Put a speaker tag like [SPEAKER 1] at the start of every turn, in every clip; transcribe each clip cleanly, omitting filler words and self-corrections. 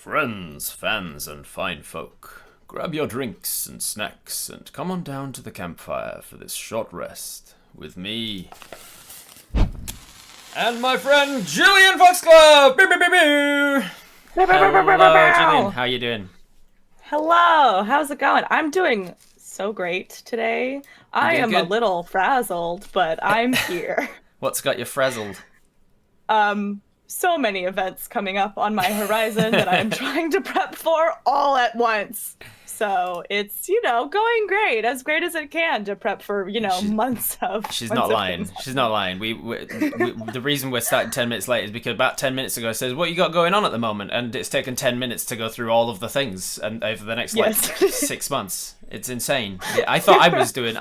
[SPEAKER 1] Friends, fans, and fine folk, grab your drinks and snacks and come on down to the campfire for this short rest with me and my friend Jillian Fox Glove. Hello, Gillian. How you doing?
[SPEAKER 2] Hello, how's it going? I'm doing so great today. I
[SPEAKER 1] doing
[SPEAKER 2] am a
[SPEAKER 1] good?
[SPEAKER 2] little frazzled, but I'm here.
[SPEAKER 1] What's got you frazzled?
[SPEAKER 2] So many events coming up on my horizon that I'm trying to prep for all at once. So it's, going great as it can to prep for, months of
[SPEAKER 1] She's
[SPEAKER 2] months
[SPEAKER 1] not
[SPEAKER 2] of
[SPEAKER 1] lying.
[SPEAKER 2] things.
[SPEAKER 1] She's not lying. The reason we're starting 10 minutes late is because about 10 minutes ago it says, what you got going on at the moment? And it's taken 10 minutes to go through all of the things and over the next,
[SPEAKER 2] Yes.
[SPEAKER 1] 6 months. It's insane. Yeah, I thought I was doing...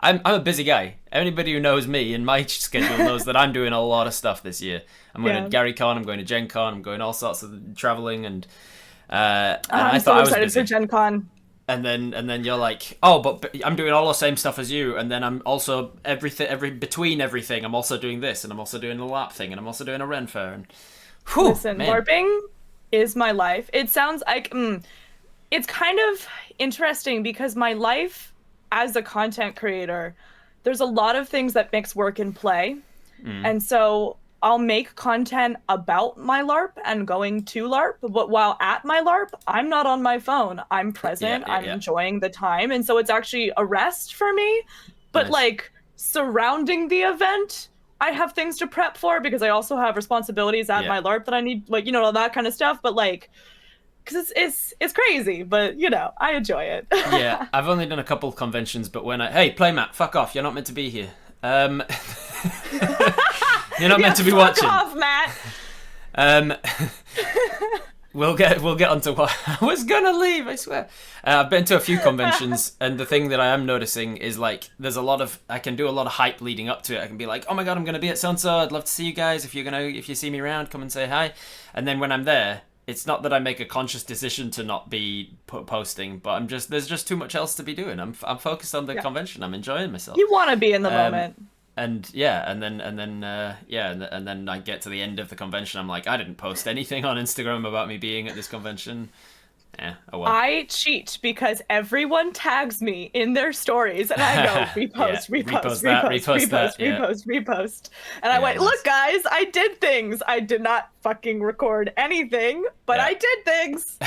[SPEAKER 1] I'm a busy guy. Anybody who knows me and my schedule knows that I'm doing a lot of stuff this year. I'm going to Gary Con, I'm going to Gen Con, I'm going all sorts of traveling, and
[SPEAKER 2] I'm
[SPEAKER 1] I
[SPEAKER 2] so
[SPEAKER 1] thought I was
[SPEAKER 2] excited
[SPEAKER 1] busy.
[SPEAKER 2] for Gen Con.
[SPEAKER 1] And then you're like, oh, but I'm doing all the same stuff as you, and then I'm also between everything. I'm also doing this, and I'm also doing a LARP thing, and I'm also doing a Ren Fair. And whew,
[SPEAKER 2] Listen,
[SPEAKER 1] man.
[SPEAKER 2] LARPing is my life. It sounds like it's kind of interesting because my life as a content creator, there's a lot of things that mix work and play. And so I'll make content about my LARP and going to LARP, but while at my LARP, I'm not on my phone. I'm present, I'm enjoying the time. And so it's actually a rest for me. But
[SPEAKER 1] Nice.
[SPEAKER 2] surrounding the event, I have things to prep for because I also have responsibilities at my LARP that I need, all that kind of stuff. But because it's crazy, but I enjoy it.
[SPEAKER 1] Yeah, I've only done a couple of conventions, but hey, Playmat, fuck off. You're not meant to be here. You're not meant to be watching.
[SPEAKER 2] Fuck off, Matt.
[SPEAKER 1] We'll get onto what I was gonna leave. I swear. I've been to a few conventions, and the thing that I am noticing is there's I can do a lot of hype leading up to it. I can be like, oh my god, I'm gonna be at so and so. I'd love to see you guys. If you see me around, come and say hi. And then when I'm there, it's not that I make a conscious decision to not be posting, but there's just too much else to be doing. I'm focused on the convention. I'm enjoying myself.
[SPEAKER 2] You want to be in the moment.
[SPEAKER 1] And then I get to the end of the convention. I'm like, I didn't post anything on Instagram about me being at this convention. Yeah, oh well.
[SPEAKER 2] I cheat because everyone tags me in their stories, and I go repost. And I went, look, guys, I did things. I did not fucking record anything, but I did things.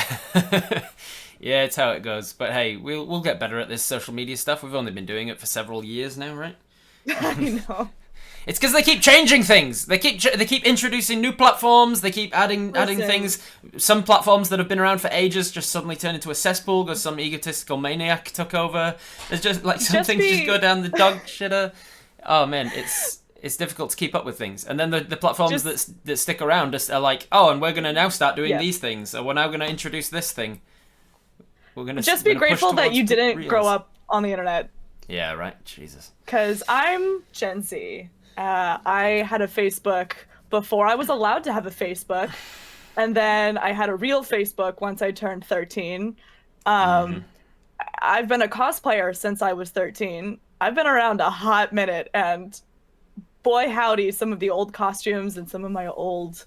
[SPEAKER 1] Yeah, it's how it goes. But hey, we'll get better at this social media stuff. We've only been doing it for several years now, right?
[SPEAKER 2] I know.
[SPEAKER 1] It's because they keep changing things. They keep introducing new platforms. They keep adding things. Some platforms that have been around for ages just suddenly turn into a cesspool because some egotistical maniac took over. There's just some things just go down the dog shitter. Oh man, it's difficult to keep up with things. And then the platforms that stick around are like, oh, and we're gonna now start doing these things. So we're now gonna introduce this thing. We're gonna
[SPEAKER 2] be grateful that you didn't grow up on the internet.
[SPEAKER 1] Yeah, right. Jesus.
[SPEAKER 2] Because I'm Gen Z. I had a Facebook before I was allowed to have a Facebook. And then I had a real Facebook once I turned 13. I've been a cosplayer since I was 13. I've been around a hot minute. And boy, howdy, some of the old costumes and some of my old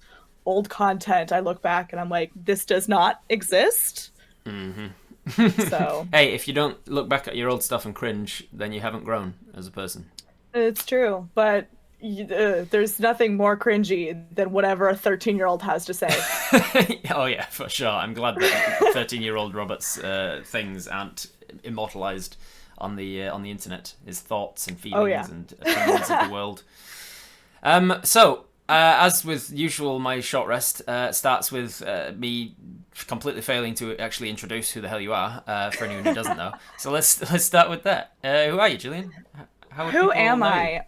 [SPEAKER 2] content, I look back and I'm like, this does not exist. So
[SPEAKER 1] hey, if you don't look back at your old stuff and cringe, then you haven't grown as a person.
[SPEAKER 2] It's true, but there's nothing more cringy than whatever a 13-year-old has to say.
[SPEAKER 1] Oh yeah, for sure. I'm glad that 13-year-old Robert's things aren't immortalized on the internet. His thoughts and feelings and opinions of the world. As with usual, my short rest starts with me completely failing to actually introduce who the hell you are, for anyone who doesn't know. So let's start with that. Who are you, Gillian?
[SPEAKER 2] Who am I?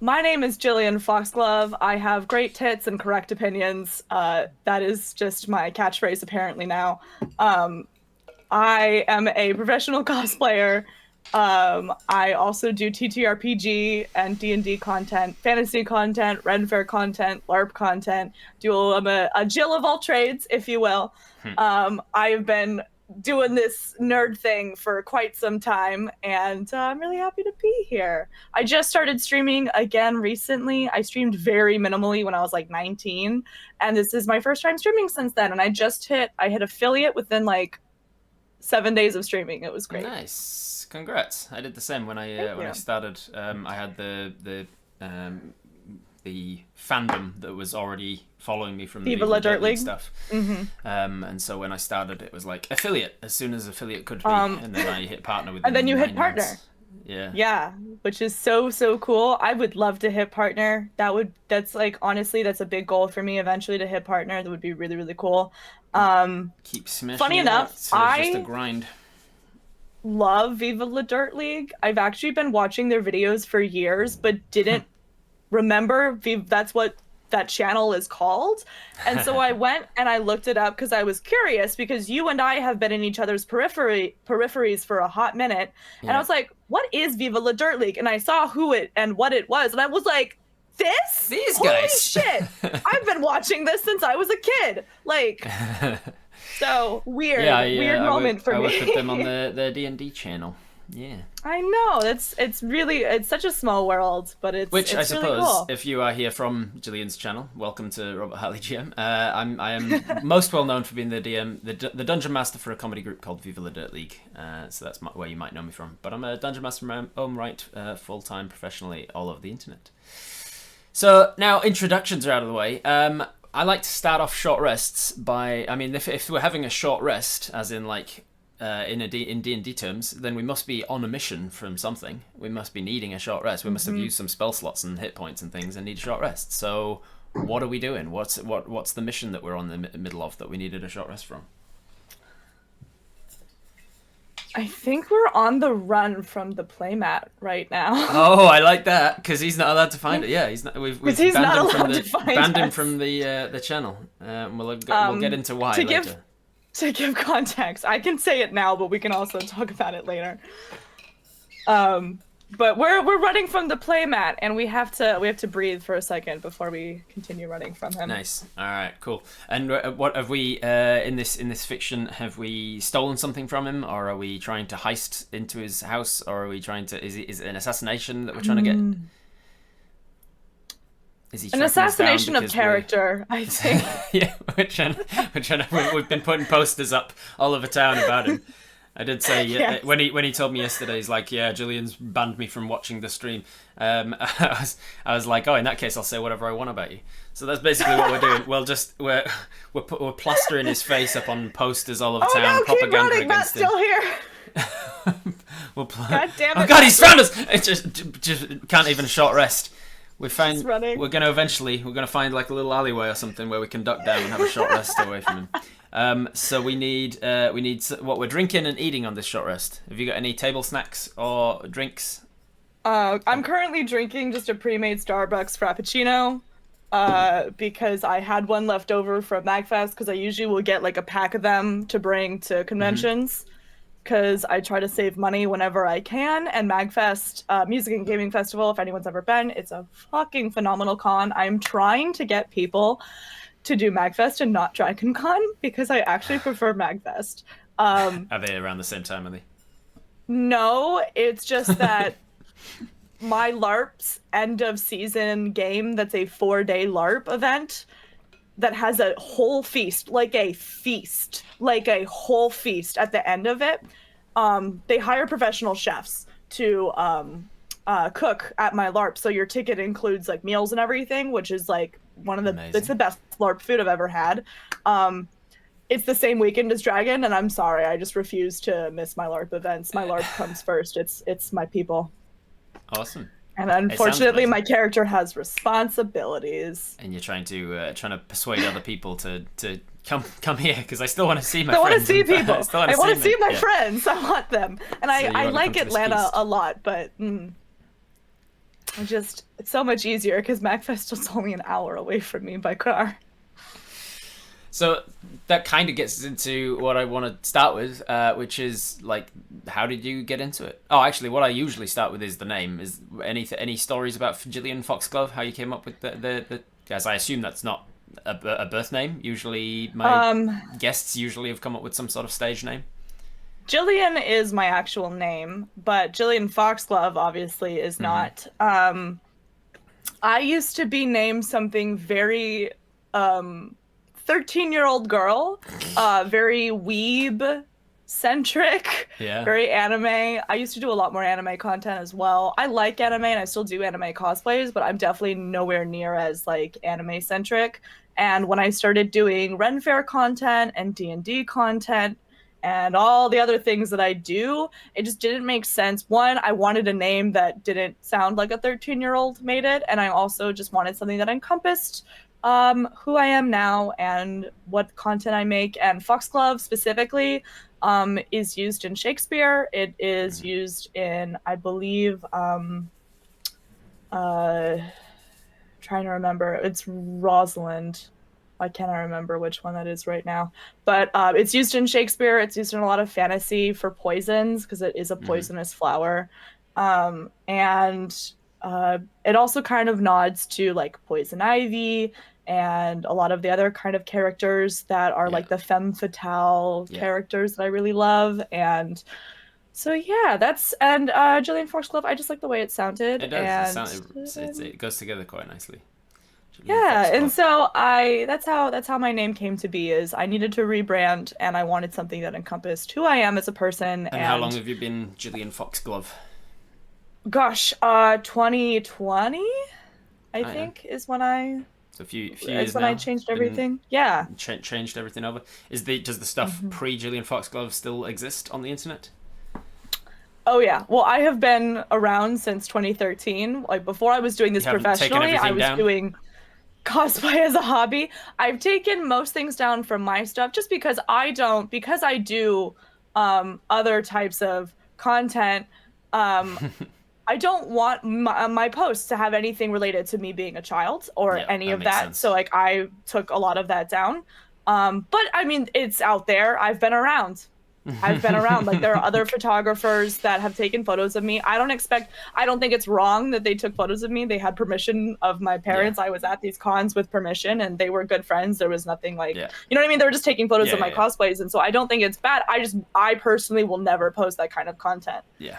[SPEAKER 2] My name is Jillian Fox Glove. I have great tits and correct opinions. That is just my catchphrase apparently now. I am a professional cosplayer. I also do TTRPG and D&D content, fantasy content, Ren Fair content, LARP content. I'm a Jill of all trades, if you will. I've been doing this nerd thing for quite some time, and I'm really happy to be here. I just started streaming again recently. I streamed very minimally when I was like 19, and this is my first time streaming since then. And I hit affiliate within like 7 days of streaming. It was great.
[SPEAKER 1] Nice, congrats! I did the same when I started. I had the fandom that was already following me from the
[SPEAKER 2] Viva Dirt League
[SPEAKER 1] stuff. And so when I started, it was like affiliate as soon as affiliate could be, and then I hit partner with.
[SPEAKER 2] And then you hit partner.
[SPEAKER 1] Months. Yeah.
[SPEAKER 2] Yeah, which is so cool. I would love to hit partner. That's like honestly, that's a big goal for me eventually to hit partner. That would be really cool.
[SPEAKER 1] Keep smashing.
[SPEAKER 2] Funny enough,
[SPEAKER 1] it's just a grind.
[SPEAKER 2] Love Viva La Dirt League. I've actually been watching their videos for years, but didn't remember that's what that channel is called. And so I went and I looked it up because I was curious, because you and I have been in each other's peripheries for a hot minute. Yeah. And I was like, what is Viva La Dirt League? And I saw who it and what it was. And I was like, these
[SPEAKER 1] Holy
[SPEAKER 2] guys. Shit. I've been watching this since I was a kid. Like, so weird, weird moment for me.
[SPEAKER 1] I worked with them on the D&D channel. Yeah.
[SPEAKER 2] I know. It's such a small world, but
[SPEAKER 1] Which I
[SPEAKER 2] it's
[SPEAKER 1] suppose,
[SPEAKER 2] really cool.
[SPEAKER 1] if you are here from Gillian's channel, welcome to Robert Hartley GM. I am most well known for being the DM, the dungeon master for a comedy group called Viva La Dirt League. So that's where you might know me from. But I'm a dungeon master in my own right, full-time, professionally, all over the internet. So now introductions are out of the way. I like to start off short rests by, I mean, if we're having a short rest, as in like in D&D terms, then we must be on a mission from something. We must be needing a short rest. We must have used some spell slots and hit points and things and need a short rest. So what are we doing? What's the mission that we're on the middle of that we needed a short rest from?
[SPEAKER 2] I think we're on the run from the playmat right now.
[SPEAKER 1] Oh, I like that, because he's not allowed to find it. Yeah, he's not. We've banned him from the channel. We'll get into why later.
[SPEAKER 2] To give context, I can say it now, but we can also talk about it later. But we're running from the playmat, and we have to breathe for a second before we continue running from him.
[SPEAKER 1] Nice. All right. Cool. And what have we in this fiction? Have we stolen something from him, or are we trying to heist into his house, or are we trying to? Is it an assassination that we're trying to get? Is he an assassination of character? I think. Yeah, we've been putting posters up all over town about him. I did say yes. when he told me yesterday, he's like, yeah, Jillian's banned me from watching the stream. I was like, oh, in that case, I'll say whatever I want about you. So that's basically what we're doing. We're plastering his face up on posters all over town.
[SPEAKER 2] No,
[SPEAKER 1] propaganda
[SPEAKER 2] keep running,
[SPEAKER 1] against
[SPEAKER 2] Matt's
[SPEAKER 1] him.
[SPEAKER 2] Still here. God damn it!
[SPEAKER 1] Oh God, he's found us! It just can't even short rest. We're gonna find like a little alleyway or something where we can duck down and have a short rest away from him. So we need what we're drinking and eating on this short rest. Have you got any table snacks or drinks?
[SPEAKER 2] I'm currently drinking just a pre-made Starbucks Frappuccino, because I had one left over from MagFest, because I usually will get like a pack of them to bring to conventions. Because I try to save money whenever I can, and MagFest, Music and Gaming Festival, if anyone's ever been, it's a fucking phenomenal con. I'm trying to get people to do MagFest and not Dragon Con, because I actually prefer MagFest.
[SPEAKER 1] Are they around the same time, are they?
[SPEAKER 2] No, it's just that my LARP's end of season game, that's a 4-day LARP event, that has a whole feast, like a whole feast at the end of it. They hire professional chefs to cook at my LARP. So your ticket includes like meals and everything, which is like it's the best LARP food I've ever had. It's the same weekend as Dragon, and I'm sorry, I just refuse to miss my LARP events. My LARP comes first. It's my people.
[SPEAKER 1] Awesome.
[SPEAKER 2] And unfortunately, my character has responsibilities.
[SPEAKER 1] And you're trying to persuade other people to come here, because I still want to see my
[SPEAKER 2] friends.
[SPEAKER 1] I want
[SPEAKER 2] to see people. I want to see my friends. I want them. And
[SPEAKER 1] so
[SPEAKER 2] I like Atlanta a lot, but it's so much easier because MagFest is only an hour away from me by car.
[SPEAKER 1] So that kind of gets into what I want to start with, which is like, how did you get into it? Oh, actually, what I usually start with is the name. Is any stories about Jillian Fox Glove? How you came up with the? As I assume that's not a birth name. Usually, my guests usually have come up with some sort of stage name.
[SPEAKER 2] Jillian is my actual name, but Jillian Fox Glove obviously is
[SPEAKER 1] Mm-hmm.
[SPEAKER 2] not. I used to be named something very um 13-year-old girl, very weeb centric,
[SPEAKER 1] Yeah.
[SPEAKER 2] very anime. I used to do a lot more anime content as well. I like anime and I still do anime cosplays, but I'm definitely nowhere near as like anime centric. And when I started doing Ren Fair content and D&D content and all the other things that I do, it just didn't make sense. One, I wanted a name that didn't sound like a 13-year-old made it, and I also just wanted something that encompassed who I am now and what content I make. And Foxglove specifically is used in Shakespeare. It is
[SPEAKER 1] Mm-hmm.
[SPEAKER 2] used in, I believe, uh, trying to remember. It's Rosalind. Why can't I remember which one that is right now? But it's used in Shakespeare. It's used in a lot of fantasy for poisons because it is a
[SPEAKER 1] Mm-hmm.
[SPEAKER 2] poisonous flower. And it also kind of nods to like poison ivy and a lot of the other kind of characters that are
[SPEAKER 1] Yeah.
[SPEAKER 2] like the femme fatale
[SPEAKER 1] Yeah.
[SPEAKER 2] characters that I really love. And so yeah, that's and Jillian Fox Glove. I just like the way it sounded,
[SPEAKER 1] It does. It goes together quite nicely. Gillian
[SPEAKER 2] yeah, and
[SPEAKER 1] Foxglove.
[SPEAKER 2] so I that's how my name came to be is I needed to rebrand and I wanted something that encompassed who I am as a person
[SPEAKER 1] And how long
[SPEAKER 2] and
[SPEAKER 1] have you been Gillian Foxglove?
[SPEAKER 2] gosh, 2020 I
[SPEAKER 1] Oh yeah.
[SPEAKER 2] think is when I
[SPEAKER 1] So a few
[SPEAKER 2] is
[SPEAKER 1] years
[SPEAKER 2] when I
[SPEAKER 1] now.
[SPEAKER 2] changed
[SPEAKER 1] Been
[SPEAKER 2] everything. Yeah.
[SPEAKER 1] changed everything over. Does the stuff
[SPEAKER 2] Mhm.
[SPEAKER 1] pre Gillian Foxglove still exist on the internet?
[SPEAKER 2] Oh yeah. Well, I have been around since 2013. Like before I was doing
[SPEAKER 1] You
[SPEAKER 2] this
[SPEAKER 1] haven't taken
[SPEAKER 2] professionally, I
[SPEAKER 1] everything
[SPEAKER 2] was
[SPEAKER 1] down?
[SPEAKER 2] doing cosplay as a hobby. I've taken most things down from my stuff just because I do other types of content. Um I don't want my posts to have anything related to me being a child or
[SPEAKER 1] Yeah,
[SPEAKER 2] any
[SPEAKER 1] that
[SPEAKER 2] of
[SPEAKER 1] makes
[SPEAKER 2] that. So
[SPEAKER 1] sense.
[SPEAKER 2] like I took a lot of that down. But I mean it's out there. I've been around. I've been around. Like there are other photographers that have taken photos of me. I don't think it's wrong that they took photos of me. They had permission of my
[SPEAKER 1] Yeah,
[SPEAKER 2] parents. I was at these cons with permission and they were good friends. There was nothing like,
[SPEAKER 1] yeah,
[SPEAKER 2] you know what I mean? They were just taking photos
[SPEAKER 1] yeah,
[SPEAKER 2] of my
[SPEAKER 1] yeah,
[SPEAKER 2] cosplays. And so I don't think it's bad. I personally will never post that kind of content
[SPEAKER 1] yeah,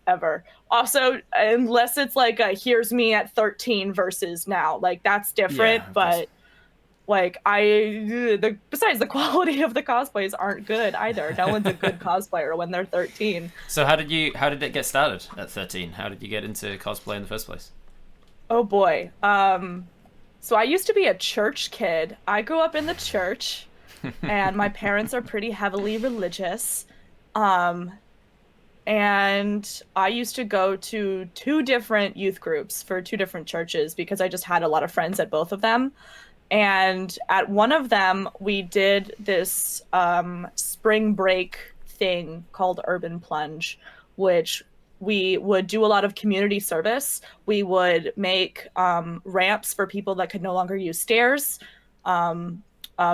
[SPEAKER 2] ever. Also, unless it's like a here's me at 13 versus now. Like that's different,
[SPEAKER 1] yeah. Of course.
[SPEAKER 2] but like besides the quality of the cosplays aren't good either. No one's a good cosplayer when they're 13.
[SPEAKER 1] So how did it get started at 13? How did you get into cosplay in the first place?
[SPEAKER 2] Oh boy. So I used to be a church kid. I grew up in the church and my parents are pretty heavily religious. Um and I used to go to two different youth groups for two different churches because I just had a lot of friends at both of them. And at one of them, we did this spring break thing called Urban Plunge, which we would do a lot of community service. We would make ramps for people that could no longer use stairs um,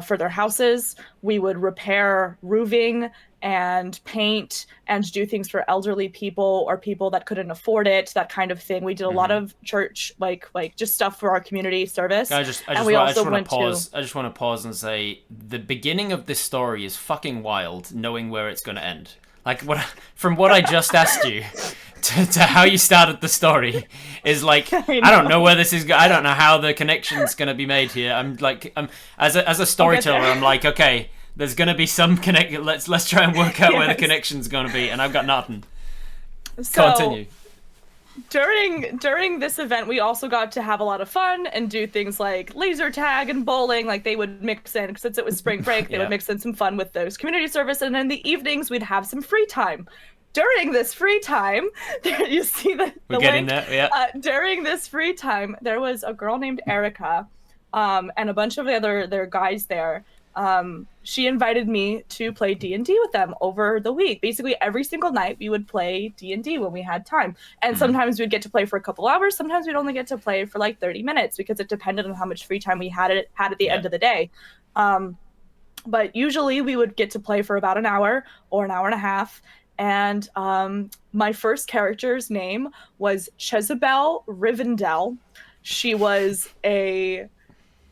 [SPEAKER 2] for their houses. We would repair roofing and paint and do things for elderly people or people that couldn't afford it, that kind of thing. We did a lot
[SPEAKER 1] Mm-hmm.
[SPEAKER 2] of church like just stuff for our community service.
[SPEAKER 1] I
[SPEAKER 2] And
[SPEAKER 1] just,
[SPEAKER 2] we
[SPEAKER 1] I just
[SPEAKER 2] also
[SPEAKER 1] want to
[SPEAKER 2] went to
[SPEAKER 1] pause. I just want to pause and say the beginning of this story is fucking wild, knowing where it's going to end. Like from what I just asked you to how you started the story is like
[SPEAKER 2] I
[SPEAKER 1] I don't know
[SPEAKER 2] know.
[SPEAKER 1] where this is. I don't know how the connection's going to be made here. I'm as a
[SPEAKER 2] I'll get
[SPEAKER 1] storyteller.
[SPEAKER 2] there.
[SPEAKER 1] I'm like, okay, there's going to be some connect. Let's try and work out where the
[SPEAKER 2] Yes.
[SPEAKER 1] connection's going to be, and I've got nothing.
[SPEAKER 2] So
[SPEAKER 1] Continue.
[SPEAKER 2] during this event, we also got to have a lot of fun and do things like laser tag and bowling. Like they would mix in, since it was spring break, they would
[SPEAKER 1] Yeah,
[SPEAKER 2] mix in some fun with those community service. And in the evenings, we'd have some free time. During this free time, you see
[SPEAKER 1] we're
[SPEAKER 2] the
[SPEAKER 1] getting
[SPEAKER 2] link.
[SPEAKER 1] there. Yeah.
[SPEAKER 2] During this free time, there was a girl named Erica, and a bunch of the other their guys there. She invited me to play D&D with them over the week. Basically, every single night we would play D&D when we had time. And
[SPEAKER 1] Mm-hmm.
[SPEAKER 2] sometimes we'd get to play for a couple hours. Sometimes we'd only get to play for like 30 minutes because it depended on how much free time we had at the
[SPEAKER 1] Yeah.
[SPEAKER 2] end of the day. Um, but usually we would get to play for about an hour or an hour and a half. And my first character's name was Jezebel Rivendell. She was a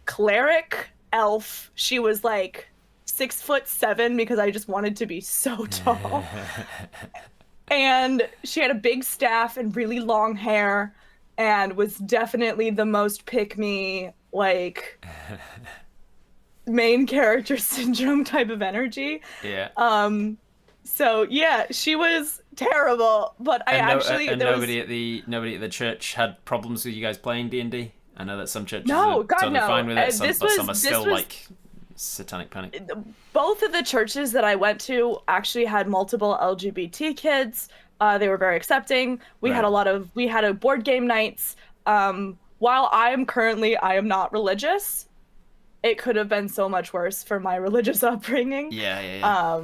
[SPEAKER 2] cleric elf. She was like 6'7" because I just wanted to be so tall. And she had a big staff and really long hair and was definitely the most pick me, like, main character syndrome type of energy.
[SPEAKER 1] Yeah.
[SPEAKER 2] So yeah, she was terrible, but I actually
[SPEAKER 1] nobody at the church had problems with you guys playing D&D. I know that some churches
[SPEAKER 2] no,
[SPEAKER 1] are
[SPEAKER 2] God,
[SPEAKER 1] totally
[SPEAKER 2] no.
[SPEAKER 1] fine with it, but some are still
[SPEAKER 2] was,
[SPEAKER 1] like satanic panic.
[SPEAKER 2] Both of the churches that I went to actually had multiple LGBT kids. They were very accepting. We had a board game nights. While I am not religious, it could have been so much worse for my religious upbringing.
[SPEAKER 1] Yeah.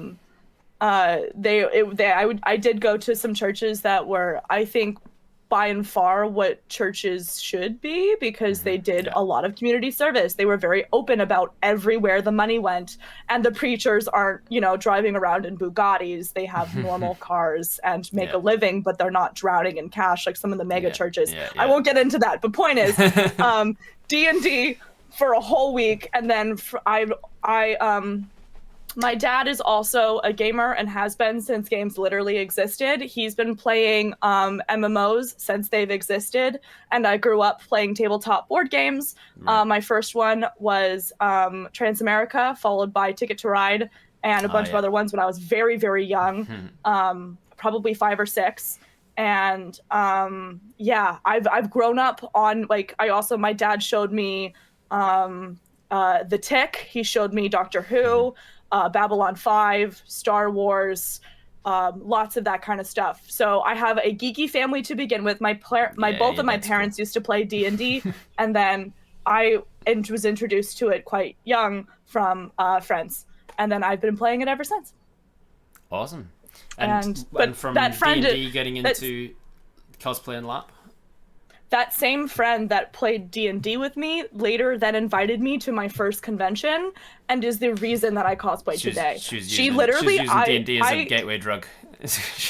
[SPEAKER 2] I did go to some churches that were, I think, by and far what churches should be, because they did a lot of community service. They were very open about everywhere the money went, and the preachers aren't, driving around in Bugattis. They have normal cars and make a living, but they're not drowning in cash like some of the mega churches. I won't get into that, but point is, D&D for a whole week, and then my dad is also a gamer and has been since games literally existed. He's been playing MMOs since they've existed, and I grew up playing tabletop board games. My first one was Transamerica, followed by Ticket to Ride, and a bunch of other ones when I was very, very young, probably 5 or 6. And I've grown up on, like, my dad showed me The Tick. He showed me Doctor Who. Babylon 5, Star Wars, lots of that kind of stuff. So I have a geeky family to begin with. Both of my parents used to play D&D, and then I was introduced to it quite young from friends, and then I've been playing it ever since.
[SPEAKER 1] Awesome. And from
[SPEAKER 2] that friend
[SPEAKER 1] D&D getting into cosplay and LARP?
[SPEAKER 2] That same friend that played D&D with me later then invited me to my first convention, and is the reason that I cosplay today.
[SPEAKER 1] She's using D&D as a gateway drug.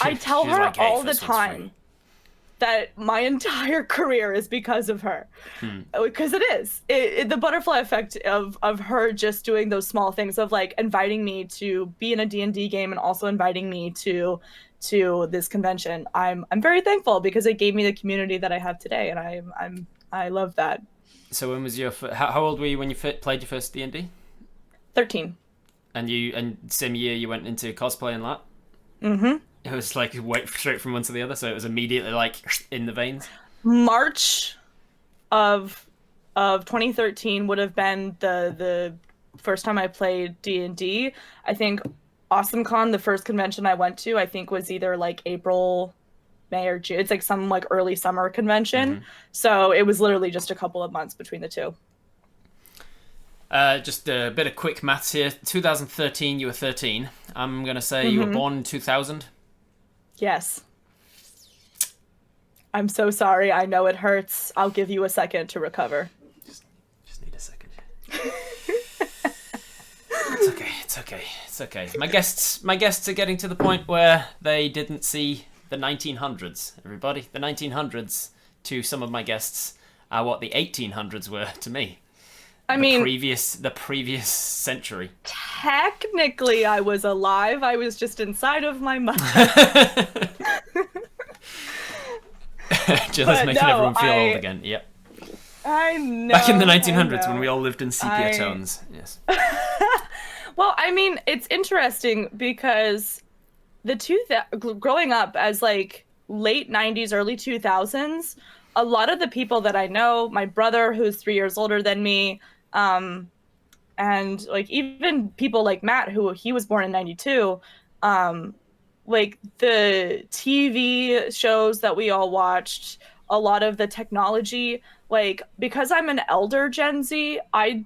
[SPEAKER 2] I tell her all the time that my entire career is because of her. Because it is. The butterfly effect of her just doing those small things of, like, inviting me to be in a D&D game and also inviting me to this convention. I'm very thankful, because it gave me the community that I have today, and I love that.
[SPEAKER 1] So when was how old were you when you played your first D&D?
[SPEAKER 2] 13.
[SPEAKER 1] And same year you went into cosplay and LARP?
[SPEAKER 2] Mm-hmm.
[SPEAKER 1] It was like straight from one to the other, so it was immediately like in the veins.
[SPEAKER 2] March of 2013 would have been the first time I played D&D. I think AwesomeCon, the first convention I went to, I think was either like April, May, or June. It's like some like early summer convention. So it was literally just a couple of months between the two.
[SPEAKER 1] Just a bit of quick maths here. 2013, you were 13. I'm going to say you were born in 2000.
[SPEAKER 2] Yes. I'm so sorry. I know it hurts. I'll give you a second to recover.
[SPEAKER 1] Just need a second. It's okay. My guests are getting to the point where they didn't see the 1900s. Everybody, the 1900s to some of my guests are what the 1800s were to me. The previous century.
[SPEAKER 2] Technically, I was alive. I was just inside of my mother.
[SPEAKER 1] Jill is making everyone feel old again. Yep.
[SPEAKER 2] I know.
[SPEAKER 1] Back in the 1900s when we all lived in sepia tones. Yes.
[SPEAKER 2] Well, I mean, it's interesting because growing up as like late 90s, early 2000s, a lot of the people that I know, my brother, who's 3 years older than me, and like even people like Matt, he was born in 92, like the TV shows that we all watched, a lot of the technology, like, because I'm an elder Gen Z, I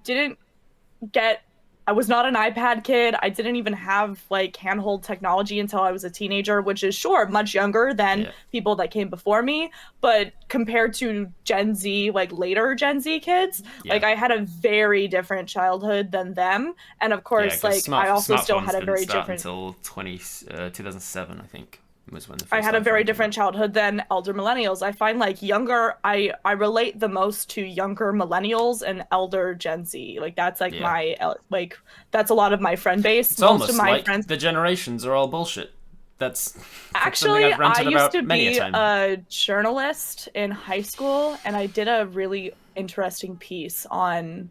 [SPEAKER 2] was not an iPad kid. I didn't even have like handheld technology until I was a teenager, which is much younger than people that came before me. But compared to Gen Z, like later Gen Z kids, like I had a very different childhood than them. And of course, like I also still had a very different
[SPEAKER 1] until 2007, I think. Was when the
[SPEAKER 2] I
[SPEAKER 1] first
[SPEAKER 2] had a
[SPEAKER 1] iPhone
[SPEAKER 2] very
[SPEAKER 1] came
[SPEAKER 2] different
[SPEAKER 1] out.
[SPEAKER 2] childhood than elder millennials. I find like younger, I relate the most to younger millennials and elder Gen Z. Like that's like
[SPEAKER 1] Yeah.
[SPEAKER 2] like that's a lot of my friend base.
[SPEAKER 1] It's
[SPEAKER 2] Most of
[SPEAKER 1] almost
[SPEAKER 2] my
[SPEAKER 1] like
[SPEAKER 2] friends.
[SPEAKER 1] the generations are all bullshit. That's that's something
[SPEAKER 2] Actually,
[SPEAKER 1] I've
[SPEAKER 2] I
[SPEAKER 1] ranted
[SPEAKER 2] used
[SPEAKER 1] about
[SPEAKER 2] to
[SPEAKER 1] many a
[SPEAKER 2] be
[SPEAKER 1] time.
[SPEAKER 2] a journalist in high school, and I did a really interesting piece on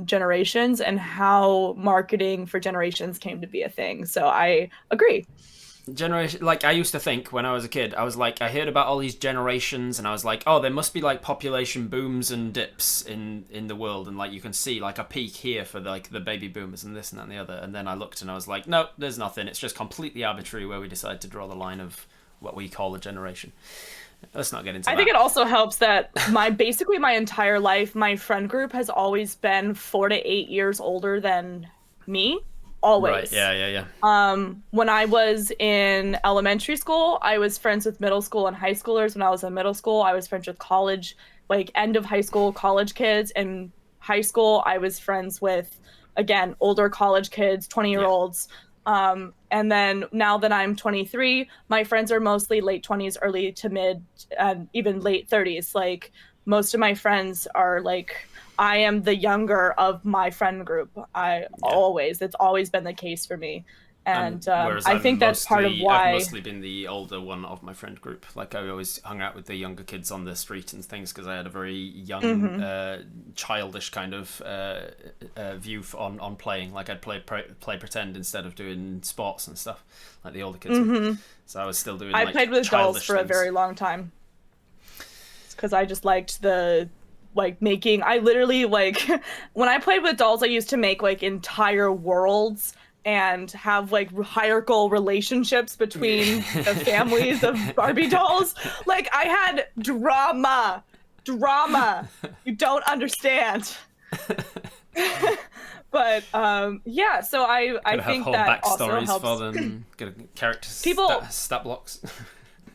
[SPEAKER 2] generations and how marketing for generations came to be a thing. So I agree.
[SPEAKER 1] Generation, like I used to think when I was a kid, I was like, I heard about all these generations, and I was like, oh, there must be like population booms and dips in the world, and like you can see like a peak here for like the baby boomers and this and that and the other. And then I looked and I was like, no, there's nothing. It's just completely arbitrary where we decide to draw the line of what we call a generation. Let's not get into
[SPEAKER 2] I
[SPEAKER 1] that.
[SPEAKER 2] think it also helps that basically my entire life, my friend group has always been 4 to 8 years older than me.
[SPEAKER 1] Right?
[SPEAKER 2] Always.
[SPEAKER 1] Yeah, yeah, yeah.
[SPEAKER 2] When I was in elementary school, I was friends with middle school and high schoolers. When I was in middle school, I was friends with college, like end of high school, college kids. And high school, I was friends with, again, older college kids, 20-year
[SPEAKER 1] Yeah.
[SPEAKER 2] olds. And then now that I'm 23, my friends are mostly late 20s, early to mid, and even late 30s. Like most of my friends are like, I am the younger of my friend group.
[SPEAKER 1] Yeah.
[SPEAKER 2] It's always been the case for me. And
[SPEAKER 1] Whereas
[SPEAKER 2] I think that's part of
[SPEAKER 1] I've
[SPEAKER 2] why.
[SPEAKER 1] mostly been the older one of my friend group. Like I always hung out with the younger kids on the street and things because I had a very young, childish kind of view on playing. Like I'd play pretend instead of doing sports and stuff like the older kids would. So I was still doing.
[SPEAKER 2] I
[SPEAKER 1] like,
[SPEAKER 2] played with dolls
[SPEAKER 1] childish
[SPEAKER 2] for a
[SPEAKER 1] things.
[SPEAKER 2] very long time. It's because I just liked the like making. I literally like when I played with dolls, I used to make like entire worlds and have like hierarchical relationships between the families of Barbie dolls. Like I had drama. You don't understand. But yeah, so I
[SPEAKER 1] Gotta have
[SPEAKER 2] think
[SPEAKER 1] whole
[SPEAKER 2] that also
[SPEAKER 1] backstories for
[SPEAKER 2] helps.
[SPEAKER 1] them. Gotta character
[SPEAKER 2] People
[SPEAKER 1] stat blocks.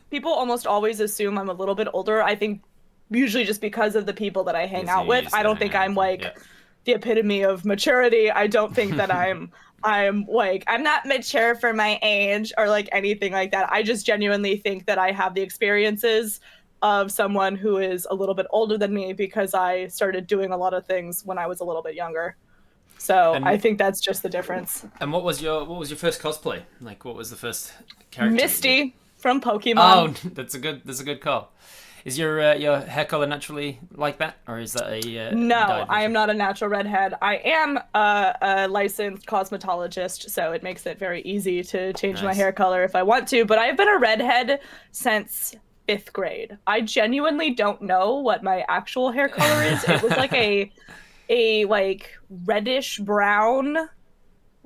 [SPEAKER 2] people almost always assume I'm a little bit older. I think usually just because of the people that I hang
[SPEAKER 1] Yes,
[SPEAKER 2] out
[SPEAKER 1] you
[SPEAKER 2] with.
[SPEAKER 1] used
[SPEAKER 2] I
[SPEAKER 1] to
[SPEAKER 2] don't
[SPEAKER 1] hang
[SPEAKER 2] think
[SPEAKER 1] out
[SPEAKER 2] I'm
[SPEAKER 1] with them,
[SPEAKER 2] like
[SPEAKER 1] yeah.
[SPEAKER 2] the epitome of maturity. I don't think that I'm like I'm not mature for my age or like anything like that. I just genuinely think that I have the experiences of someone who is a little bit older than me because I started doing a lot of things when I was a little bit younger. So I
[SPEAKER 1] And
[SPEAKER 2] think that's just the difference.
[SPEAKER 1] and what was your first cosplay? Like what was the first character that you did?
[SPEAKER 2] Misty from Pokemon.
[SPEAKER 1] Oh, that's a good call. Is your hair color naturally like that, or is that a
[SPEAKER 2] No,
[SPEAKER 1] dyed
[SPEAKER 2] I am
[SPEAKER 1] version?
[SPEAKER 2] not a natural redhead. I am a licensed cosmetologist, so it makes it very easy to change my
[SPEAKER 1] Nice.
[SPEAKER 2] hair color if I want to. But I've been a redhead since fifth grade. I genuinely don't know what my actual hair color is. It was like a like reddish brown,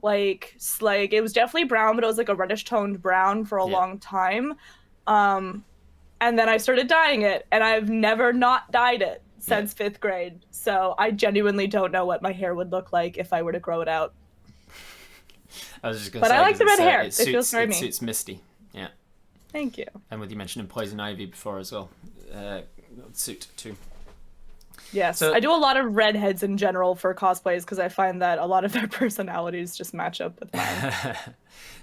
[SPEAKER 2] like it was definitely brown, but it was like a reddish toned brown for a
[SPEAKER 1] Yeah.
[SPEAKER 2] long time. Um, and then I started dyeing it, and I've never not dyed it
[SPEAKER 1] Yeah.
[SPEAKER 2] since fifth grade. So I genuinely don't know what my hair would look like if I were to grow it out.
[SPEAKER 1] I was just gonna
[SPEAKER 2] But I
[SPEAKER 1] say
[SPEAKER 2] like
[SPEAKER 1] because
[SPEAKER 2] the red hair.
[SPEAKER 1] it
[SPEAKER 2] It feels
[SPEAKER 1] suits
[SPEAKER 2] very
[SPEAKER 1] it
[SPEAKER 2] me.
[SPEAKER 1] suits Misty. Yeah,
[SPEAKER 2] Thank you.
[SPEAKER 1] and with you mentioning poison ivy before as well, that would suit too.
[SPEAKER 2] Yes,
[SPEAKER 1] So
[SPEAKER 2] I do a lot of redheads in general for cosplays because I find that a lot of their personalities just match up with mine.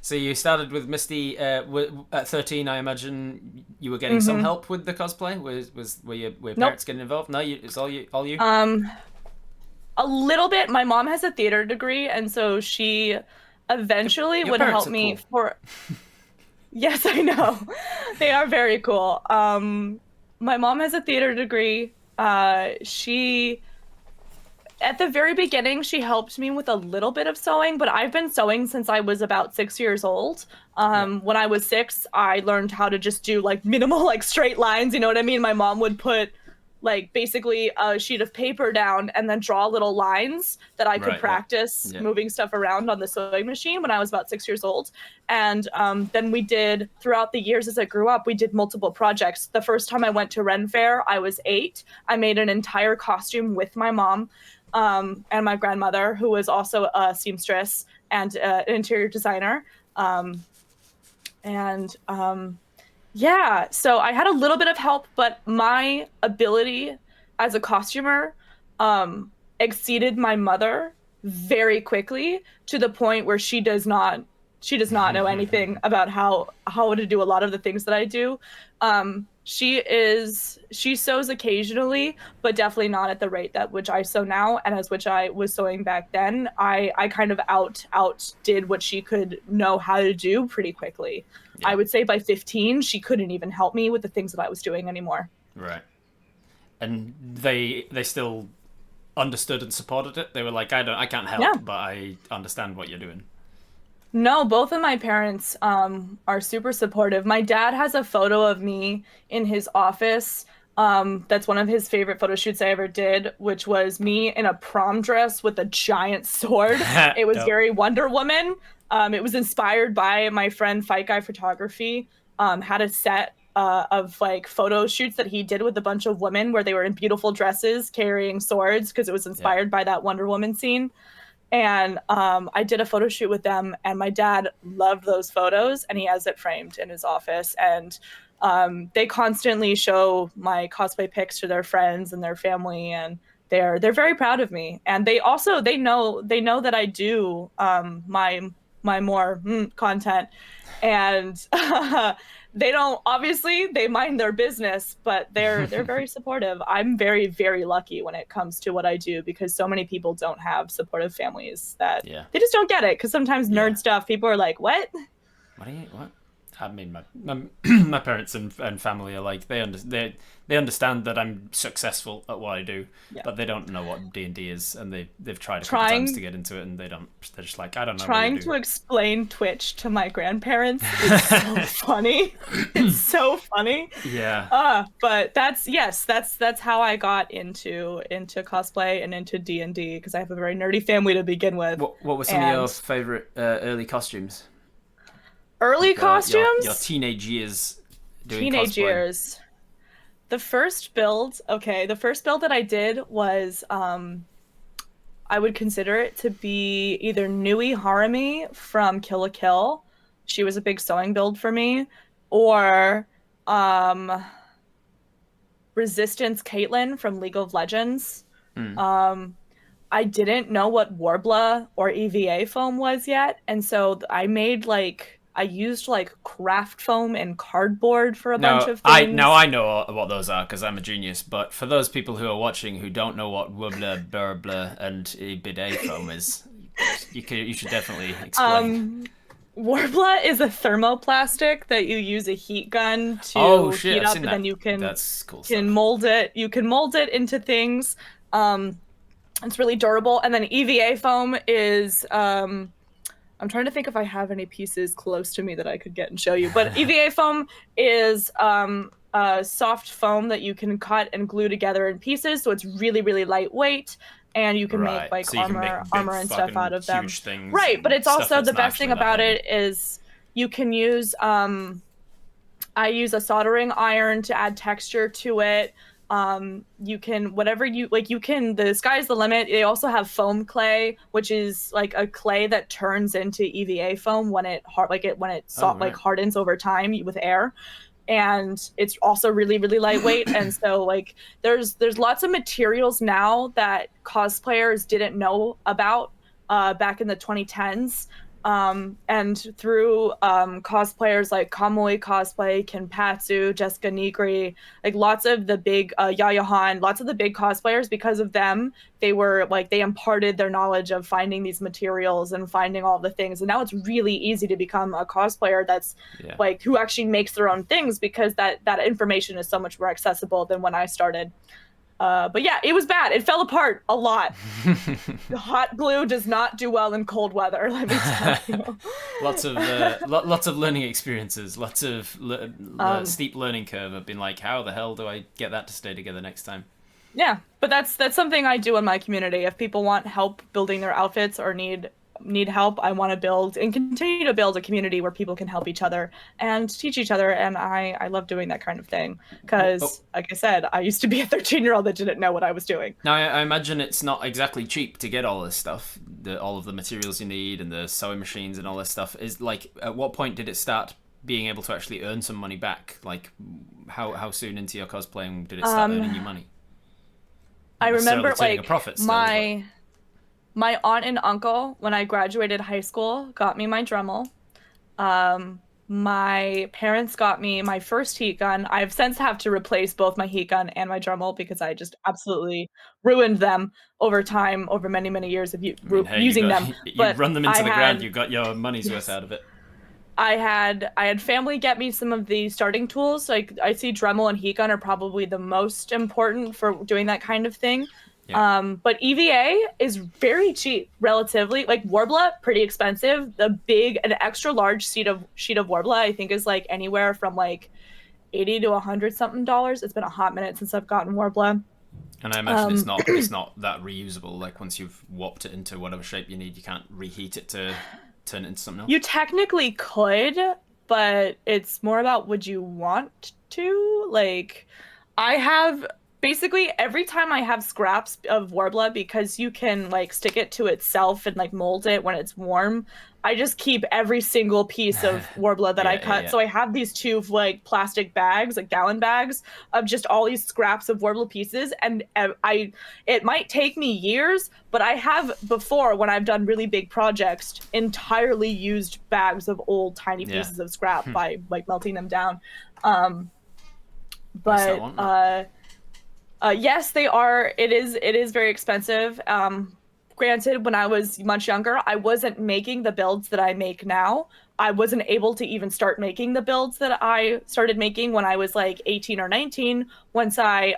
[SPEAKER 1] so you started with Misty at 13. I imagine you were getting some help with the cosplay. Were your
[SPEAKER 2] Nope.
[SPEAKER 1] parents getting involved? No, it's all you.
[SPEAKER 2] Um, a little bit. My mom has a theater degree, and so she eventually
[SPEAKER 1] Your
[SPEAKER 2] would
[SPEAKER 1] parents
[SPEAKER 2] help
[SPEAKER 1] are
[SPEAKER 2] me
[SPEAKER 1] cool.
[SPEAKER 2] for. Yes, I know. They are very cool. My mom has a theater degree. She at the very beginning, she helped me with a little bit of sewing, but I've been sewing since I was about 6 years old.
[SPEAKER 1] Yeah.
[SPEAKER 2] When I was 6, I learned how to just do like minimal, like straight lines. You know what I mean? My mom would put like basically a sheet of paper down and then draw little lines that I could
[SPEAKER 1] Right. Yeah.
[SPEAKER 2] practice
[SPEAKER 1] Yeah.
[SPEAKER 2] moving stuff around on the sewing machine when I was about 6 years old. And then we did, throughout the years as I grew up, we did multiple projects. The first time I went to Ren Fair, I was 8. I made an entire costume with my mom and my grandmother, who was also a seamstress and an interior designer. And yeah, so I had a little bit of help, but my ability as a costumer exceeded my mother very quickly to the point where she does not She does not know anything about how to do a lot of the things that I do. She sews occasionally, but definitely not at the rate that which I sew now, and as which I was sewing back then. I kind of outdid what she could know how to do pretty quickly.
[SPEAKER 1] Yeah.
[SPEAKER 2] I would say by 15, she couldn't even help me with the things that I was doing anymore.
[SPEAKER 1] Right. And they still understood and supported it. They were like, I can't help,
[SPEAKER 2] Yeah.
[SPEAKER 1] but I understand what you're doing.
[SPEAKER 2] No, both of my parents are super supportive. My dad has a photo of me in his office. That's one of his favorite photo shoots I ever did, which was me in a prom dress with a giant sword. It was very Wonder Woman. It was inspired by my friend Fight Guy Photography. Had a set of like photo shoots that he did with a bunch of women where they were in beautiful dresses carrying swords because it was inspired by that Wonder Woman scene. And I did a photo shoot with them, and my dad loved those photos, and he has it framed in his office. And they constantly show my cosplay pics to their friends and their family, and they're very proud of me. And they know that I do my more content, and they don't, obviously they mind their business, but they're very supportive. I'm very, very lucky when it comes to what I do, because so many people don't have supportive families that they just don't get it. Because sometimes nerd stuff, people are like, what?
[SPEAKER 1] What? I mean, my parents and family are like, they understand that I'm successful at what I do, but they don't know what D&D is, and they've tried a couple times to get into it, and they're just like, I don't know.
[SPEAKER 2] Trying to explain Twitch to my grandparents is so funny. It's so funny.
[SPEAKER 1] Yeah.
[SPEAKER 2] But that's how I got into cosplay and into D&D, because I have a very nerdy family to begin with.
[SPEAKER 1] What were some of your favorite early costumes?
[SPEAKER 2] Early costumes?
[SPEAKER 1] Your teenage years doing
[SPEAKER 2] teenage
[SPEAKER 1] cosplay.
[SPEAKER 2] Years. The first build that I did was I would consider it to be either Nui Harumi from Kill la Kill. She was a big sewing build for me, or Resistance Caitlyn from League of Legends. I didn't know what Warbler or EVA foam was yet, and so I used like craft foam and cardboard for a bunch of things.
[SPEAKER 1] I know what those are because I'm a genius. But for those people who are watching who don't know what Warbler, Burbler, and bidet foam is, you should definitely explain.
[SPEAKER 2] Warbler is a thermoplastic that you use a heat gun to heat up, and then you can mold it. You can mold it into things. It's really durable. And then EVA foam is I'm trying to think if I have any pieces close to me that I could get and show you. But EVA foam is a soft foam that you can cut and glue together in pieces, so it's really, really lightweight, and you can make like armor and stuff out of them. Right, but it's also the best thing about it is you can use I use a soldering iron to add texture to it. You can, whatever you like, the sky's the limit. They also have foam clay, which is like a clay that turns into EVA foam when it hardens over time with air. And it's also really, really lightweight. And so like there's lots of materials now that cosplayers didn't know about back in the 2010s. And through cosplayers like Kamui Cosplay, Kenpatsu, Jessica Nigri, like lots of the big Yaya Han, lots of the big cosplayers, because of them, they imparted their knowledge of finding these materials and finding all the things. And now it's really easy to become a cosplayer that's like who actually makes their own things, because that information is so much more accessible than when I started. But yeah, it was bad. It fell apart a lot. Hot glue does not do well in cold weather, let me tell you.
[SPEAKER 1] Lots of learning experiences, lots of steep learning curve. I've been like, how the hell do I get that to stay together next time?
[SPEAKER 2] Yeah, but that's something I do in my community. If people want help building their outfits or need help, I want to build and continue to build a community where people can help each other and teach each other, and I love doing that kind of thing because like I said, I used to be a 13-year-old that didn't know what I was doing.
[SPEAKER 1] Now I imagine it's not exactly cheap to get all this stuff, all of the materials you need and the sewing machines and all this stuff. Is like, at what point did it start being able to actually earn some money back? Like how soon into your cosplaying did it start earning you money?
[SPEAKER 2] I remember like
[SPEAKER 1] a profit still,
[SPEAKER 2] my aunt and uncle, when I graduated high school, got me my Dremel. My parents got me my first heat gun. I've since have to replace both my heat gun and my Dremel because I just absolutely ruined them over time, over many, many years of
[SPEAKER 1] I mean, hey,
[SPEAKER 2] using them.
[SPEAKER 1] you
[SPEAKER 2] But
[SPEAKER 1] run them
[SPEAKER 2] I
[SPEAKER 1] into the ground,
[SPEAKER 2] had,
[SPEAKER 1] you got your money's worth
[SPEAKER 2] yes,
[SPEAKER 1] out of it.
[SPEAKER 2] I had family get me some of the starting tools. Like I see Dremel and heat gun are probably the most important for doing that kind of thing.
[SPEAKER 1] Yeah.
[SPEAKER 2] But EVA is very cheap, relatively. Like Worbla, pretty expensive. An extra large sheet of Worbla, I think is like anywhere from like 80 to 100 something dollars. It's been a hot minute since I've gotten Worbla.
[SPEAKER 1] And I imagine
[SPEAKER 2] Um,
[SPEAKER 1] it's not that reusable. Like once you've warped it into whatever shape you need, you can't reheat it to turn it into something else.
[SPEAKER 2] You technically could, but it's more about would you want to? Like, I have basically every time I have scraps of Warbler, because you can like stick it to itself and like mold it when it's warm, I just keep every single piece of Warbler that I
[SPEAKER 1] Yeah, yeah,
[SPEAKER 2] cut.
[SPEAKER 1] yeah.
[SPEAKER 2] So I have these two like plastic bags, like gallon bags of just all these scraps of Warbler pieces, and I it might take me years, but I have before when I've done really big projects entirely used bags of old tiny
[SPEAKER 1] Yeah.
[SPEAKER 2] pieces of scrap by like melting them down. Um,
[SPEAKER 1] You start
[SPEAKER 2] but
[SPEAKER 1] wanting it.
[SPEAKER 2] yes, they are. It is very expensive. Granted, when I was much younger, I wasn't making the builds that I make now. I wasn't able to even start making the builds that I started making when I was like 18 or 19. Once I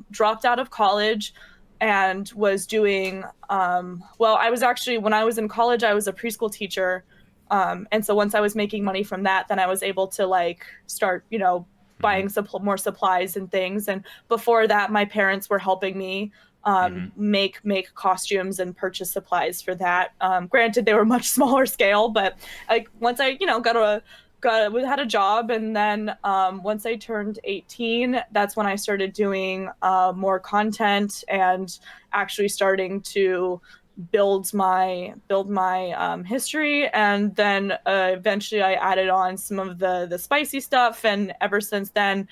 [SPEAKER 2] dropped out of college and was doing well, I was actually when I was in college, I was a preschool teacher. And so once I was making money from that, then I was able to like start, buying more supplies and things. And before that, my parents were helping me make costumes and purchase supplies for that. Granted, they were much smaller scale, but like once I had a job, and then once I turned 18, that's when I started doing more content and actually starting to build my history, and then eventually I added on some of the spicy stuff, and ever since then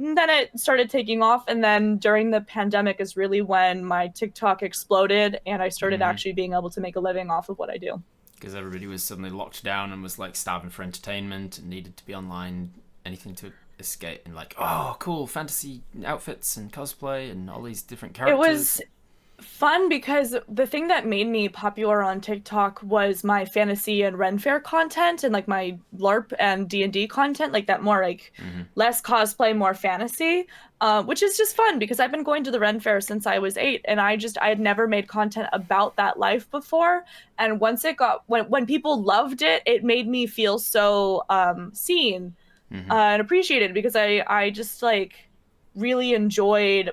[SPEAKER 2] it started taking off. And then during the pandemic is really when my TikTok exploded and I started actually being able to make a living off of what I do.
[SPEAKER 1] Because everybody was suddenly locked down and was like starving for entertainment and needed to be online, anything to escape, and like, oh, cool, fantasy outfits and cosplay and all these different
[SPEAKER 2] It
[SPEAKER 1] characters.
[SPEAKER 2] was fun because the thing that made me popular on TikTok was my fantasy and Ren Fair content, and like my LARP and D&D content, like that more like less cosplay, more fantasy, which is just fun because I've been going to the Ren Fair since I was 8, and I had never made content about that life before. And once it got when people loved it, it made me feel so seen and appreciated because I just like really enjoyed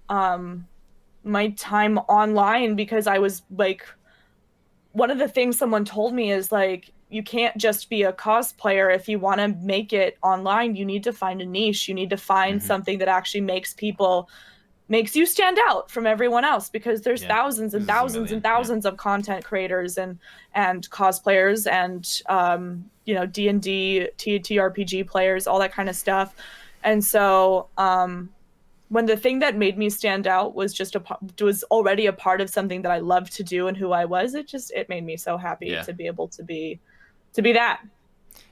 [SPEAKER 2] um my time online because I was like, one of the things someone told me is like, you can't just be a cosplayer. If you want to make it online, you need to find a niche. You need to find something that actually makes you stand out from everyone else, because there's
[SPEAKER 1] Yeah,
[SPEAKER 2] thousands and
[SPEAKER 1] because there's a
[SPEAKER 2] thousands and
[SPEAKER 1] million. Yeah.
[SPEAKER 2] thousands of content creators and cosplayers and D&D, TTRPG players, all that kind of stuff. And so when the thing that made me stand out was was already a part of something that I loved to do and who I was, it made me so happy
[SPEAKER 1] Yeah.
[SPEAKER 2] to be able to be that.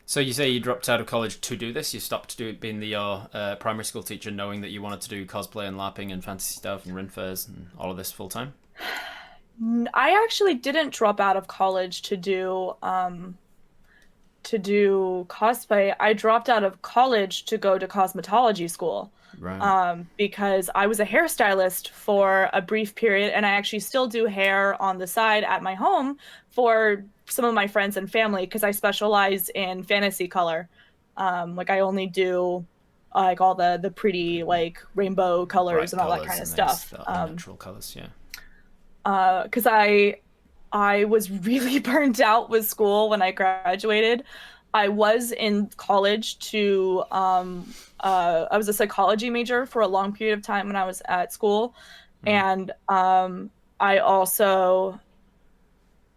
[SPEAKER 1] So you say you dropped out of college to do this? You stopped being your primary school teacher, knowing that you wanted to do cosplay and LARPing and fantasy stuff and run fairs and all of this full time?
[SPEAKER 2] I actually didn't drop out of college to do cosplay. I dropped out of college to go to cosmetology school
[SPEAKER 1] Right.
[SPEAKER 2] because I was a hairstylist for a brief period, and I actually still do hair on the side at my home for some of my friends and family because I specialize in fantasy color. Like I only do like all the pretty like rainbow colors
[SPEAKER 1] Bright
[SPEAKER 2] and all that
[SPEAKER 1] colors
[SPEAKER 2] kind of
[SPEAKER 1] and these
[SPEAKER 2] stuff.
[SPEAKER 1] the unnatural colors. Yeah.
[SPEAKER 2] Because I was really burnt out with school when I graduated. I was in college to I was a psychology major for a long period of time when I was at school, and I also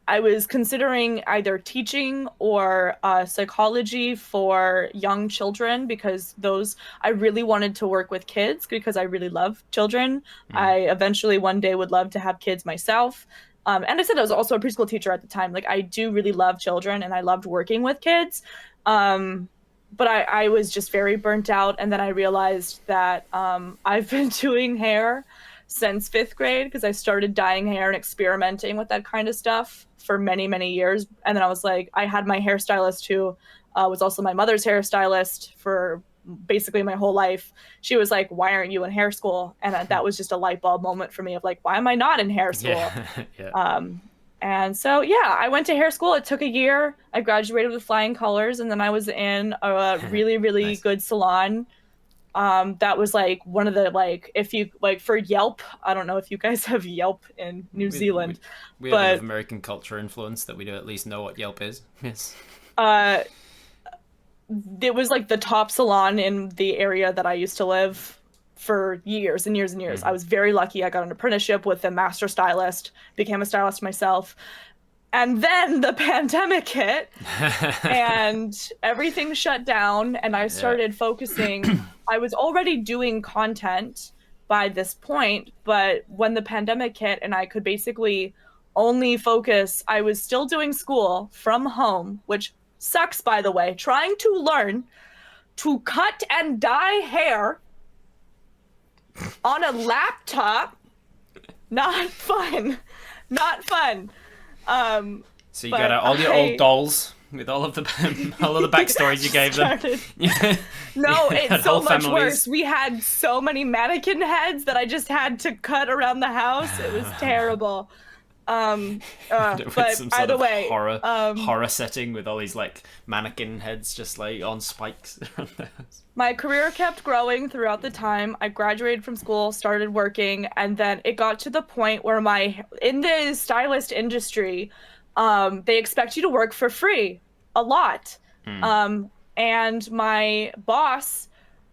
[SPEAKER 2] I was considering either teaching or psychology for young children because those I really wanted to work with kids because I really love children. I eventually one day would love to have kids myself. And I said I was also a preschool teacher at the time. Like, I do really love children and I loved working with kids. But I was just very burnt out. And then I realized that I've been doing hair since 5th grade because I started dyeing hair and experimenting with that kind of stuff for many, many years. And then I was like, I had my hairstylist who was also my mother's hairstylist for basically my whole life. She was like, why aren't you in hair school? And that was just a light bulb moment for me of like, why am I not in hair school?
[SPEAKER 1] Yeah.
[SPEAKER 2] And so, yeah, I went to hair school. It took a year. I graduated with flying colors, and then I was in a really, really
[SPEAKER 1] Nice.
[SPEAKER 2] good salon. That was like one of the, like, if you like for Yelp, I don't know if you guys have Yelp in New Zealand,
[SPEAKER 1] We have
[SPEAKER 2] but
[SPEAKER 1] enough American culture influence that we do at least know what Yelp is. Yes.
[SPEAKER 2] uh, it was like the top salon in the area that I used to live for years and years and years. I was very lucky. I got an apprenticeship with a master stylist, became a stylist myself. And then the pandemic hit and everything shut down and I started focusing. I was already doing content by this point, but when the pandemic hit and I could basically only focus, I was still doing school from home, which sucks, by the way, trying to learn to cut and dye hair on a laptop. Not fun. Not fun.
[SPEAKER 1] So you got out all your old dolls with all of the backstories you gave them.
[SPEAKER 2] No, it's so much
[SPEAKER 1] families.
[SPEAKER 2] worse. We had so many mannequin heads that I just had to cut around the house. It was terrible.
[SPEAKER 1] With
[SPEAKER 2] But
[SPEAKER 1] some sort
[SPEAKER 2] either
[SPEAKER 1] of
[SPEAKER 2] way,
[SPEAKER 1] horror setting with all these like mannequin heads just like on spikes around the house.
[SPEAKER 2] my career kept growing throughout the time. I graduated from school, started working, and then it got to the point where in the stylist industry, they expect you to work for free a lot. And my boss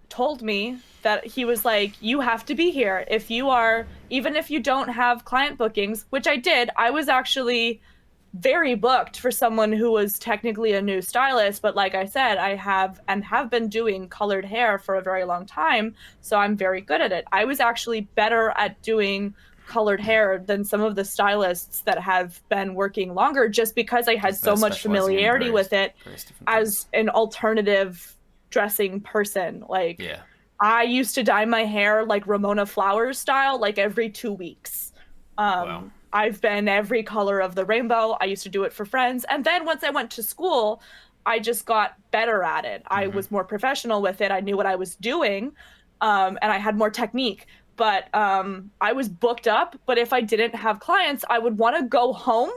[SPEAKER 2] told me that he was like, you have to be here. Even if you don't have client bookings, which I did, I was actually very booked for someone who was technically a new stylist. But like I said, I have been doing colored hair for a very long time. So I'm very good at it. I was actually better at doing colored hair than some of the stylists that have been working longer just because I had so much familiarity with it as an alternative dressing person. Like, I used to dye my hair like Ramona Flowers style, like every 2 weeks.
[SPEAKER 1] Wow.
[SPEAKER 2] I've been every color of the rainbow. I used to do it for friends. And then once I went to school, I just got better at it. I was more professional with it. I knew what I was doing. And I had more technique. But I was booked up. But if I didn't have clients, I would want to go home,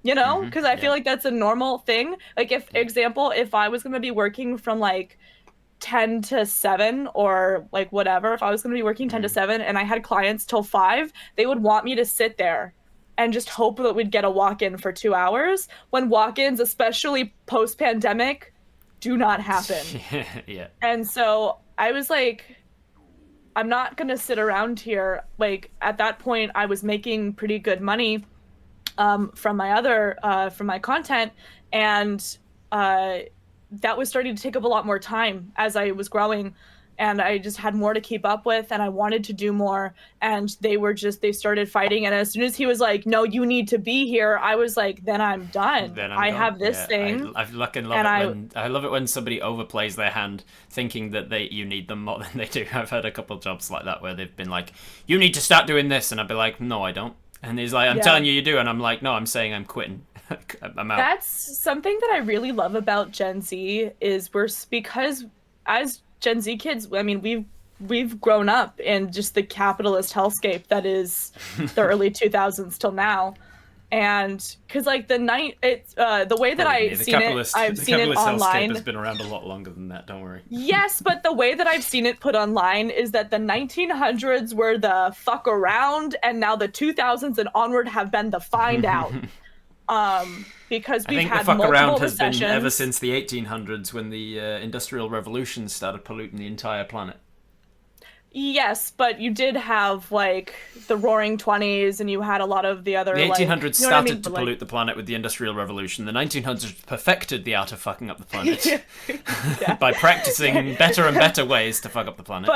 [SPEAKER 2] because I feel like that's a normal thing. Like, if I was going to be working from like 10 to 7 or like whatever, if I was going to be working 10 to 7 and I had clients till 5, they would want me to sit there and just hope that we'd get a walk-in for 2 hours, when walk-ins, especially post-pandemic, do not happen. And so I was like, I'm not going to sit around here. Like, at that point, I was making pretty good money from my content, and that was starting to take up a lot more time as I was growing, and I just had more to keep up with, and I wanted to do more, and they started fighting. And as soon as he was like, no, you need to be here, I was like, then I'm done. I have this thing.
[SPEAKER 1] I love it when somebody overplays their hand thinking that you need them more than they do. I've had a couple of jobs like that where they've been like, you need to start doing this, and I'd be like, no, I don't. And he's like, I'm telling you do, and I'm like, no, I'm saying I'm quitting. I'm out.
[SPEAKER 2] That's something that I really love about Gen Z is because as Gen Z kids, I mean, we've grown up in just the capitalist hellscape that is the early 2000s till now. And because like the way that I've seen it online
[SPEAKER 1] has been around a lot longer than that, don't worry.
[SPEAKER 2] Yes, but the way that I've seen it put online is that the 1900s were the fuck around, and now the 2000s and onward have been the find out. Because we've had multiple recessions. I think the fuck around has been
[SPEAKER 1] ever since the 1800s, when the Industrial Revolution started polluting the entire planet.
[SPEAKER 2] Yes, but you did have like the Roaring Twenties, and you had a lot of the other.
[SPEAKER 1] The 1800s started to pollute the planet with the Industrial Revolution. The 1900s perfected the art of fucking up the planet by practicing better and better ways to fuck up the planet.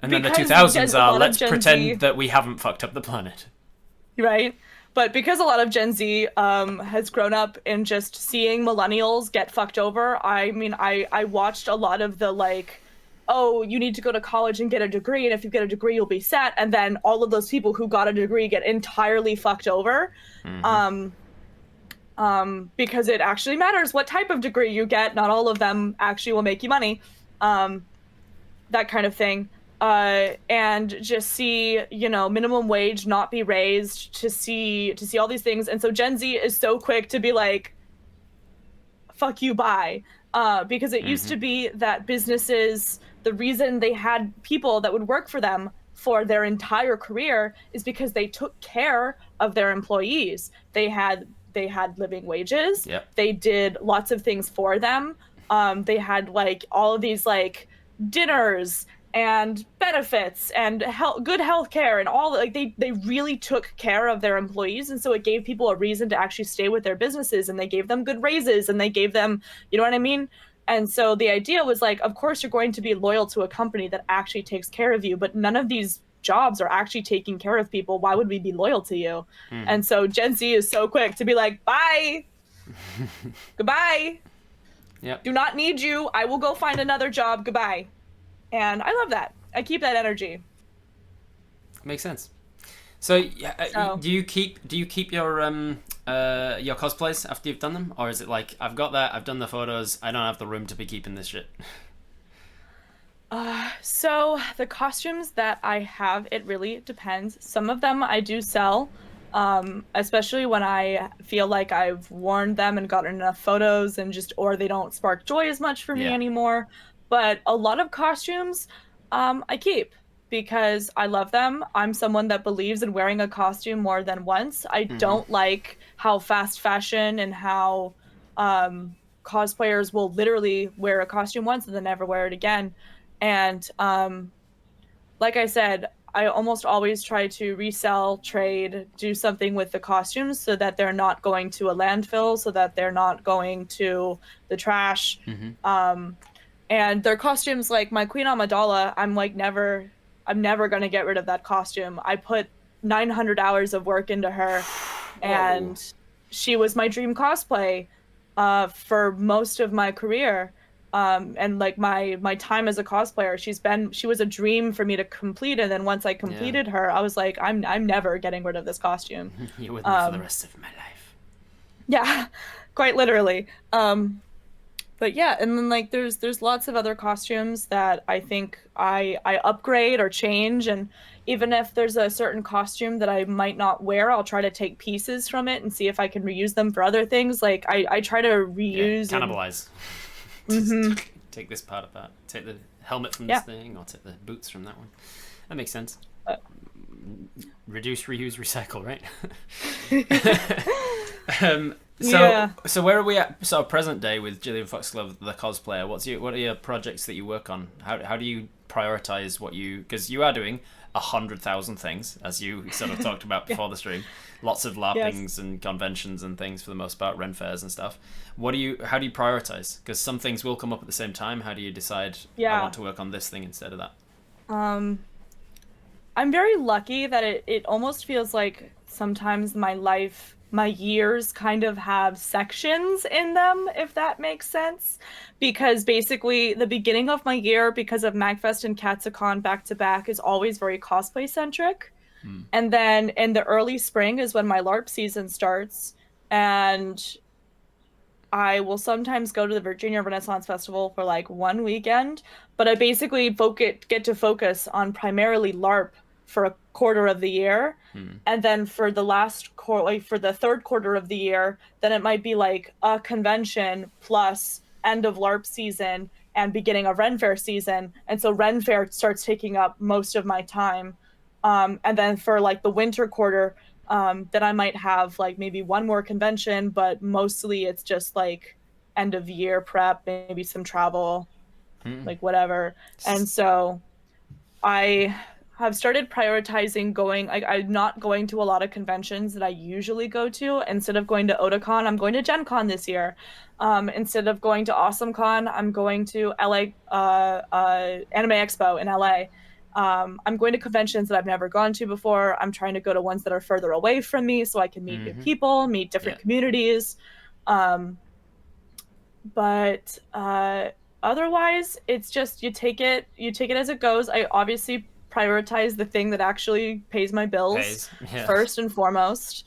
[SPEAKER 1] And then the 2000s are let's pretend that we haven't fucked up the planet.
[SPEAKER 2] Right. But because a lot of Gen Z has grown up in just seeing millennials get fucked over, I mean, I watched a lot of the like, oh, you need to go to college and get a degree, and if you get a degree, you'll be set. And then all of those people who got a degree get entirely fucked over,
[SPEAKER 1] Mm-hmm.
[SPEAKER 2] um, because it actually matters what type of degree you get. Not all of them actually will make you money. Um, that kind of thing. And just see, you know, minimum wage not be raised, to see all these things. And so Gen Z is so quick to be like, fuck you, bye. Because it used
[SPEAKER 1] Mm-hmm.
[SPEAKER 2] to be that businesses, the reason they had people that would work for them for their entire career is because they took care of their employees. They had living wages.
[SPEAKER 1] Yep.
[SPEAKER 2] They did lots of things for them. They had like all of these like dinners and benefits and good health care and all, like they really took care of their employees, and so it gave people a reason to actually stay with their businesses, and they gave them good raises, and they gave them, you know what I mean. And so the idea was like, of course you're going to be loyal to a company that actually takes care of you, but none of these jobs are actually taking care of people. Why would we be loyal to you?
[SPEAKER 1] Mm-hmm.
[SPEAKER 2] And so Gen Z is so quick to be like, bye, goodbye,
[SPEAKER 1] Yep.
[SPEAKER 2] do not need you, I will go find another job, goodbye. And I love that. I keep that energy.
[SPEAKER 1] Makes sense. So, yeah,
[SPEAKER 2] So,
[SPEAKER 1] do you keep your cosplays after you've done them, or is it like I've got that, I've done the photos, I don't have the room to be keeping this shit?
[SPEAKER 2] so the costumes that I have, it really depends. Some of them I do sell, especially when I feel like I've worn them and gotten enough photos and just, or they don't spark joy as much for me
[SPEAKER 1] Yeah.
[SPEAKER 2] anymore. But a lot of costumes, I keep because I love them. I'm someone that believes in wearing a costume more than once. I
[SPEAKER 1] Mm-hmm.
[SPEAKER 2] don't like how fast fashion and how, cosplayers will literally wear a costume once and then never wear it again. And like I said, I almost always try to resell, trade, do something with the costumes so that they're not going to a landfill, so that they're not going to the trash.
[SPEAKER 1] Mm-hmm.
[SPEAKER 2] Um, and their costumes, like my Queen Amidala, I'm never gonna get rid of that costume. I put 900 hours of work into her,
[SPEAKER 1] Whoa.
[SPEAKER 2] and she was my dream cosplay for most of my career. And like my time as a cosplayer, she was a dream for me to complete. And then once I
[SPEAKER 1] Yeah.
[SPEAKER 2] completed her, I was like, I'm never getting rid of this costume.
[SPEAKER 1] You're with me for the
[SPEAKER 2] Um,
[SPEAKER 1] rest of my life.
[SPEAKER 2] yeah, quite literally. But yeah, and then like there's lots of other costumes that I think I upgrade or change, and even if there's a certain costume that I might not wear, I'll try to take pieces from it and see if I can reuse them for other things. Like I try to
[SPEAKER 1] Yeah.
[SPEAKER 2] reuse and
[SPEAKER 1] Cannibalize. Just
[SPEAKER 2] hmm
[SPEAKER 1] take this part apart. Take the helmet from this
[SPEAKER 2] yeah.
[SPEAKER 1] thing, or take the boots from that one. That makes sense.
[SPEAKER 2] Uh,
[SPEAKER 1] Reduce, reuse, recycle, right?
[SPEAKER 2] yeah.
[SPEAKER 1] So where are we at? Sort of present day with Jillian Fox Glove, the cosplayer. What are your projects that you work on? How do you prioritize what you, because you are doing 100,000 things, as you sort of talked about
[SPEAKER 2] Yeah.
[SPEAKER 1] before the stream. Lots of
[SPEAKER 2] Yes.
[SPEAKER 1] LARPings and conventions and things for the most part, Ren fairs and stuff. How do you prioritize? Because some things will come up at the same time. How do you decide I
[SPEAKER 2] Yeah.
[SPEAKER 1] want to work on this thing instead of that?
[SPEAKER 2] Um, I'm very lucky that it almost feels like sometimes my life, my years kind of have sections in them, if that makes sense. Because basically, the beginning of my year, because of MagFest and Katsucon back to back, is always very cosplay centric.
[SPEAKER 1] Hmm.
[SPEAKER 2] And then in the early spring is when my LARP season starts. And I will sometimes go to the Virginia Renaissance Festival for like one weekend, but I basically get to focus on primarily LARP for a quarter of the year.
[SPEAKER 1] Hmm.
[SPEAKER 2] And then for the last quarter, like for the third quarter of the year, then it might be like a convention plus end of LARP season and beginning of Ren Fair season. And so Ren Fair starts taking up most of my time. And then for like the winter quarter, then I might have like maybe one more convention, but mostly it's just like end of year prep, maybe some travel,
[SPEAKER 1] Hmm.
[SPEAKER 2] like whatever. And so I have started prioritizing going. I'm not going to a lot of conventions that I usually go to. Instead of going to Otakon, I'm going to Gen Con this year. Instead of going to AwesomeCon, I'm going to LA Anime Expo in LA. I'm going to conventions that I've never gone to before. I'm trying to go to ones that are further away from me so I can meet new people, meet
[SPEAKER 1] Yeah.
[SPEAKER 2] different communities. Um, but otherwise, it's just you take it as it goes. I obviously prioritize the thing that actually pays my bills
[SPEAKER 1] Pays. Yeah.
[SPEAKER 2] first and foremost.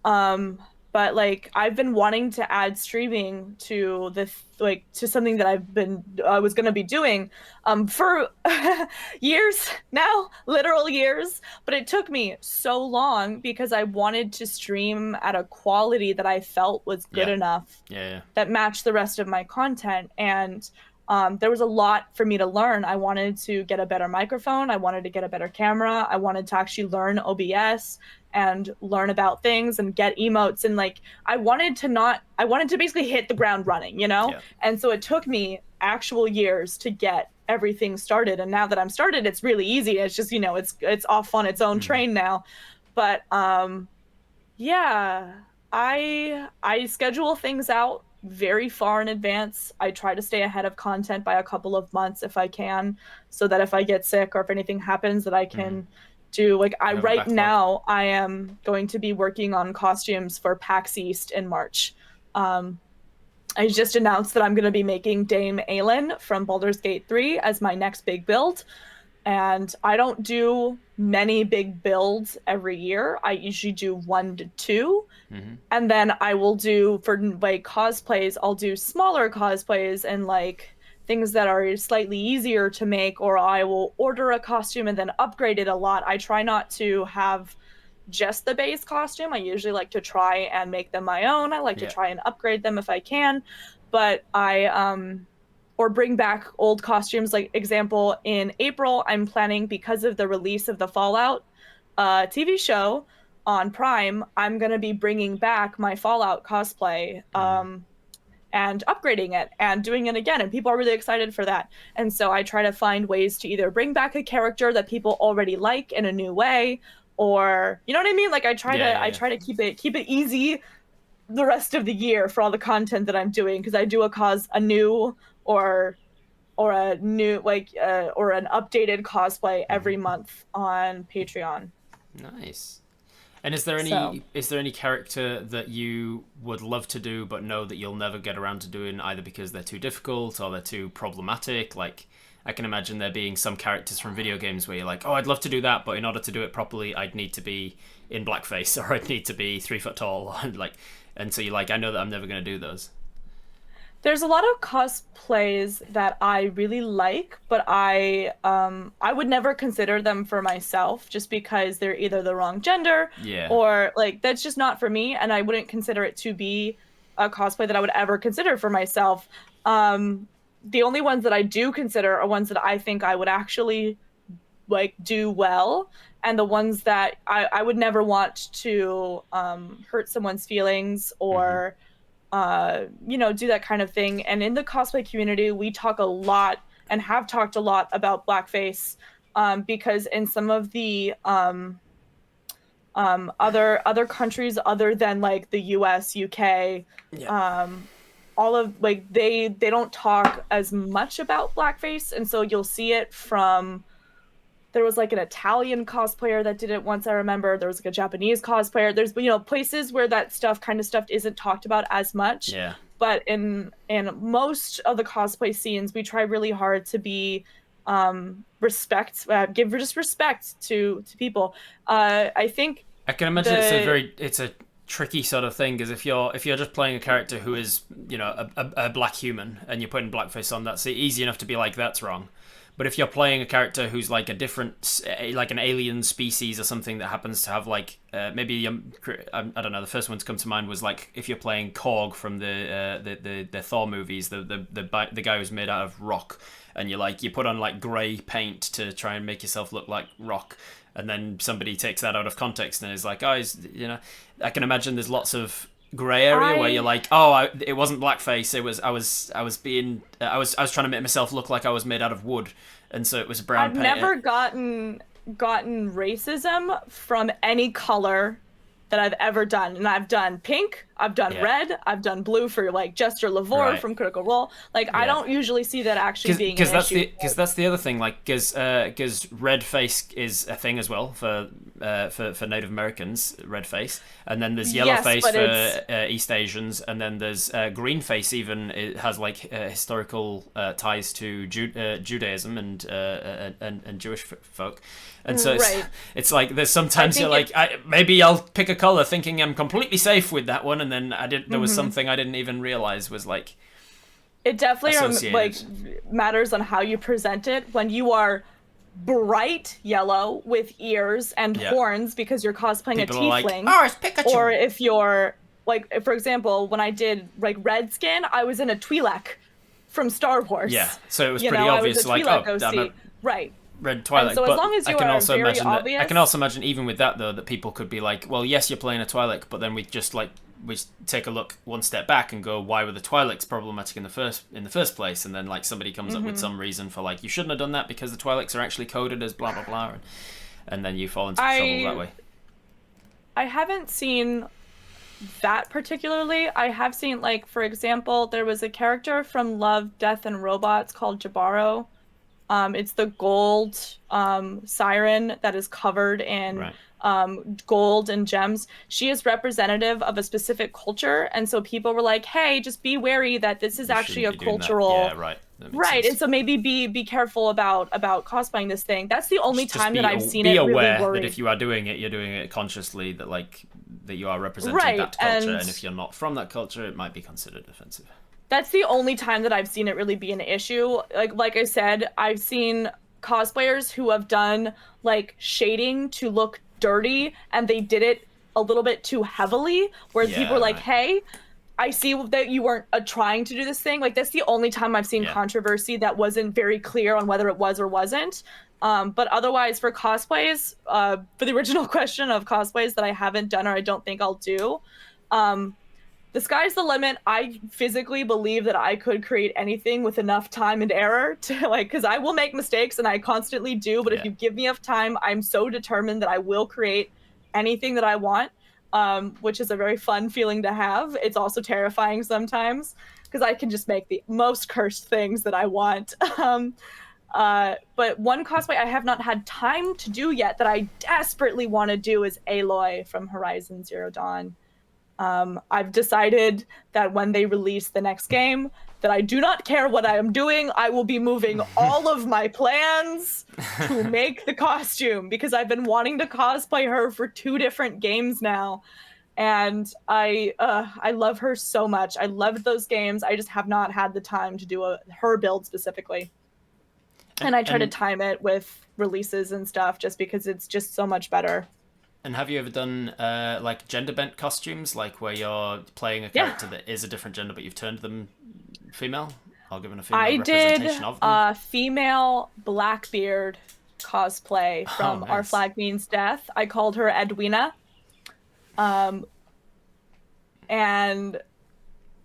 [SPEAKER 2] Um, but like I've been wanting to add streaming to like to something that I was gonna be doing for years now, literal years. But it took me so long because I wanted to stream at a quality that I felt was good
[SPEAKER 1] Yeah.
[SPEAKER 2] enough
[SPEAKER 1] Yeah. Yeah.
[SPEAKER 2] that matched the rest of my content. And there was a lot for me to learn. I wanted to get a better microphone. I wanted to get a better camera. I wanted to actually learn OBS and learn about things and get emotes. And like, I wanted to basically hit the ground running, you know?
[SPEAKER 1] Yeah.
[SPEAKER 2] And so it took me actual years to get everything started. And now that I'm started, it's really easy. It's just, it's off on its own train now. But yeah, I schedule things out very far in advance. I try to stay ahead of content by a couple of months if I can, so that if I get sick or if anything happens that I can do like I
[SPEAKER 1] You have a
[SPEAKER 2] right
[SPEAKER 1] backlog.
[SPEAKER 2] now I am going to be working on costumes for PAX East in March. Um I just announced that I'm going to be making Dame Aelin from Baldur's Gate 3 as my next big build. And I don't do many big builds every year. I usually do 1 to 2. And then I will do for like cosplays, I'll do smaller cosplays and like things that are slightly easier to make, or I will order a costume and then upgrade it a lot. I try not to have just the base costume. I usually like to try and make them my own. I like to
[SPEAKER 1] Yeah.
[SPEAKER 2] try and upgrade them if I can, but I or bring back old costumes. Like example, in April, I'm planning because of the release of the Fallout TV show on Prime. I'm gonna be bringing back my Fallout cosplay. And upgrading it and doing it again. And people are really excited for that. And so I try to find ways to either bring back a character that people already like in a new way, or you know what I mean? Like I try
[SPEAKER 1] Yeah.
[SPEAKER 2] to
[SPEAKER 1] Yeah.
[SPEAKER 2] I
[SPEAKER 1] Yeah.
[SPEAKER 2] try to keep it easy the rest of the year for all the content that I'm doing, because I do a new or a new or an updated cosplay every month on Patreon.
[SPEAKER 1] Nice. And
[SPEAKER 2] So
[SPEAKER 1] is there any character that you would love to do but know that you'll never get around to doing, either because they're too difficult or they're too problematic? Like I can imagine there being some characters from video games where you're like, oh, I'd love to do that, but in order to do it properly, I'd need to be in blackface or I'd need to be 3 foot tall, and like, and so you're like, I know that I'm never going to do those.
[SPEAKER 2] there's a lot of cosplays that I really like, but I would never consider them for myself just because they're either the wrong gender
[SPEAKER 1] Yeah.
[SPEAKER 2] or like that's just not for me, and I wouldn't consider it to be a cosplay that I would ever consider for myself. The only ones that I do consider are ones that I think I would actually like do well, and the ones that I would never want to hurt someone's feelings or do that kind of thing. And in the cosplay community, we talk a lot and have talked a lot about blackface, because in some of the other countries other than like the US, UK,
[SPEAKER 1] Yeah.
[SPEAKER 2] all of like they don't talk as much about blackface, and so you'll see it from there was like an Italian cosplayer that did it once, I remember. There was like a Japanese cosplayer. There's places where that stuff isn't talked about as much.
[SPEAKER 1] Yeah.
[SPEAKER 2] But in most of the cosplay scenes, we try really hard to be give just respect to people. I think
[SPEAKER 1] I can imagine
[SPEAKER 2] the
[SPEAKER 1] it's a tricky sort of thing, because if you're just playing a character who is, a black human and you're putting blackface on, that's easy enough to be like, that's wrong. But if you're playing a character who's like a different, like an alien species or something that happens to have like maybe I don't know. The first one to come to mind was like if you're playing Korg from the Thor movies, the guy who's made out of rock, and you put on like grey paint to try and make yourself look like rock, and then somebody takes that out of context and is like, oh, I can imagine there's lots of grey area where you're like, oh, it wasn't blackface. It was I was trying to make myself look like I was made out of wood, and so it was brown
[SPEAKER 2] I've
[SPEAKER 1] paint.
[SPEAKER 2] never gotten racism from any color that I've ever done. And I've done pink, I've done
[SPEAKER 1] Yeah.
[SPEAKER 2] red. I've done blue for like Jester Lavore
[SPEAKER 1] Right.
[SPEAKER 2] from Critical Role. Like I
[SPEAKER 1] Yeah.
[SPEAKER 2] don't usually see that actually being an issue.
[SPEAKER 1] Because that's the other thing, like because red face is a thing as well for Native Americans, red face, and then there's yellow
[SPEAKER 2] Yes,
[SPEAKER 1] face
[SPEAKER 2] but
[SPEAKER 1] for East Asians, and then there's green face. Even it has like historical ties to Judaism and Jewish folk, and so
[SPEAKER 2] right.
[SPEAKER 1] it's like there's sometimes you're
[SPEAKER 2] think
[SPEAKER 1] like maybe I'll pick a color thinking I'm completely safe with that one, and then there was something I didn't even realize was like.
[SPEAKER 2] It definitely like
[SPEAKER 1] Associated.
[SPEAKER 2] matters on how you present it. When you are bright yellow with ears and
[SPEAKER 1] Yeah.
[SPEAKER 2] horns because you're cosplaying
[SPEAKER 1] People
[SPEAKER 2] a
[SPEAKER 1] are like,
[SPEAKER 2] tiefling,
[SPEAKER 1] oh, it's Pikachu.
[SPEAKER 2] or if you're like, for example, when I did like red skin, I was in a Twi'lek from Star Wars.
[SPEAKER 1] Yeah, so it was
[SPEAKER 2] You
[SPEAKER 1] pretty
[SPEAKER 2] know, I
[SPEAKER 1] obvious.
[SPEAKER 2] was a
[SPEAKER 1] Like,
[SPEAKER 2] Twi'lek
[SPEAKER 1] oh, I'm a
[SPEAKER 2] OC. Right.
[SPEAKER 1] red Twi'lek.
[SPEAKER 2] And so as
[SPEAKER 1] but
[SPEAKER 2] long as you
[SPEAKER 1] I can
[SPEAKER 2] are
[SPEAKER 1] also
[SPEAKER 2] very
[SPEAKER 1] imagine
[SPEAKER 2] obvious-
[SPEAKER 1] that. I can also imagine even with that though that people could be like, well, yes, you're playing a Twi'lek, but then we take a look one step back and go, why were the Twi'leks problematic in the first place? And then like somebody comes up with some reason for like you shouldn't have done that because the Twi'leks are actually coded as blah blah blah, and then you fall into trouble that way.
[SPEAKER 2] I haven't seen that particularly. I have seen, like, for example, there was a character from Love, Death, and Robots called Jabaro. It's the gold siren that is covered in gold and gems. She is representative of a specific culture, and so people were like, "Hey, just be wary that this is actually a cultural."
[SPEAKER 1] Yeah, right.
[SPEAKER 2] Right, and so maybe be careful about cosplaying this thing. That's the only
[SPEAKER 1] Just
[SPEAKER 2] time that I've seen
[SPEAKER 1] be
[SPEAKER 2] it
[SPEAKER 1] aware
[SPEAKER 2] really worry.
[SPEAKER 1] that if you are doing it, you're doing it consciously. That like that you are representing
[SPEAKER 2] Right,
[SPEAKER 1] that culture,
[SPEAKER 2] and
[SPEAKER 1] and if you're not from that culture, it might be considered offensive.
[SPEAKER 2] That's the only time that I've seen it really be an issue. Like I said, I've seen cosplayers who have done like shading to look dirty, and they did it a little bit too heavily, where
[SPEAKER 1] Yeah,
[SPEAKER 2] people were like,
[SPEAKER 1] right.
[SPEAKER 2] "Hey, I see that you weren't trying to do this thing." Like that's the only time I've seen
[SPEAKER 1] Yeah.
[SPEAKER 2] controversy that wasn't very clear on whether it was or wasn't. But otherwise, for cosplays, for the original question of cosplays that I haven't done or I don't think I'll do, the sky's the limit. I physically believe that I could create anything with enough time and error to like, because I will make mistakes and I constantly do. But if you give me enough time, I'm so determined that I will create anything that I want, which is a very fun feeling to have. It's also terrifying sometimes because I can just make the most cursed things that I want. But one cosplay I have not had time to do yet that I desperately want to do is Aloy from Horizon Zero Dawn. I've decided that when they release the next game, that I do not care what I am doing. I will be moving all of my plans to make the costume because I've been wanting to cosplay her for 2 different games now. And I love her so much. I loved those games. I just have not had the time to do her build specifically. And I try to time it with releases and stuff just because it's just so much better.
[SPEAKER 1] And have you ever done like Genderbent costumes, like where you're playing a character that is a different gender, but you've turned them female, or given a female representation of them?
[SPEAKER 2] I did a female Blackbeard cosplay from Our Flag Means Death. I called her Edwina. And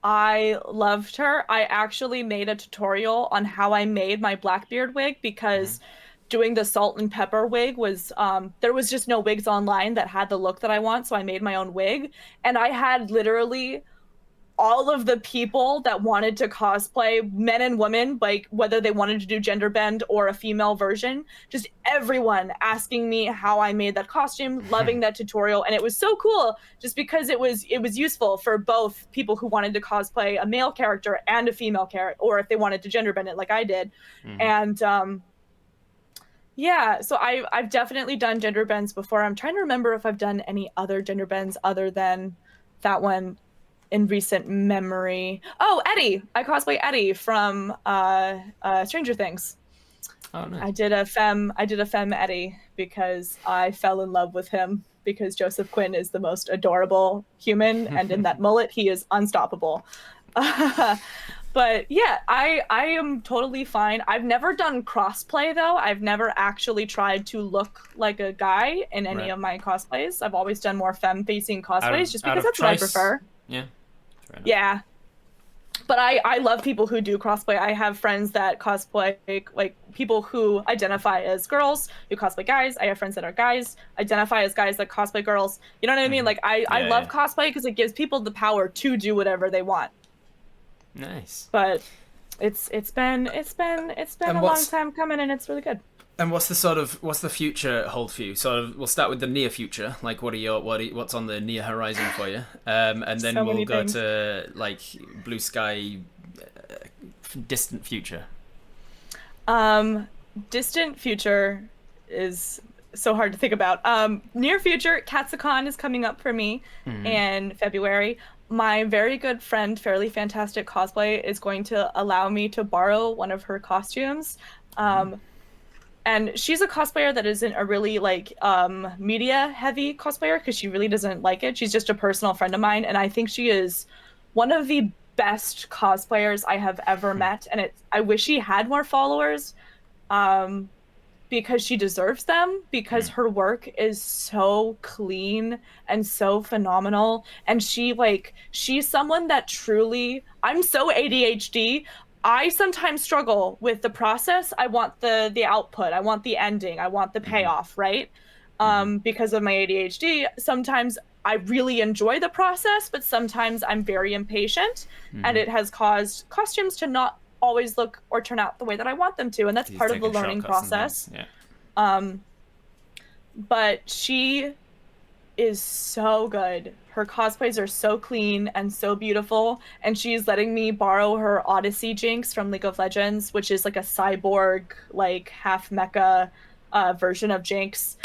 [SPEAKER 2] I loved her. I actually made a tutorial on how I made my Blackbeard wig because doing the salt and pepper wig was there was just no wigs online that had the look that I want, so I made my own wig. And I had literally all of the people that wanted to cosplay, men and women, like whether they wanted to do Genderbend or a female version, just everyone asking me how I made that costume, loving that tutorial. And it was so cool just because it was useful for both people who wanted to cosplay a male character and a female character, or if they wanted to Genderbend it like I did. And yeah, so I've definitely done gender bends before. I'm trying to remember if I've done any other gender bends other than that one in recent memory. Oh, Eddie! I cosplay Eddie from Stranger Things.
[SPEAKER 1] Oh, nice.
[SPEAKER 2] I did a femme Eddie because I fell in love with him because Joseph Quinn is the most adorable human, and in that mullet, he is unstoppable. But yeah, I am totally fine. I've never done crossplay though. I've never actually tried to look like a guy in any of my cosplays. I've always done more femme-facing cosplays just because that's what I prefer.
[SPEAKER 1] Yeah.
[SPEAKER 2] Yeah. But I love people who do cosplay. I have friends that cosplay, like people who identify as girls who cosplay guys. I have friends that are guys identify as guys that cosplay girls. You know what I mean? Like I
[SPEAKER 1] Yeah,
[SPEAKER 2] love
[SPEAKER 1] yeah.
[SPEAKER 2] cosplay because it gives people the power to do whatever they want.
[SPEAKER 1] Nice.
[SPEAKER 2] But it's been
[SPEAKER 1] And
[SPEAKER 2] a long
[SPEAKER 1] what's
[SPEAKER 2] time coming, and it's really good.
[SPEAKER 1] and what's the future hold for you? Sort of, we'll start with the near future. Like, what's on the near horizon for you? And then
[SPEAKER 2] So
[SPEAKER 1] we'll
[SPEAKER 2] many
[SPEAKER 1] go
[SPEAKER 2] things.
[SPEAKER 1] to like blue sky, distant future.
[SPEAKER 2] Um, Distant future is so hard to think about. Near future, Katsucon is coming up for me in February. My very good friend, Fairly Fantastic Cosplay, is going to allow me to borrow one of her costumes. And she's a cosplayer that isn't a really like media heavy cosplayer because she really doesn't like it. She's just a personal friend of mine, and I think she is one of the best cosplayers I have ever met. And I wish she had more followers, um, because she deserves them, because her work is so clean and so phenomenal. And she's someone that truly, I'm so ADHD. I sometimes struggle with the process. I want the output. I want the ending. I want the payoff, right? Because of my ADHD, sometimes I really enjoy the process, but sometimes I'm very impatient, and it has caused costumes to not always look or turn out the way that I want them to, and that's
[SPEAKER 1] He's
[SPEAKER 2] part of the
[SPEAKER 1] taking
[SPEAKER 2] learning
[SPEAKER 1] shortcuts and
[SPEAKER 2] process.
[SPEAKER 1] things. Yeah.
[SPEAKER 2] Um, but she is so good. Her cosplays are so clean and so beautiful, and she's letting me borrow her Odyssey Jinx from League of Legends, which is like a cyborg, like half mecha version of Jinx,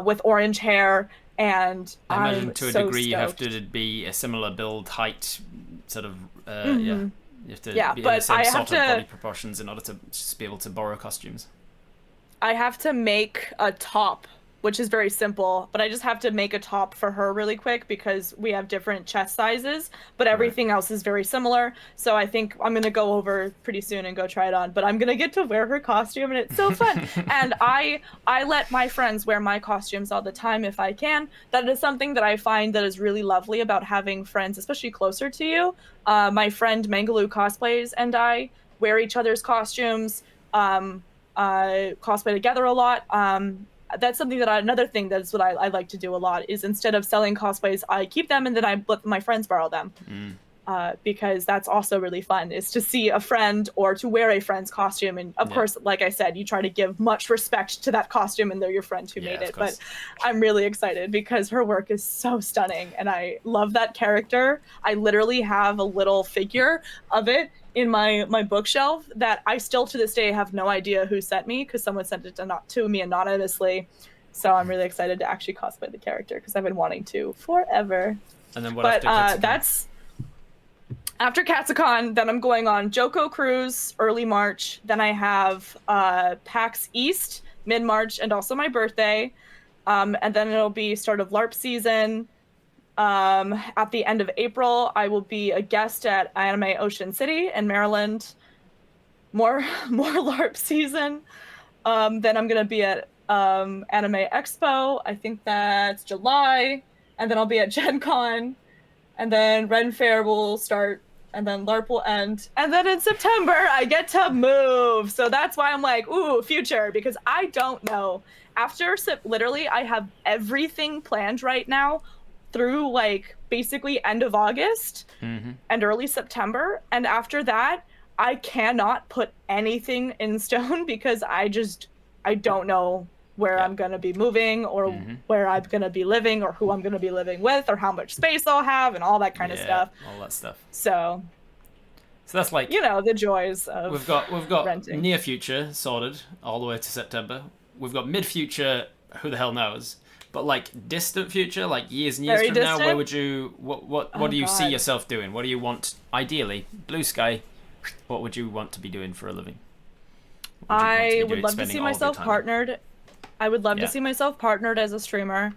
[SPEAKER 2] with orange hair, and
[SPEAKER 1] I imagine
[SPEAKER 2] I'm
[SPEAKER 1] to a
[SPEAKER 2] so
[SPEAKER 1] degree you have
[SPEAKER 2] stoked.
[SPEAKER 1] to be a similar build height, sort of. Yeah.
[SPEAKER 2] Hmm.
[SPEAKER 1] You have to
[SPEAKER 2] Yeah,
[SPEAKER 1] be in the
[SPEAKER 2] but
[SPEAKER 1] same sort of body proportions in order to just be able to borrow costumes.
[SPEAKER 2] I have to make a top, which is very simple, but I just have to make a top for her really quick because we have different chest sizes, but
[SPEAKER 1] Right.
[SPEAKER 2] everything else is very similar. So I think I'm going to go over pretty soon and go try it on, but I'm going to get to wear her costume, and it's so fun. And I let my friends wear my costumes all the time if I can. That is something that I find that is really lovely about having friends, especially closer to you. My friend Mangaloo Cosplays and I wear each other's costumes. Um, Cosplay together a lot. That's something that another thing that's what I like to do a lot is instead of selling cosplays, I keep them and then I let my friends borrow them. Because that's also really fun is to see a friend or to wear a friend's costume. And of
[SPEAKER 1] Yeah.
[SPEAKER 2] course, like I said, you try to give much respect to that costume and they're your friend who
[SPEAKER 1] Yeah,
[SPEAKER 2] made
[SPEAKER 1] of
[SPEAKER 2] it. But
[SPEAKER 1] course.
[SPEAKER 2] I'm really excited because her work is so stunning and I love that character. I literally have a little figure of it in my bookshelf that I still to this day have no idea who sent me because someone sent it to me anonymously. So I'm really excited to actually cosplay the character because I've been wanting to forever.
[SPEAKER 1] And then what
[SPEAKER 2] But
[SPEAKER 1] after Katsucon?
[SPEAKER 2] that's after Katsucon. Then I'm going on Joko Cruise early March. Then I have PAX East mid March and also my birthday. And then it'll be start of LARP season. At the end of April, I will be a guest at Anime Ocean City in Maryland. More more LARP season. Then I'm gonna be at Anime Expo. I think that's July, and then I'll be at Gen Con, and then Ren Fair will start, and then LARP will end, and then in September I get to move. So that's why I'm like, ooh, future, because I don't know. After literally, I have everything planned right now through like basically end of August and early September, and after that, I cannot put anything in stone because I don't know where
[SPEAKER 1] Yeah.
[SPEAKER 2] I'm going to be moving or where I'm going to be living or who I'm going to be living with or how much space I'll have and all that kind of
[SPEAKER 1] Yeah,
[SPEAKER 2] stuff.
[SPEAKER 1] all that stuff.
[SPEAKER 2] So,
[SPEAKER 1] So that's like
[SPEAKER 2] you know, the joys of
[SPEAKER 1] we've got
[SPEAKER 2] renting.
[SPEAKER 1] near future sorted all the way to September. We've got mid future, who the hell knows? But like distant future, like years and years
[SPEAKER 2] Very
[SPEAKER 1] from now, where
[SPEAKER 2] distant?
[SPEAKER 1] would you what
[SPEAKER 2] Oh
[SPEAKER 1] do you see
[SPEAKER 2] God.
[SPEAKER 1] yourself doing? What do you want ideally? Blue sky. What would you want to be doing for a living? What would you want to
[SPEAKER 2] I
[SPEAKER 1] be
[SPEAKER 2] would
[SPEAKER 1] doing,
[SPEAKER 2] love to
[SPEAKER 1] spending
[SPEAKER 2] see
[SPEAKER 1] all of your
[SPEAKER 2] myself
[SPEAKER 1] time on?
[SPEAKER 2] partnered. I would love to
[SPEAKER 1] Yeah.
[SPEAKER 2] see myself partnered as a streamer.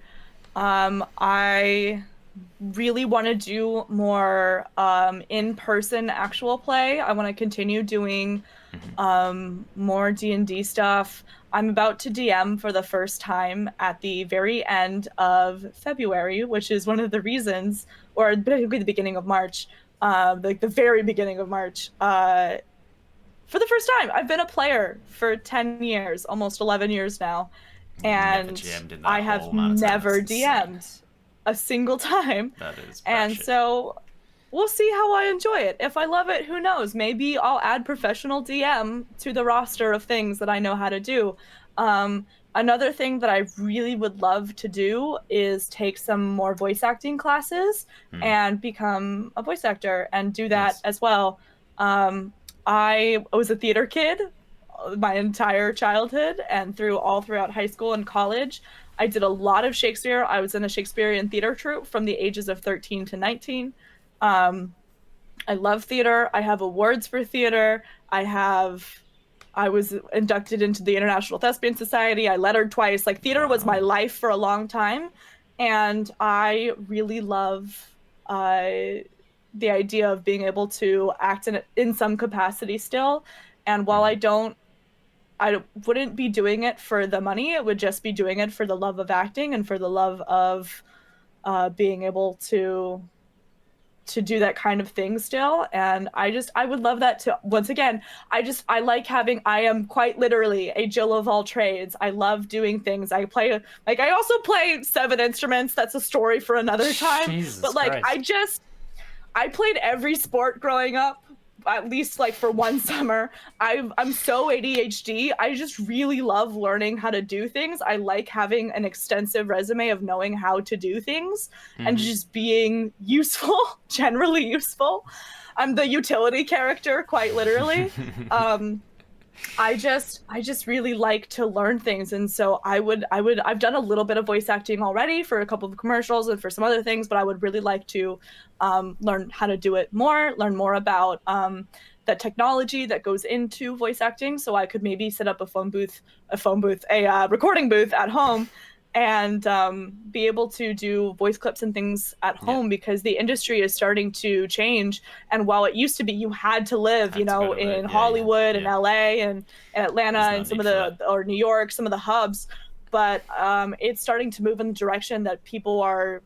[SPEAKER 2] I really want to do more in-person actual play. I want to continue doing more D&D stuff. I'm about to DM for the first time at the very end of February, which is one of the reasons, or basically the beginning of March, like the very beginning of March. For the first time, I've been a player for 10 years, almost 11 years now,
[SPEAKER 1] Never
[SPEAKER 2] and
[SPEAKER 1] GM'd in
[SPEAKER 2] I
[SPEAKER 1] that whole
[SPEAKER 2] have
[SPEAKER 1] amount of time.
[SPEAKER 2] never
[SPEAKER 1] That's insane.
[SPEAKER 2] DM'd a single time.
[SPEAKER 1] That is
[SPEAKER 2] And
[SPEAKER 1] batshit.
[SPEAKER 2] so we'll see how I enjoy it. If I love it, who knows? Maybe I'll add professional DM to the roster of things that I know how to do. Um, Another thing that I really would love to do is take some more voice acting classes and become a voice actor and do that
[SPEAKER 1] Nice.
[SPEAKER 2] as well. Um, I was a theater kid my entire childhood and throughout high school and college. I did a lot of Shakespeare. I was in a Shakespearean theater troupe from the ages of 13 to 19. Um, I love theater. I have awards for theater. I was inducted into the International Thespian Society. I lettered twice. Like theater was my
[SPEAKER 1] Wow.
[SPEAKER 2] life for a long time, and I really love the idea of being able to act in some capacity still. And while I wouldn't be doing it for the money. It would just be doing it for the love of acting and for the love of being able to do that kind of thing still. And I would love that to once again. I like having. I am quite literally a Jill of all trades. I love doing things. I also play 7 instruments. That's a story for another time.
[SPEAKER 1] Jesus
[SPEAKER 2] But like
[SPEAKER 1] Christ.
[SPEAKER 2] I played every sport growing up, at least like for one summer. I'm so ADHD. I just really love learning how to do things. I like having an extensive resume of knowing how to do things and just being useful, generally useful. I'm the utility character, quite literally. I just really like to learn things, and so I've done a little bit of voice acting already for a couple of commercials and for some other things, but I would really like to learn how to do it more, learn more about the technology that goes into voice acting, so I could maybe set up a recording booth at home and be able to do voice clips and things at
[SPEAKER 1] Yeah.
[SPEAKER 2] home because the industry is starting to change. And while it used to be you had to live,
[SPEAKER 1] Had to go to
[SPEAKER 2] in
[SPEAKER 1] it.
[SPEAKER 2] Hollywood and
[SPEAKER 1] Yeah.
[SPEAKER 2] LA and Atlanta
[SPEAKER 1] There's no
[SPEAKER 2] and some
[SPEAKER 1] need
[SPEAKER 2] of
[SPEAKER 1] for that.
[SPEAKER 2] or New York, some of the hubs, but it's starting to move in the direction that people are,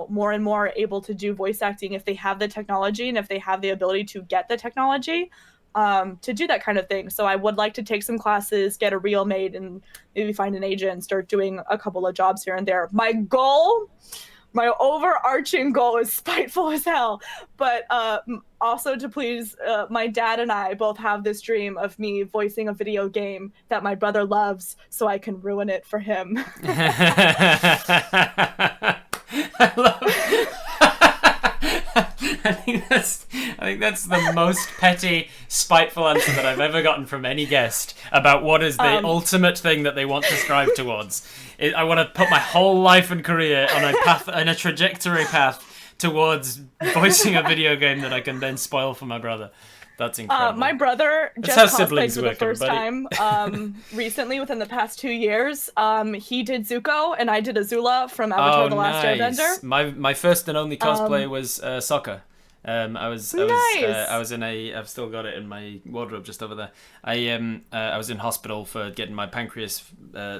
[SPEAKER 2] more and more able to do voice acting if they have the technology and if they have the ability to get the technology to do that kind of thing. So I would like to take some classes, get a reel made, and maybe find an agent and start doing a couple of jobs here and there. My overarching goal is spiteful as hell, but also to please my dad and I both have this dream of me voicing a video game that my brother loves so I can ruin it for him.
[SPEAKER 1] I love. I think that's the most petty, spiteful answer that I've ever gotten from any guest about what is the ultimate thing that they want to strive towards. I want to put my whole life and career on a trajectory path towards voicing a video game that I can then spoil for my brother. That's incredible.
[SPEAKER 2] My brother
[SPEAKER 1] That's how
[SPEAKER 2] just cosplayed
[SPEAKER 1] siblings
[SPEAKER 2] for the
[SPEAKER 1] work,
[SPEAKER 2] first
[SPEAKER 1] everybody.
[SPEAKER 2] time recently within the past 2 years. He did Zuko and I did Azula from Avatar:
[SPEAKER 1] Oh,
[SPEAKER 2] The Last
[SPEAKER 1] nice.
[SPEAKER 2] Airbender.
[SPEAKER 1] My first and only cosplay was Sokka.
[SPEAKER 2] Nice.
[SPEAKER 1] I was in I've still got it in my wardrobe just over there. I was in hospital for getting my pancreas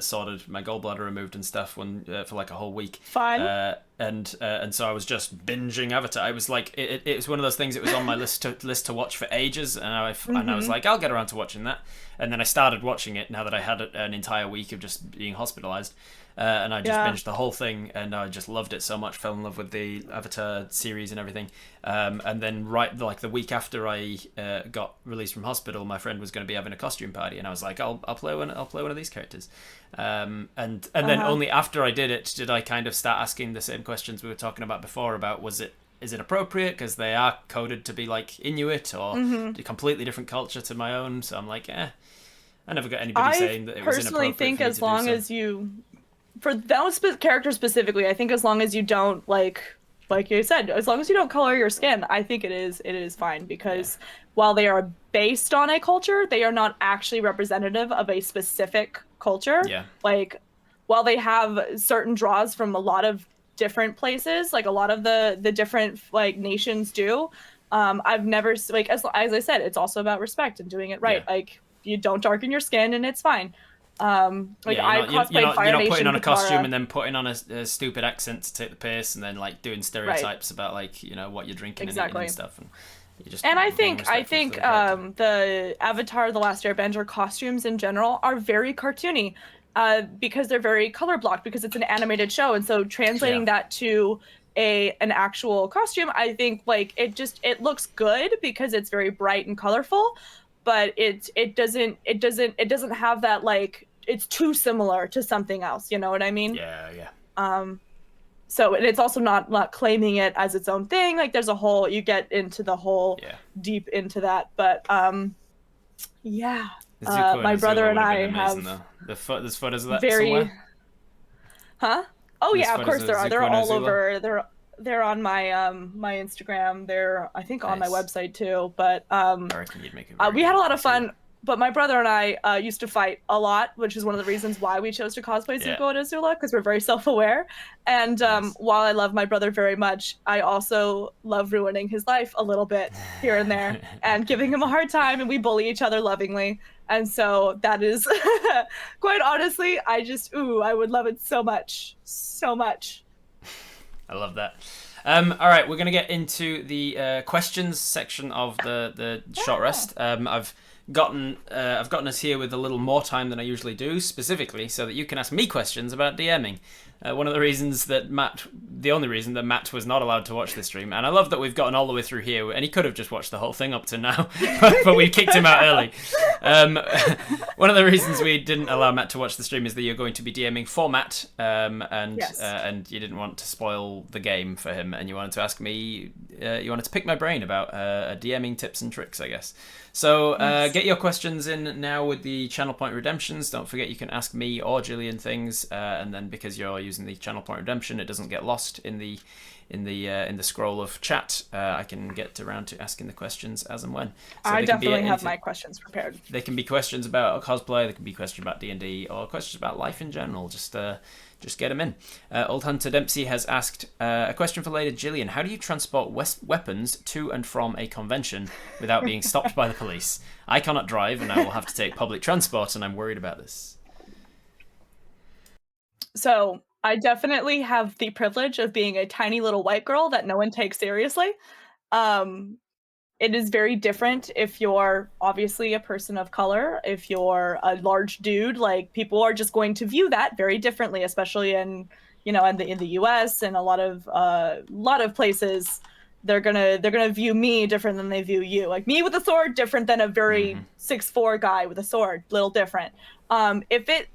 [SPEAKER 1] sorted, my gallbladder removed and stuff for like a whole week.
[SPEAKER 2] Fun.
[SPEAKER 1] And so I was just binging Avatar. I was like, it was one of those things. It was on my list to watch for ages, and I was like, I'll get around to watching that. And then I started watching it now that I had an entire week of just being hospitalized. And I just binged the whole thing, and I just loved it so much. Fell in love with the Avatar series and everything. And then like the week after I got released from hospital, my friend was going to be having a costume party, and I was like, I'll play one of these characters. And then only after I did it did I kind of start asking the same questions we were talking about before about is it appropriate because they are coded to be like Inuit or a completely different culture to my own. So I'm like, I never got anybody saying that it was inappropriate.
[SPEAKER 2] I personally think
[SPEAKER 1] for me
[SPEAKER 2] as
[SPEAKER 1] to do
[SPEAKER 2] long
[SPEAKER 1] so.
[SPEAKER 2] as you, for those characters specifically, I think as long as you don't like you said, as long as you don't color your skin, I think it is fine because while they are based on a culture, they are not actually representative of a specific culture.
[SPEAKER 1] Yeah.
[SPEAKER 2] Like while they have certain draws from a lot of different places, like a lot of the different like nations do. I've never like as I said, it's also about respect and doing it right.
[SPEAKER 1] Yeah.
[SPEAKER 2] Like you don't darken your skin and it's fine. Like
[SPEAKER 1] Yeah,
[SPEAKER 2] I
[SPEAKER 1] you're not,
[SPEAKER 2] cosplayed Fire
[SPEAKER 1] you're not
[SPEAKER 2] Nation
[SPEAKER 1] putting on a
[SPEAKER 2] Katara.
[SPEAKER 1] costume and then putting on a stupid accent to take the piss and then like doing stereotypes
[SPEAKER 2] Right.
[SPEAKER 1] about like what you're drinking and eating
[SPEAKER 2] Exactly.
[SPEAKER 1] and stuff. And you're just
[SPEAKER 2] And
[SPEAKER 1] being respectful to the character.
[SPEAKER 2] the Avatar: The Last Airbender costumes in general are very cartoony, because they're very color blocked because it's an animated show, and so
[SPEAKER 1] Yeah.
[SPEAKER 2] translating that to an actual costume, I think like it looks good because it's very bright and colorful, but it doesn't have that like it's too similar to something else. You know what I mean?
[SPEAKER 1] Yeah, yeah.
[SPEAKER 2] Um, so and it's also not claiming it as its own thing. Like there's a whole you get into the whole
[SPEAKER 1] Yeah.
[SPEAKER 2] deep into that, but yeah.
[SPEAKER 1] Zuko and
[SPEAKER 2] My
[SPEAKER 1] Azula
[SPEAKER 2] brother and
[SPEAKER 1] would have
[SPEAKER 2] I
[SPEAKER 1] been amazing
[SPEAKER 2] have
[SPEAKER 1] though. There's photos of that
[SPEAKER 2] very
[SPEAKER 1] somewhere.
[SPEAKER 2] huh? Oh
[SPEAKER 1] There's
[SPEAKER 2] yeah, of
[SPEAKER 1] photos
[SPEAKER 2] course
[SPEAKER 1] of
[SPEAKER 2] there are.
[SPEAKER 1] Zuko
[SPEAKER 2] They're
[SPEAKER 1] and
[SPEAKER 2] all
[SPEAKER 1] Azula.
[SPEAKER 2] over. They're on my my Instagram. They're I think on my
[SPEAKER 1] Nice.
[SPEAKER 2] website too. But
[SPEAKER 1] I reckon you'd make it very
[SPEAKER 2] we had a
[SPEAKER 1] good
[SPEAKER 2] lot of
[SPEAKER 1] Azula.
[SPEAKER 2] fun. But my brother and I used to fight a lot, which is one of the reasons why we chose to cosplay
[SPEAKER 1] Yeah.
[SPEAKER 2] Zuko and Azula, because we're very self-aware. And
[SPEAKER 1] Nice.
[SPEAKER 2] while I love my brother very much, I also love ruining his life a little bit here and there and giving him a hard time, and we bully each other lovingly. And so that is, quite honestly, I would love it so much, so much.
[SPEAKER 1] I love that. All right, we're gonna get into the questions section of the short rest. I've gotten us here with a little more time than I usually do, specifically so that you can ask me questions about DMing. One of the reasons that the only reason that Matt was not allowed to watch this stream, and I love that we've gotten all the way through here, and he could have just watched the whole thing up to now, but we kicked him out early. One of the reasons we didn't allow Matt to watch the stream is that you're going to be DMing for Matt,
[SPEAKER 2] Yes.
[SPEAKER 1] and you didn't want to spoil the game for him, and you wanted to ask me, you wanted to pick my brain about DMing tips and tricks, I guess. So get your questions in now with the channel point redemptions. Don't forget you can ask me or Gillian things, and then because you're using the channel point redemption, it doesn't get lost in the scroll of chat. I can get around to asking the questions as and when. So
[SPEAKER 2] I definitely have my questions prepared.
[SPEAKER 1] They can be questions about cosplay, they can be questions about D&D, or questions about life in general. Just get them in. Old Hunter Dempsey has asked a question for Lady Gillian. How do you transport weapons to and from a convention without being stopped by the police? I cannot drive, and I will have to take public transport, and I'm worried about this.
[SPEAKER 2] So I definitely have the privilege of being a tiny little white girl that no one takes seriously. It is very different if you're obviously a person of color. If you're a large dude, like people are just going to view that very differently, especially in in the U.S. and a lot of places. They're gonna view me different than they view you. Like me with a sword, different than a very 6'4" guy with a sword. Little different. If it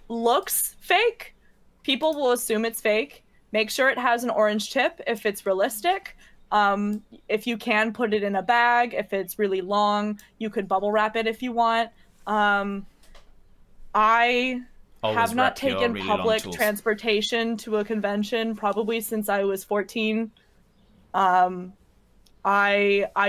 [SPEAKER 2] looks fake, people will assume it's fake. Make sure it has an orange tip if it's realistic. If you can, put it in a bag. If it's really long, you could bubble wrap it if you want. I have not taken
[SPEAKER 1] really
[SPEAKER 2] public transportation to a convention probably since I was 14. I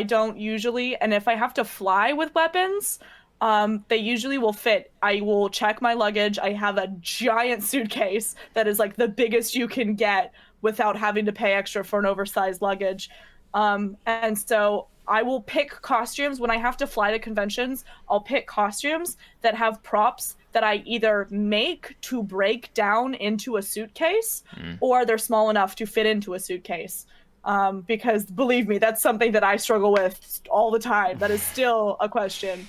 [SPEAKER 2] don't usually, and if I have to fly with weapons, they usually will fit. I will check my luggage. I have a giant suitcase that is like the biggest you can get without having to pay extra for an oversized luggage. And so I will pick costumes when I have to fly to conventions. I'll pick costumes that have props that I either make to break down into a suitcase or they're small enough to fit into a suitcase. Because believe me, that's something that I struggle with all the time. That is still a question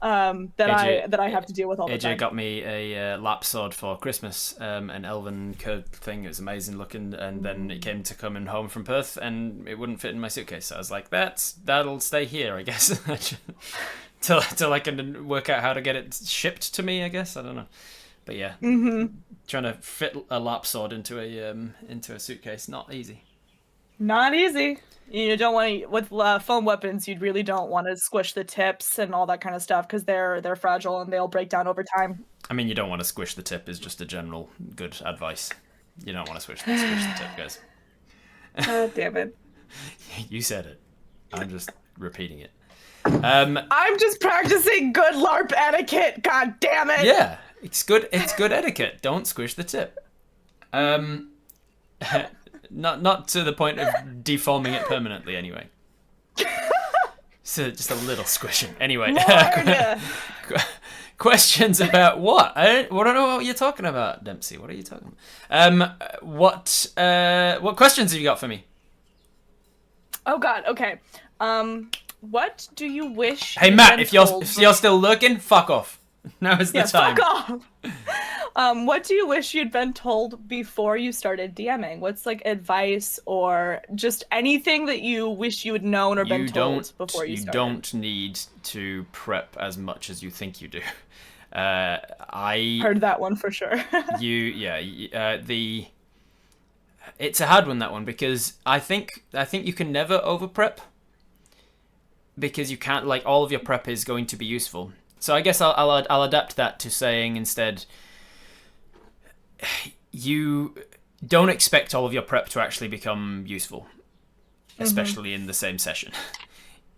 [SPEAKER 2] that I have to deal with all the time.
[SPEAKER 1] AJ got me a lap sword for Christmas, an elven curved thing. It was amazing looking, and then it came to coming home from Perth, and it wouldn't fit in my suitcase. So I was like, that'll stay here, I guess, till I can work out how to get it shipped to me. I guess I don't know, but yeah, trying to fit a lap sword into a suitcase, not easy.
[SPEAKER 2] Not easy. You don't want to, with foam weapons, you really don't want to squish the tips and all that kind of stuff because they're fragile and they'll break down over time.
[SPEAKER 1] I mean, you don't want to squish the tip is just a general good advice. You don't want to squish the tip, guys.
[SPEAKER 2] Damn it.
[SPEAKER 1] You said it. I'm just repeating it.
[SPEAKER 2] I'm just practicing good LARP etiquette, god damn it!
[SPEAKER 1] Yeah, it's good etiquette. Don't squish the tip. Not to the point of deforming it permanently, anyway. So just a little squishing. Anyway, Questions about what? I don't know what you're talking about, Dempsey. What are you talking about? What questions have you got for me?
[SPEAKER 2] Oh God. Okay. What do you wish?
[SPEAKER 1] Hey
[SPEAKER 2] you'd
[SPEAKER 1] Matt,
[SPEAKER 2] been
[SPEAKER 1] if you're
[SPEAKER 2] told
[SPEAKER 1] still lurking, fuck off. Now is the time.
[SPEAKER 2] Fuck off. What do you wish you'd been told before you started DMing? What's like advice or just anything that you wish you had known or been told before you started?
[SPEAKER 1] You don't need to prep as much as you think you do. I
[SPEAKER 2] Heard that one for sure.
[SPEAKER 1] It's a hard one, that one, because I think you can never over prep, because you can't, like, all of your prep is going to be useful. So I guess I'll adapt that to saying instead, you don't expect all of your prep to actually become useful, especially in the same session.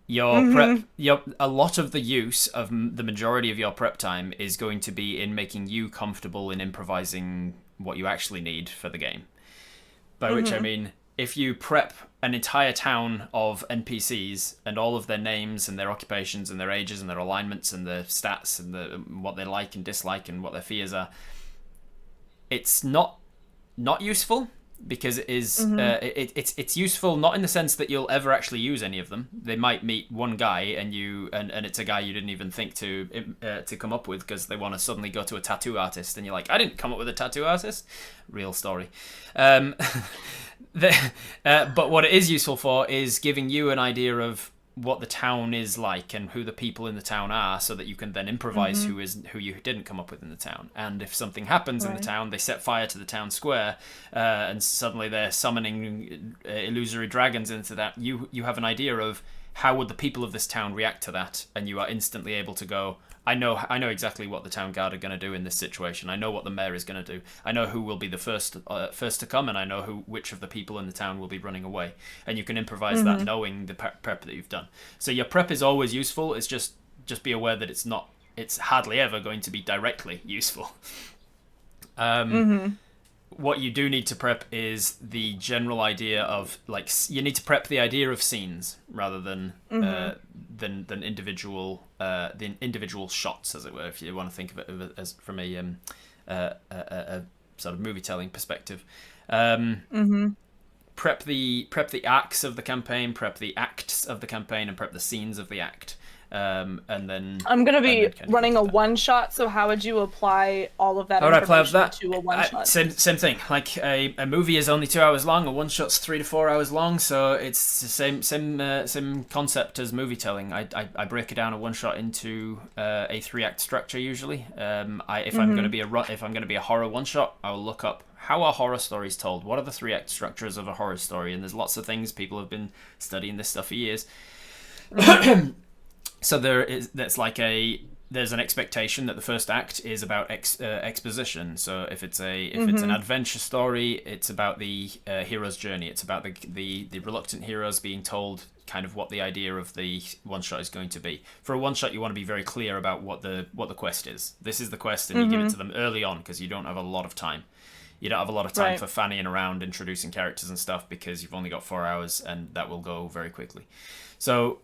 [SPEAKER 1] A lot of the use of the majority of your prep time is going to be in making you comfortable in improvising what you actually need for the game. By which I mean, if you prep an entire town of NPCs and all of their names and their occupations and their ages and their alignments and their stats and what they like and dislike and what their fears are, it's not useful, because it is it's useful not in the sense that you'll ever actually use any of them. They might meet one guy and it's a guy you didn't even think to come up with, because they want to suddenly go to a tattoo artist and you're like, I didn't come up with a tattoo artist. Real story. But what it is useful for is giving you an idea of what the town is like and who the people in the town are, so that you can then improvise who you didn't come up with in the town. And if something happens in the town, they set fire to the town square, and suddenly they're summoning illusory dragons into that. You have an idea of how would the people of this town react to that, and you are instantly able to go, I know exactly what the town guard are going to do in this situation. I know what the mayor is going to do. I know who will be the first to come, and I know which of the people in the town will be running away. And you can improvise that knowing the prep that you've done. So your prep is always useful. It's just be aware that it's hardly ever going to be directly useful. What you do need to prep is the general idea of, like, you need to prep the idea of scenes rather than individual shots, as it were, if you want to think of it as from a sort of movie telling perspective. Prep the acts of the campaign, prep the acts of the campaign, and prep the scenes of the act. And then
[SPEAKER 2] I'm gonna be running a one shot. So how would you apply all of that information to a one shot?
[SPEAKER 1] Same thing. Like a movie is only 2 hours long. A one shot's 3 to 4 hours long. So it's the same concept as movie telling. I break it down a one shot into a 3-act structure usually. If I'm gonna be a horror one shot, I will look up how are horror stories told. What are the 3-act structures of a horror story? And there's lots of things. People have been studying this stuff for years. So there's an expectation that the first act is about exposition. So if it's an adventure story, it's about the hero's journey. It's about the reluctant heroes being told kind of what the idea of the one shot is going to be. For a one shot, you want to be very clear about what the quest is. This is the quest, and you give it to them early on, because you don't have a lot of time. You don't have a lot of time for fannying around, introducing characters and stuff, because you've only got 4 hours, and that will go very quickly. So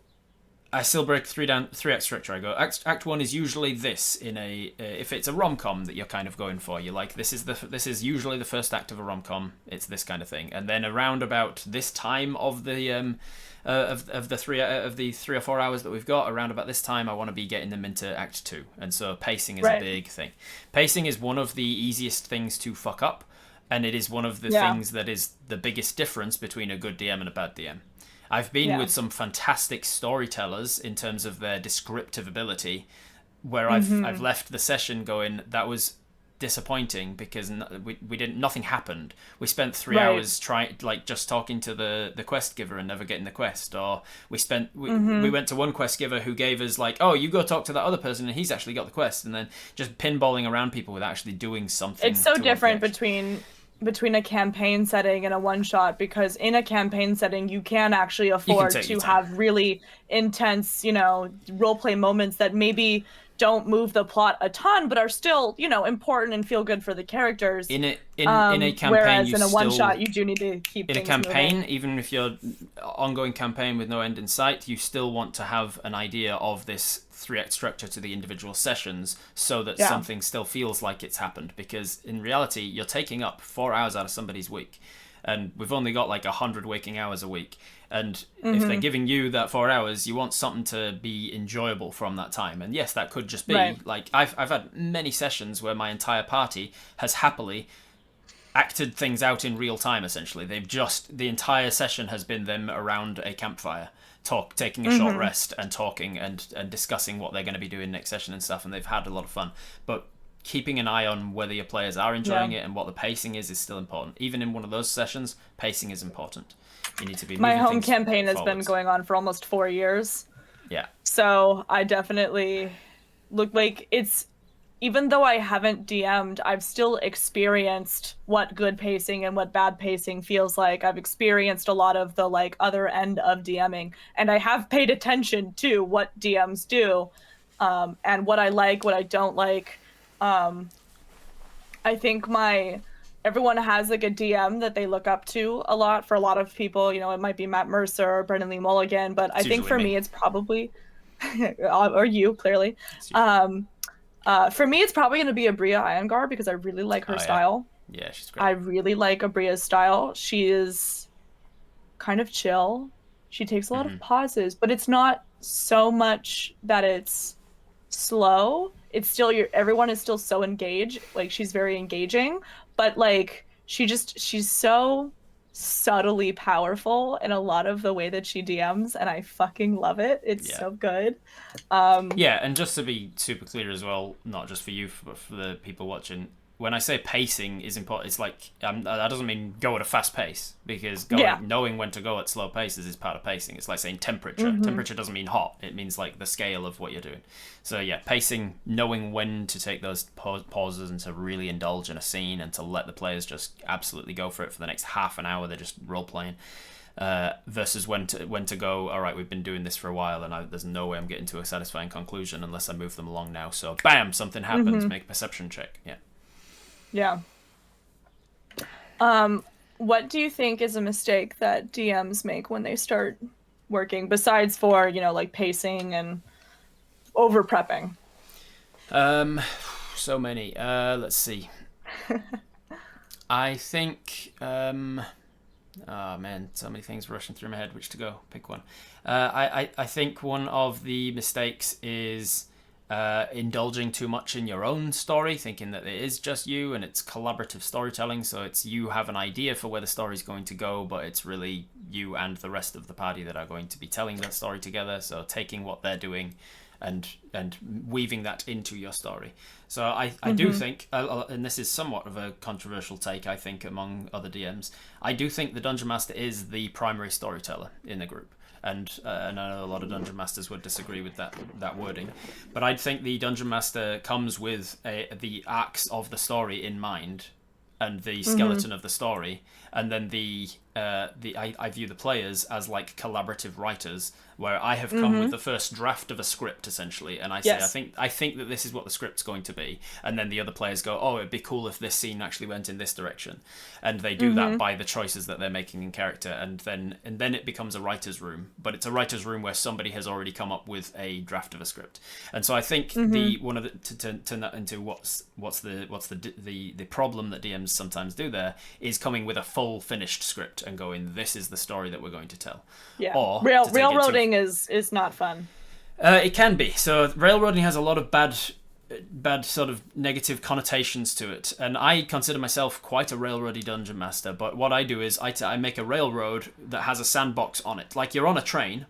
[SPEAKER 1] I still break 3-act structure. I go, act 1 is usually this in if it's a rom-com that you're kind of going for, you're like, this is usually the first act of a rom-com. It's this kind of thing. And then around about this time of the of the 3 or 4 hours that we've got, around about this time, I want to be getting them into act 2. And so pacing is a big thing. Pacing is one of the easiest things to fuck up, and it is one of the things that is the biggest difference between a good DM and a bad DM. I've been with some fantastic storytellers in terms of their descriptive ability, where I've left the session going, that was disappointing, because nothing happened. We spent 3 hours just talking to the quest giver and never getting the quest. Or we went to one quest giver who gave us like, oh, you go talk to that other person and he's actually got the quest, and then just pinballing around people without actually doing something.
[SPEAKER 2] It's so different between a campaign setting and a one-shot, because in a campaign setting you can actually afford to have really intense, roleplay moments that maybe don't move the plot a ton, but are still, important and feel good for the characters.
[SPEAKER 1] In a campaign,
[SPEAKER 2] whereas
[SPEAKER 1] you
[SPEAKER 2] in a
[SPEAKER 1] still,
[SPEAKER 2] one-shot, you do need to keep
[SPEAKER 1] in a
[SPEAKER 2] things
[SPEAKER 1] campaign,
[SPEAKER 2] moving.
[SPEAKER 1] even if you're ongoing campaign with no end in sight, you still want to have an idea of this 3-act structure to the individual sessions so that something still feels like it's happened. Because in reality, you're taking up 4 hours out of somebody's week. And we've only got like 100 waking hours a week. And if they're giving you that 4 hours, you want something to be enjoyable from that time. And yes, that could just be like I've had many sessions where my entire party has happily acted things out in real time. Essentially, the entire session has been them around a campfire, taking a short rest and talking and discussing what they're going to be doing next session and stuff. And they've had a lot of fun. But keeping an eye on whether your players are enjoying it and what the pacing is still important. Even in one of those sessions, pacing is important. You need to be
[SPEAKER 2] My
[SPEAKER 1] moving
[SPEAKER 2] home
[SPEAKER 1] things
[SPEAKER 2] campaign has
[SPEAKER 1] forwards.
[SPEAKER 2] been going on for almost 4 years.
[SPEAKER 1] Yeah.
[SPEAKER 2] So I definitely look like it's, even though I haven't DM'd, I've still experienced what good pacing and what bad pacing feels like. I've experienced a lot of the like other end of DMing, and I have paid attention to what DMs do, and what I like, what I don't like. I think everyone has like a DM that they look up to a lot. For a lot of people, it might be Matt Mercer or Brendan Lee Mulligan, but I think for me it's probably or you, clearly. For me it's probably going to be Abria Iyengar because I really like her style.
[SPEAKER 1] Yeah, she's great.
[SPEAKER 2] I really like Abria's style. She is kind of chill. She takes a lot of pauses, but it's not so much that it's slow. It's still everyone is still so engaged. Like, she's very engaging, but like she's so subtly powerful in a lot of the way that she DMs, and I fucking love it. It's so good.
[SPEAKER 1] Yeah, and just to be super clear as well, not just for you, but for the people watching, when I say pacing is important, it's like that doesn't mean go at a fast pace, because knowing when to go at slow paces is part of pacing. It's like saying temperature. Temperature doesn't mean hot. It means like the scale of what you're doing. So yeah, pacing, knowing when to take those pauses and to really indulge in a scene and to let the players just absolutely go for it for the next half an hour. They're just role playing. Versus when to go, all right, we've been doing this for a while and there's no way I'm getting to a satisfying conclusion unless I move them along now. So bam, something happens. Make a perception check.
[SPEAKER 2] Yeah. What do you think is a mistake that DMs make when they start working, besides for, like pacing and over prepping?
[SPEAKER 1] So many. Let's see. I think oh man, so many things rushing through my head. Which to go? Pick one. I think one of the mistakes is indulging too much in your own story, thinking that it is just you and it's collaborative storytelling. So it's you have an idea for where the story's going to go, but it's really you and the rest of the party that are going to be telling that story together. So taking what they're doing and weaving that into your story. So I do think, and this is somewhat of a controversial take, I think, among other DMs, I do think the Dungeon Master is the primary storyteller in the group. And I know a lot of Dungeon Masters would disagree with that wording, but I think the Dungeon Master comes with the arcs of the story in mind, and the skeleton of the story, and then I view the players as like collaborative writers, where I have come with the first draft of a script essentially, and I say I think that this is what the script's going to be, and then the other players go, oh, it'd be cool if this scene actually went in this direction, and they do that by the choices that they're making in character, and then it becomes a writer's room, but it's a writer's room where somebody has already come up with a draft of a script. And so I think the one of the to turn that into what's the problem that DMs sometimes do there is coming with a full finished script and going, this is the story that we're going to tell.
[SPEAKER 2] Yeah.
[SPEAKER 1] Or
[SPEAKER 2] railroading is not fun.
[SPEAKER 1] It can be. So railroading has a lot of bad sort of negative connotations to it, and I consider myself quite a railroady dungeon master. But what I do is I make a railroad that has a sandbox on it, like you're on a train,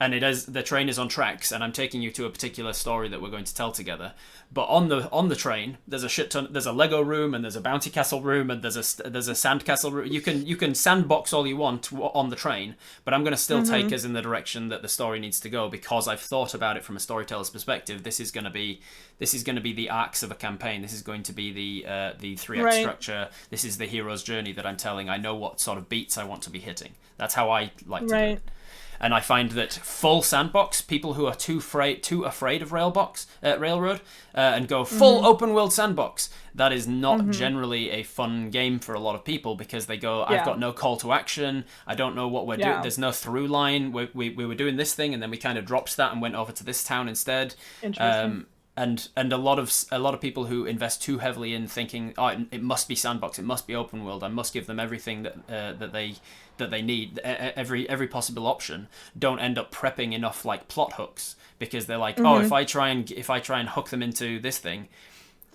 [SPEAKER 1] and the train is on tracks, and I'm taking you to a particular story that we're going to tell together. But on the train, there's a shit ton. There's a Lego room, and there's a bounty castle room, and there's a sand castle room. You can sandbox all you want on the train, but I'm going to still take us in the direction that the story needs to go, because I've thought about it from a storyteller's perspective. This is going to be the arcs of a campaign. This is going to be the 3-act structure. This is the hero's journey that I'm telling. I know what sort of beats I want to be hitting. That's how I like to do it. And I find that full sandbox, people who are too afraid of railroad, and go full open world sandbox, that is not generally a fun game for a lot of people, because they go, I've got no call to action, I don't know what we're doing, there's no through line, we were doing this thing and then we kind of dropped that and went over to this town instead.
[SPEAKER 2] Interesting.
[SPEAKER 1] And a lot of people who invest too heavily in thinking, oh, it must be sandbox, it must be open world, I must give them everything that they need, every possible option, don't end up prepping enough like plot hooks, because they're like, oh, if I try and hook them into this thing,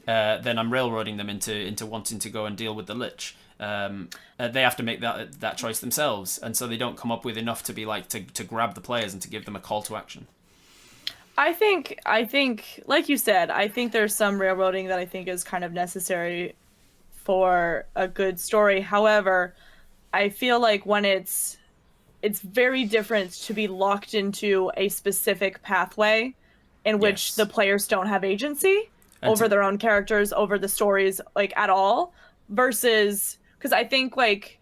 [SPEAKER 1] then I'm railroading them into wanting to go and deal with the Lich. They have to make that choice themselves, and so they don't come up with enough to be like to grab the players and to give them a call to action.
[SPEAKER 2] I think, like you said, I think there's some railroading that I think is kind of necessary for a good story. However, I feel like when it's very different to be locked into a specific pathway in which the players don't have agency over their own characters, over the stories, like, at all, versus, because I think, like,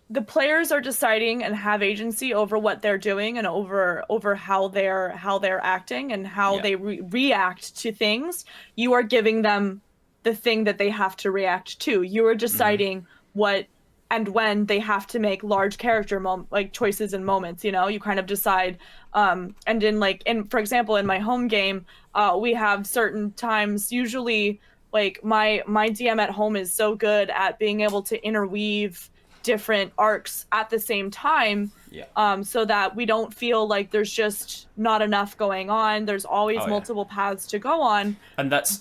[SPEAKER 2] the players are deciding and have agency over what they're doing and over how they're acting and how they react to things. You are giving them the thing that they have to react to. You are deciding what and when they have to make large character choices and moments. You know, you kind of decide. And for example, in my home game, we have certain times. Usually, like my DM at home is so good at being able to interweave different arcs at the same time, so that we don't feel like there's just not enough going on. There's always multiple paths to go on,
[SPEAKER 1] and that's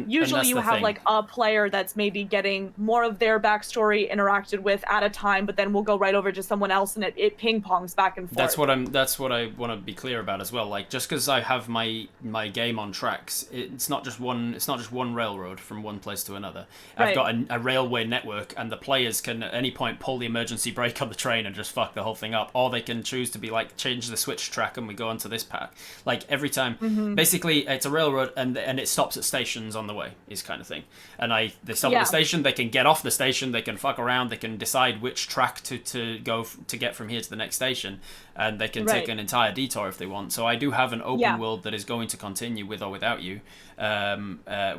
[SPEAKER 2] usually
[SPEAKER 1] that's
[SPEAKER 2] you
[SPEAKER 1] the
[SPEAKER 2] have
[SPEAKER 1] thing.
[SPEAKER 2] like a player that's maybe getting more of their backstory interacted with at a time, but then we'll go right over to someone else and it ping pongs back and forth.
[SPEAKER 1] That's what I want to be clear about as well. Like, just because I have my game on tracks, it's not just one railroad from one place to another. I've got a railway network, and the players can at any point pull the emergency brake on the train and just fuck the whole thing up, or they can choose to be like, change the switch track and we go onto this path. Like, every time, basically it's a railroad, and it stops at stations on the way, is kind of thing. And they stop at the station, they can get off the station, they can fuck around, they can decide which track to go to get from here to the next station, and they can take an entire detour if they want. So I do have an open world that is going to continue with or without you,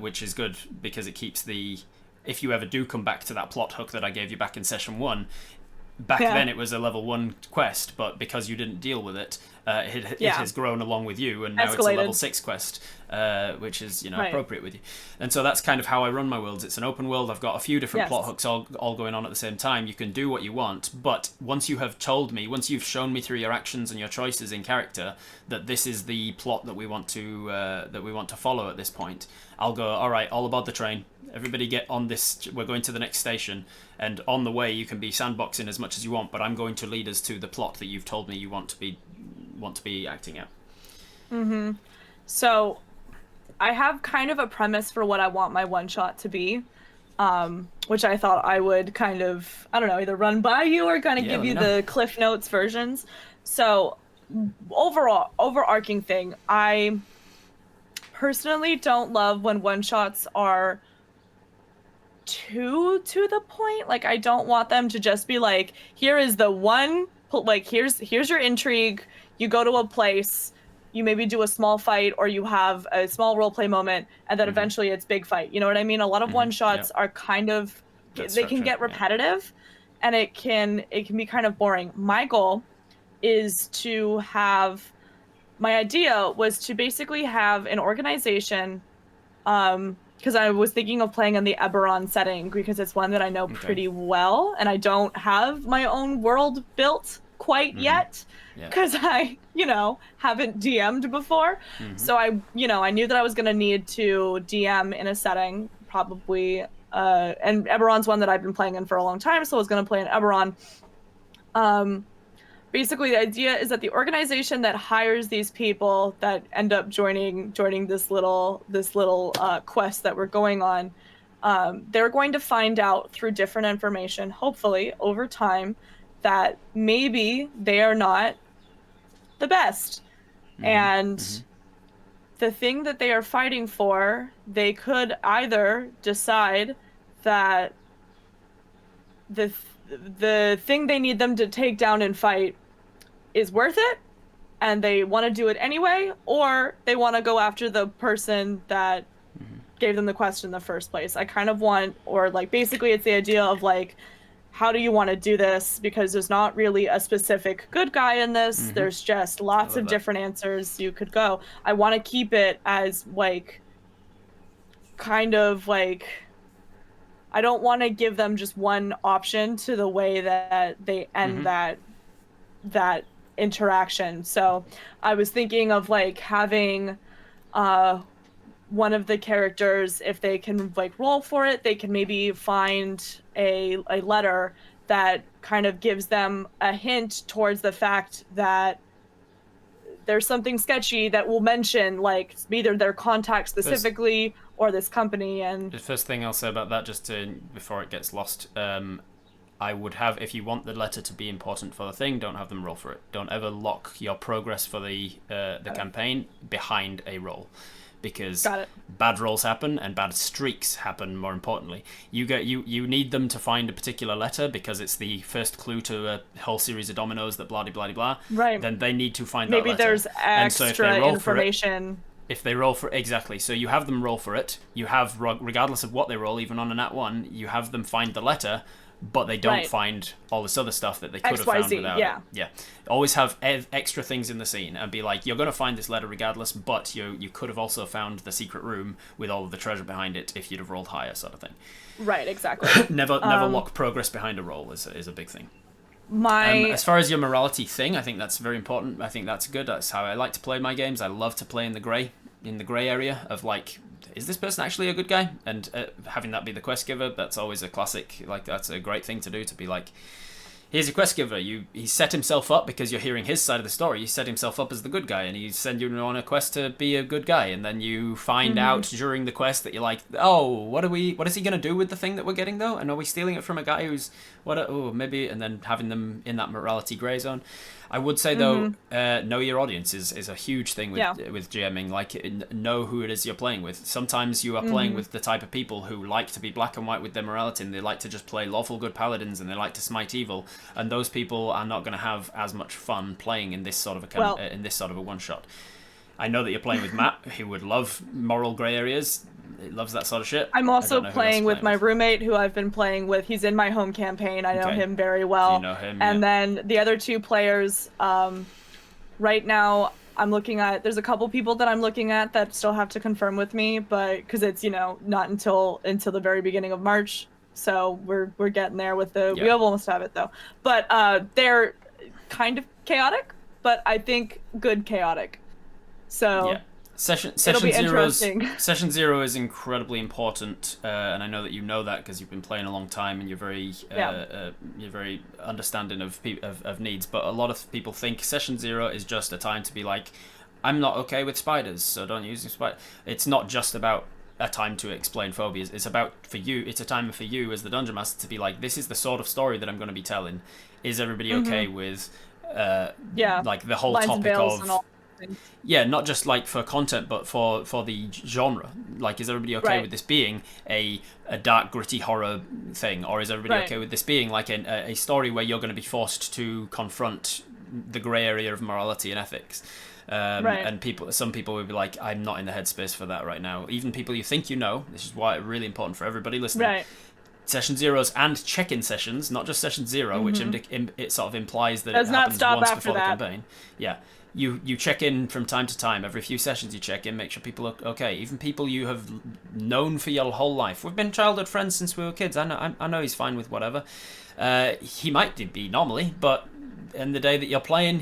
[SPEAKER 1] which is good, because it keeps if you ever do come back to that plot hook that I gave you back in session 1, then it was a level 1 quest, but because you didn't deal with it, it has grown along with you, and now it's a level 6 quest, which is appropriate with you. And so that's kind of how I run my worlds. It's an open world. I've got a few different plot hooks all going on at the same time. You can do what you want, but once you've shown me through your actions and your choices in character that this is the plot that we want to follow at this point, I'll go, all right, all aboard the train. Everybody get on this. We're going to the next station, and on the way you can be sandboxing as much as you want, but I'm going to lead us to the plot that you've told me you want to be acting out.
[SPEAKER 2] So I have kind of a premise for what I want my one shot to be, which I thought I would kind of, I don't know, either run by you or kind of give you the Cliff Notes versions. So overarching thing, I personally don't love when one shots are too to the point. Like, I don't want them to just be like, here is the one, like, here's your intrigue, you go to a place, you maybe do a small fight, or you have a small roleplay moment, and then eventually it's big fight. You know what I mean? A lot of one shots are kind of, they can get repetitive, and it can be kind of boring. My goal is to have, my idea was to basically have an organization, because I was thinking of playing in the Eberron setting, because it's one that I know pretty well, and I don't have my own world built quite yet, because I, haven't DM'd before. So I knew that I was going to need to DM in a setting, probably, and Eberron's one that I've been playing in for a long time, so I was going to play in Eberron. Basically, the idea is that the organization that hires these people that end up joining this little quest that we're going on, they're going to find out through different information, hopefully over time, that maybe they are not the best. And the thing that they are fighting for, they could either decide that the thing they need them to take down and fight is worth it and they want to do it anyway, or they want to go after the person that gave them the quest in the first place. I kind of want, or like basically it's the idea of like, how do you want to do this? Because there's not really a specific good guy in this. There's just lots of different answers you could go. I want to keep it as like, kind of like, I don't want to give them just one option to the way that they end that interaction. So I was thinking of like having one of the characters, if they can like roll for it, they can maybe find a letter that kind of gives them a hint towards the fact that there's something sketchy that will mention like either their contact specifically or this company. And
[SPEAKER 1] the first thing I'll say about that, just before it gets lost, I would have, if you want the letter to be important for the thing, don't have them roll for it. Don't ever lock your progress for the campaign behind a roll, because bad rolls happen and bad streaks happen. More importantly, you need them to find a particular letter because it's the first clue to a whole series of dominoes that blah blah blah.
[SPEAKER 2] Right.
[SPEAKER 1] Then they need to find
[SPEAKER 2] maybe
[SPEAKER 1] that letter.
[SPEAKER 2] There's extra information.
[SPEAKER 1] If they roll for exactly, so you have them roll for it. You have, regardless of what they roll, even on a nat 1, you have them find the letter, but they don't find all this other stuff that they could have found without it. Yeah. Always have extra things in the scene and be like, you're going to find this letter regardless, but you could have also found the secret room with all of the treasure behind it if you'd have rolled higher, sort of thing.
[SPEAKER 2] Right, exactly.
[SPEAKER 1] Never lock progress behind a roll is a big thing. As far as your morality thing, I think that's very important. I think that's good. That's how I like to play my games. I love to play in the grey area of like, is this person actually a good guy? And having that be the quest giver, that's always a classic. Like, that's a great thing to do, to be like, here's a quest giver. He set himself up because you're hearing his side of the story. He set himself up as the good guy, and he sent you on a quest to be a good guy. And then you find out during the quest that you're like, oh, what is he gonna do with the thing that we're getting though? And are we stealing it from a guy who's maybe? And then having them in that morality grey zone. I would say though, know your audience is a huge thing with GMing. Like, know who it is you're playing with. Sometimes you are playing with the type of people who like to be black and white with their morality, and they like to just play lawful good paladins, and they like to smite evil. And those people are not going to have as much fun playing in this sort of a one shot. I know that you're playing with Matt, who would love moral grey areas. He loves that sort of shit.
[SPEAKER 2] I'm also playing with my roommate, who I've been playing with. He's in my home campaign. I know him very well.
[SPEAKER 1] You know him,
[SPEAKER 2] and then the other two players, right now, I'm looking at. There's a couple people that I'm looking at that still have to confirm with me, but because it's not until the very beginning of March. So we're getting there with the. We almost have it though, but they're kind of chaotic, but I think good chaotic. So. Yeah.
[SPEAKER 1] Session zero is incredibly important, and I know that you know that because you've been playing a long time and you're very understanding of needs. But a lot of people think session 0 is just a time to be like, I'm not okay with spiders, so don't use spiders. It's not just about a time to explain phobias. It's about for you. It's a time for you as the dungeon master to be like, this is the sort of story that I'm going to be telling. Is everybody okay with like the whole topic of. Yeah, not just like for content, but for the genre. Like, is everybody okay with this being a dark, gritty horror thing, or is everybody okay with this being like a story where you're going to be forced to confront the grey area of morality and ethics? And some people will be like, I'm not in the headspace for that right now. Even people you think you know. This is why it's really important for everybody listening.
[SPEAKER 2] Right.
[SPEAKER 1] Session zeros and check-in sessions, not just session 0, which it sort of implies that it happens once before the campaign. Yeah. You check in from time to time. Every few sessions you check in, make sure people are okay. Even people you have known for your whole life. We've been childhood friends since we were kids. I know he's fine with whatever. He might be normally, but in the day that you're playing,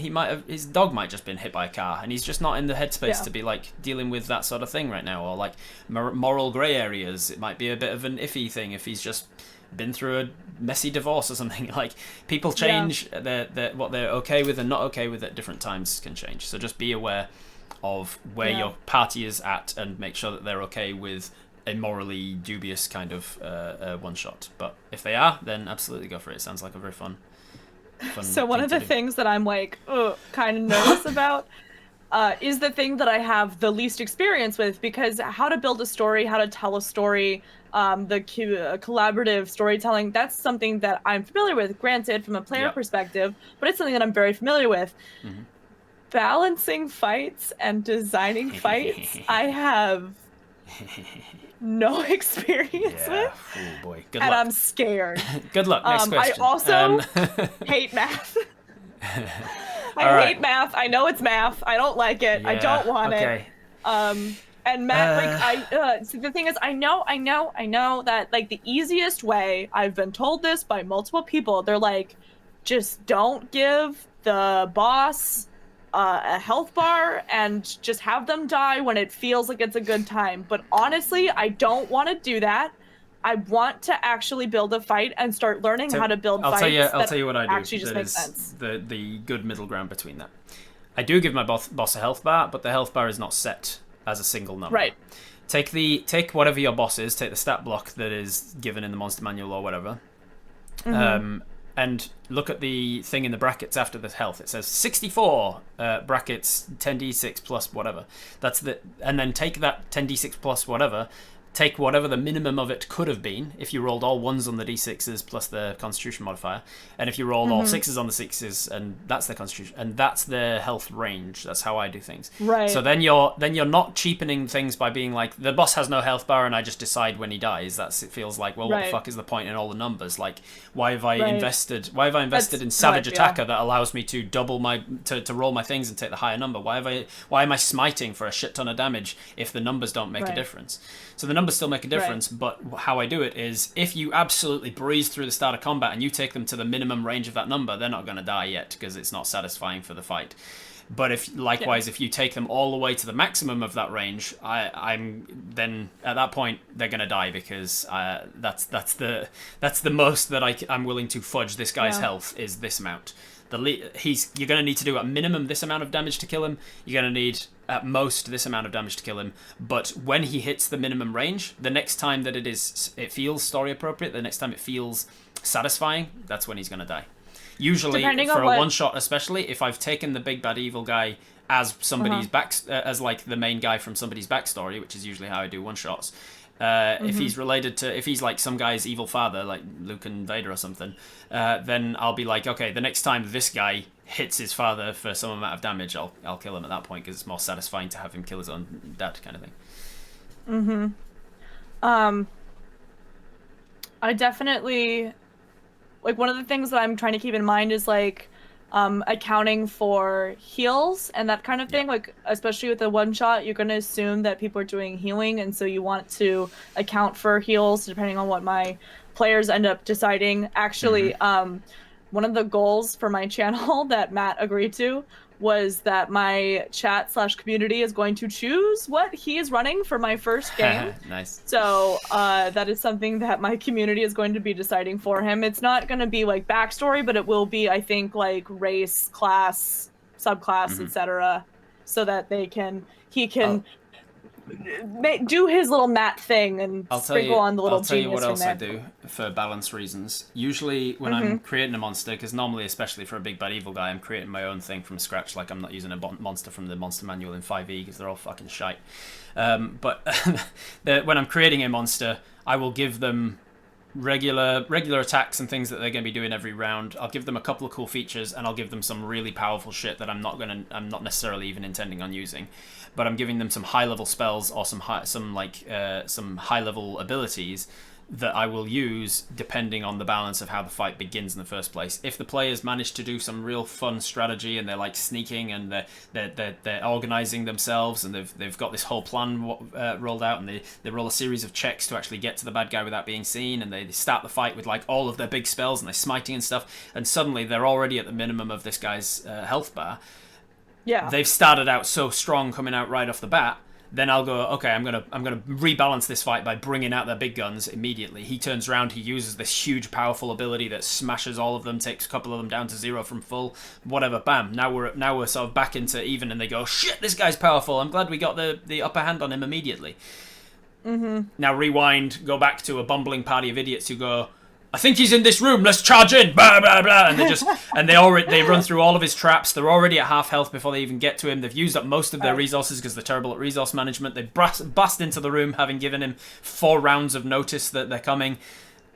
[SPEAKER 1] his dog might just been hit by a car, and he's just not in the headspace to be like dealing with that sort of thing right now. Or like moral grey areas. It might be a bit of an iffy thing if he's just been through a messy divorce or something. Like, people change. What they're okay with and not okay with at different times can change. So just be aware of where your party is at and make sure that they're okay with a morally dubious kind of one shot. But if they are, then absolutely go for it. It sounds like a very fun
[SPEAKER 2] so one of the things that I'm like kind of nervous about is the thing that I have the least experience with, because how to build a story, how to tell a story, collaborative storytelling, that's something that I'm familiar with, granted, from a player
[SPEAKER 1] Yep.
[SPEAKER 2] perspective, but it's something that I'm very familiar with.
[SPEAKER 1] Mm-hmm.
[SPEAKER 2] Balancing fights and designing fights, I have no experience
[SPEAKER 1] Yeah.
[SPEAKER 2] with,
[SPEAKER 1] Oh boy. Good
[SPEAKER 2] and
[SPEAKER 1] luck.
[SPEAKER 2] I'm scared.
[SPEAKER 1] Good luck. Next question.
[SPEAKER 2] I also hate math. I hate math. I know it's math. I don't like it. I don't want it. And Matt, so the thing is, I know that like the easiest way, I've been told this by multiple people, they're like, just don't give the boss a health bar and just have them die when it feels like it's a good time. But honestly, I don't want to do that. I want to actually build a fight and start learning how to build fights.
[SPEAKER 1] I'll tell you what I do.
[SPEAKER 2] Actually just makes sense.
[SPEAKER 1] The good middle ground between that. I do give my boss a health bar, but the health bar is not set as a single number.
[SPEAKER 2] Right.
[SPEAKER 1] Take whatever your boss is, take the stat block that is given in the monster manual or whatever, and look at the thing in the brackets after the health. It says 64 brackets 10d6 plus whatever. And then take that 10d6 plus whatever. Take whatever the minimum of it could have been if you rolled all ones on the d6s plus the constitution modifier, and if you rolled all sixes on the sixes, and that's the constitution, and that's the health range. That's how I do things.
[SPEAKER 2] Right.
[SPEAKER 1] So then you're not cheapening things by being like, the boss has no health bar and I just decide when he dies. It feels like, well, what the fuck is the point in all the numbers? Like, why have I invested in Savage Attacker that allows me to double my to roll my things and take the higher number? Why am I smiting for a shit ton of damage if the numbers don't make a difference? So the numbers still make a difference, but how I do it is, if you absolutely breeze through the start of combat and you take them to the minimum range of that number, they're not going to die yet because it's not satisfying for the fight. But if you take them all the way to the maximum of that range, I'm then at that point they're going to die, because that's the most that I'm willing to fudge this guy's health is this amount. You're going to need to do at minimum this amount of damage to kill him. You're going to need at most this amount of damage to kill him. But when he hits the minimum range, the next time that it feels story appropriate, the next time it feels satisfying, that's when he's going to die. Usually, for a one shot, especially if I've taken the big bad evil guy as somebody's as like the main guy from somebody's backstory, which is usually how I do one shots. If he's like some guy's evil father, like Luke and Vader or something, then I'll be like, okay, the next time this guy hits his father for some amount of damage, I'll kill him at that point, because it's more satisfying to have him kill his own dad, kind of thing.
[SPEAKER 2] I definitely, like, one of the things that I'm trying to keep in mind is like accounting for heals and that kind of thing. Like, especially with the one shot, you're going to assume that people are doing healing, and so you want to account for heals depending on what my players end up deciding. Actually, one of the goals for my channel that Matt agreed to was that my chat/community is going to choose what he is running for my first game.
[SPEAKER 1] Nice.
[SPEAKER 2] So that is something that my community is going to be deciding for him. It's not going to be like backstory, but it will be, I think, like race, class, subclass, etc., so that he can do his little Matt thing and sprinkle on the little genius.
[SPEAKER 1] I'll tell you what else I
[SPEAKER 2] there.
[SPEAKER 1] do for balance reasons. Usually when I'm creating a monster, because normally, especially for a big bad evil guy, I'm creating my own thing from scratch. Like, I'm not using a monster from the monster manual in 5e, because they're all fucking shite. But when I'm creating a monster, I will give them regular attacks and things that they're going to be doing every round. I'll give them a couple of cool features, and I'll give them some really powerful shit that I'm not necessarily even intending on using, but I'm giving them some high level spells or some high level abilities that I will use depending on the balance of how the fight begins in the first place. If the players manage to do some real fun strategy and they're like sneaking and they're organizing themselves and they've got this whole plan rolled out, and they roll a series of checks to actually get to the bad guy without being seen, and they start the fight with like all of their big spells and they're smiting and stuff, and suddenly they're already at the minimum of this guy's health bar.
[SPEAKER 2] Yeah.
[SPEAKER 1] They've started out so strong coming out right off the bat. Then I'll go, okay, I'm gonna rebalance this fight by bringing out their big guns immediately. He turns around, he uses this huge, powerful ability that smashes all of them, takes a couple of them down to 0 from full, whatever. Bam! Now we're sort of back into even, and they go, shit, this guy's powerful. I'm glad we got the upper hand on him immediately. Now rewind, go back to a bumbling party of idiots who go, I think he's in this room. Let's charge in. Blah blah blah. And they run through all of his traps. They're already at half health before they even get to him. They've used up most of their resources because they're terrible at resource management. They bust into the room, having given him 4 rounds of notice that they're coming.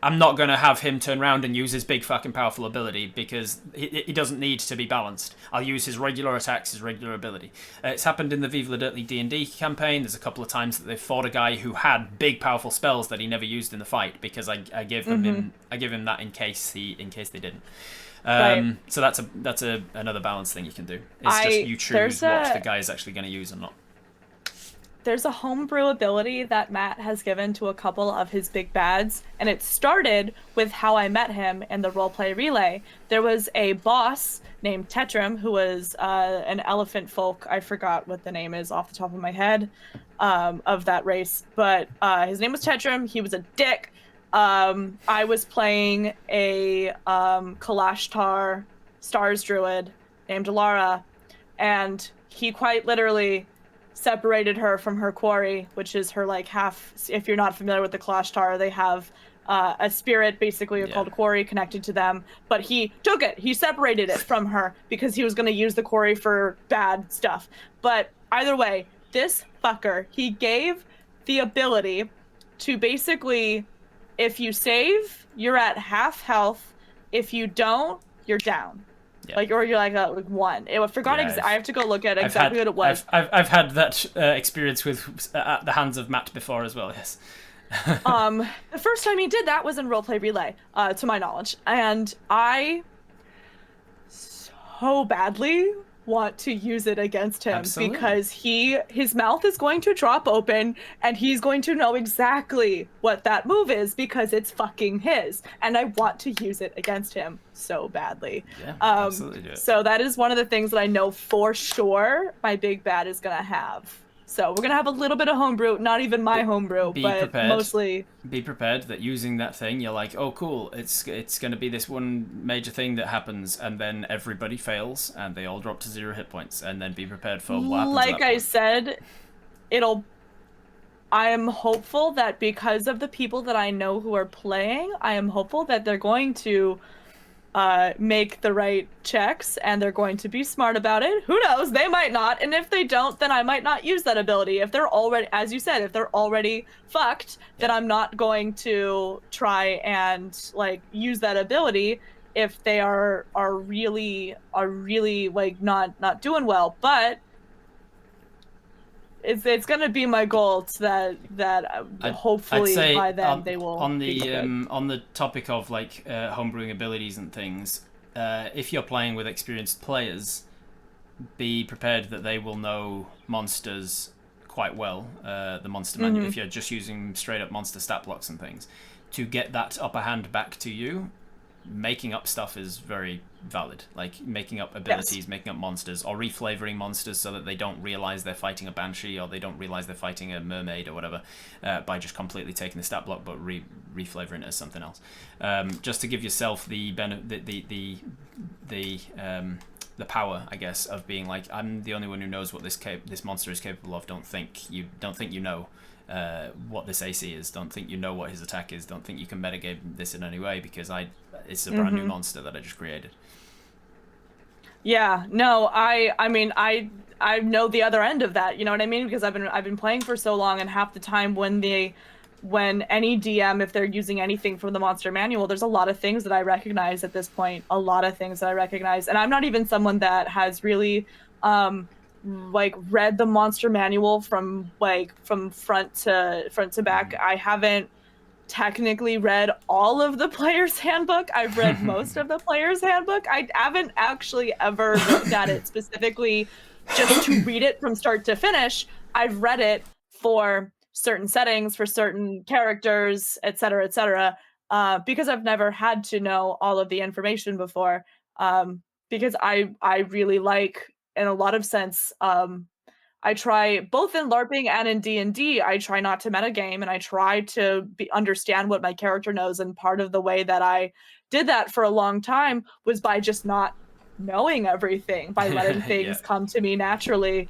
[SPEAKER 1] I'm not going to have him turn around and use his big fucking powerful ability because he doesn't need to be balanced. I'll use his regular attacks, his regular ability. It's happened in the Vive la Dirtly D&D campaign. There's a couple of times that they've fought a guy who had big powerful spells that he never used in the fight because I give him that in case they didn't.
[SPEAKER 2] Right.
[SPEAKER 1] So that's another balance thing you can do. It's just you choose what the guy is actually going to use or not.
[SPEAKER 2] There's a homebrew ability that Matt has given to a couple of his big bads, and it started with how I met him in the roleplay relay. There was a boss named Tetrim who was an elephant folk. I forgot what the name is off the top of my head of that race, but his name was Tetrim. He was a dick. I was playing a Kalashtar Stars Druid named Alara, and he quite literally separated her from her quarry, which is her like half. If you're not familiar with the Kalashtar, they have a spirit basically called quarry connected to them, but he took it. He separated it from her because he was going to use the quarry for bad stuff. But either way, this fucker, he gave the ability to basically, if you save, you're at half health. If you don't, you're down. Yeah. Like, or you're like 1. I forgot. I have to go look at exactly what it was.
[SPEAKER 1] I've had that experience with at the hands of Matt before as well. Yes.
[SPEAKER 2] The first time he did that was in roleplay relay, to my knowledge, and I so badly want to use it against him. Absolutely. Because his mouth is going to drop open and he's going to know exactly what that move is because it's fucking his, and I want to use it against him so badly.
[SPEAKER 1] Yeah, absolutely do it.
[SPEAKER 2] So that is one of the things that I know for sure my big bad is gonna have. So we're gonna have a little bit of homebrew, not even my homebrew, but mostly.
[SPEAKER 1] Be prepared that using that thing, you're like, oh cool, it's gonna be this one major thing that happens, and then everybody fails, and they all drop to 0 hit points, and then be prepared for what happens.
[SPEAKER 2] Like I said, I am hopeful that because of the people that I know who are playing, I am hopeful that they're going to make the right checks and they're going to be smart about it. Who knows? They might not. And if they don't, then I might not use that ability. If they're already, as you said, if they're already fucked, then I'm not going to try and like use that ability if they are really like not doing well. But it's gonna be my goal that hopefully by then they will.
[SPEAKER 1] On the topic of like homebrewing abilities and things, if you're playing with experienced players, be prepared that they will know monsters quite well. The monster menu. If you're just using straight up monster stat blocks and things, to get that upper hand back to you, making up stuff is very valid. Like making up abilities, making up monsters, or reflavoring monsters so that they don't realize they're fighting a banshee or they don't realize they're fighting a mermaid or whatever, by just completely taking the stat block but reflavoring it as something else, just to give yourself the power, I guess, of being like, I'm the only one who knows what this monster is capable of. Don't think you know what this AC is. Don't think you know what his attack is. Don't think you can metagame this in any way because it's a brand new monster that I just created.
[SPEAKER 2] Yeah, no, I mean I know the other end of that, you know what I mean? Because I've been playing for so long, and half the time when any DM, if they're using anything from the monster manual, there's a lot of things that I recognize at this point. A lot of things that I recognize, and I'm not even someone that has really like read the monster manual from front to back. I haven't technically read all of the player's handbook. I've read most of the player's handbook. I haven't actually ever looked at it specifically just to read it from start to finish. I've read it for certain settings, for certain characters, etc., because I've never had to know all of the information before, because I really like, in a lot of sense, I try, both in LARPing and in D&D, I try not to metagame, and I try to understand what my character knows. And part of the way that I did that for a long time was by just not knowing everything, by letting things come to me naturally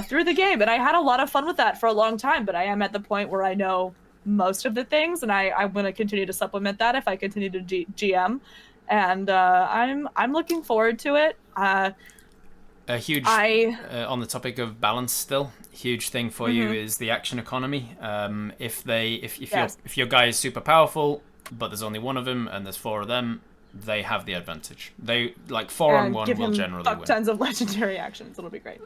[SPEAKER 2] through the game. And I had a lot of fun with that for a long time, but I am at the point where I know most of the things, and I'm going to continue to supplement that if I continue to GM, and I'm looking forward to it.
[SPEAKER 1] A huge on the topic of balance still, huge thing for you is the action economy. If your guy is super powerful, but there's only one of them and there's four of them, they have the advantage. They like 4-on-1 will generally win.
[SPEAKER 2] Tons of legendary actions. It'll be great.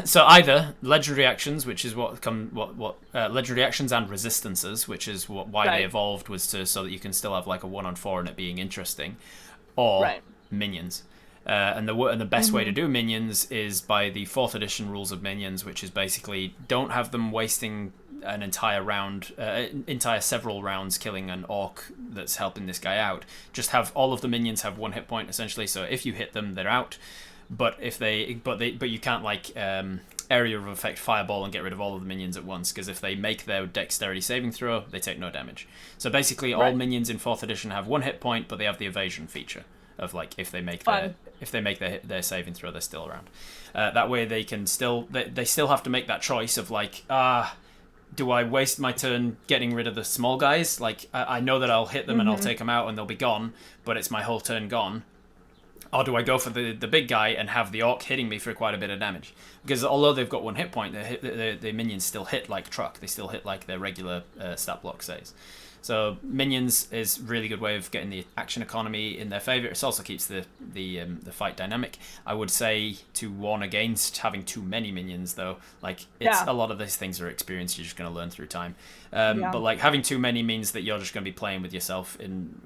[SPEAKER 1] So either legendary actions, which is legendary actions and resistances, which is why they evolved, was so that you can still have like a 1-on-4 and it being interesting, or minions. And the best way to do minions is by the 4th edition rules of minions, which is basically don't have them wasting an entire several rounds killing an orc that's helping this guy out. Just have all of the minions have 1 hit point essentially. So if you hit them, they're out. But you can't like area of effect fireball and get rid of all of the minions at once, because if they make their dexterity saving throw, they take no damage. So basically, all minions in 4th edition have 1 hit point, but they have the evasion feature of like if they make their saving throw, they're still around. That way they can still they still have to make that choice of like do I waste my turn getting rid of the small guys? Like I know that I'll hit them and I'll take them out and they'll be gone, but it's my whole turn gone. Or do I go for the big guy and have the orc hitting me for quite a bit of damage? Because although they've got 1 hit point, the minions still hit like truck. They still hit like their regular stat block says. So minions is a really good way of getting the action economy in their favor. It also keeps the fight dynamic. I would say to warn against having too many minions, though. Like a lot of these things are experience you're just going to learn through time. But like having too many means that you're just going to be playing with yourself in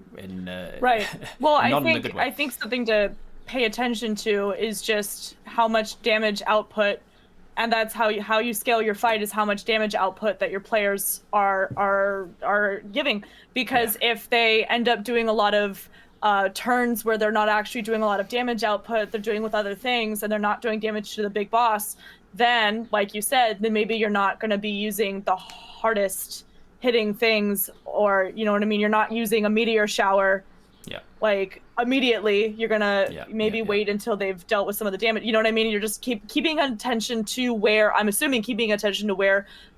[SPEAKER 2] right. Well,
[SPEAKER 1] I
[SPEAKER 2] think something to pay attention to is just how much damage output. And that's how you scale your fight, is how much damage output that your players are giving. Because if they end up doing a lot of turns where they're not actually doing a lot of damage output, they're doing with other things, and they're not doing damage to the big boss, then, like you said, then maybe you're not going to be using the hardest hitting things, or you know what I mean. You're not using a meteor shower.
[SPEAKER 1] Yeah.
[SPEAKER 2] Like immediately, you're gonna wait until they've dealt with some of the damage. You know what I mean? You're just keeping attention to where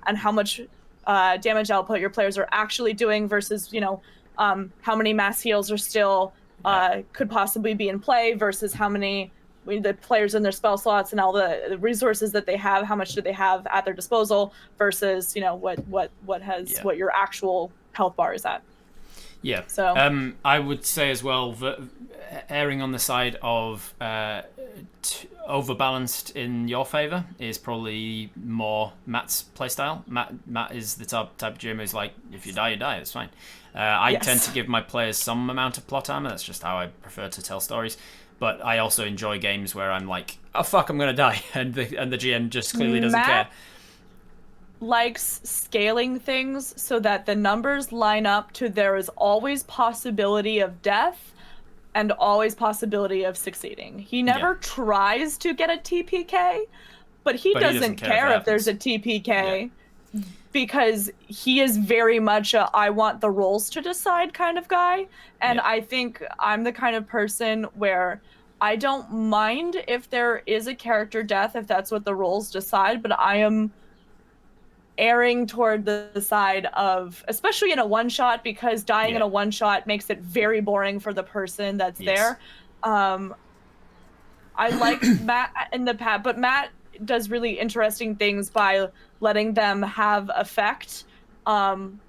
[SPEAKER 2] and how much damage output your players are actually doing versus how many mass heals are still could possibly be in play versus how many the players in their spell slots and all the resources that they have. How much do they have at their disposal versus what your actual health bar is at.
[SPEAKER 1] Yeah.
[SPEAKER 2] So
[SPEAKER 1] I would say as well that erring on the side of overbalanced in your favor is probably more Matt's playstyle. Matt is the type of GM who's like, if you die, you die. It's fine. I tend to give my players some amount of plot armor. That's just how I prefer to tell stories. But I also enjoy games where I'm like, oh fuck, I'm gonna die, and the GM just clearly doesn't care.
[SPEAKER 2] Likes scaling things so that the numbers line up to there is always possibility of death and always possibility of succeeding. He never tries to get a TPK, but he doesn't care if there's a TPK because he is very much a I want the roles to decide kind of guy. And I think I'm the kind of person where I don't mind if there is a character death if that's what the roles decide, but I am erring toward the side of, especially in a one-shot, because dying in a one-shot makes it very boring for the person that's there. I like Matt in the past, but Matt does really interesting things by letting them have effect on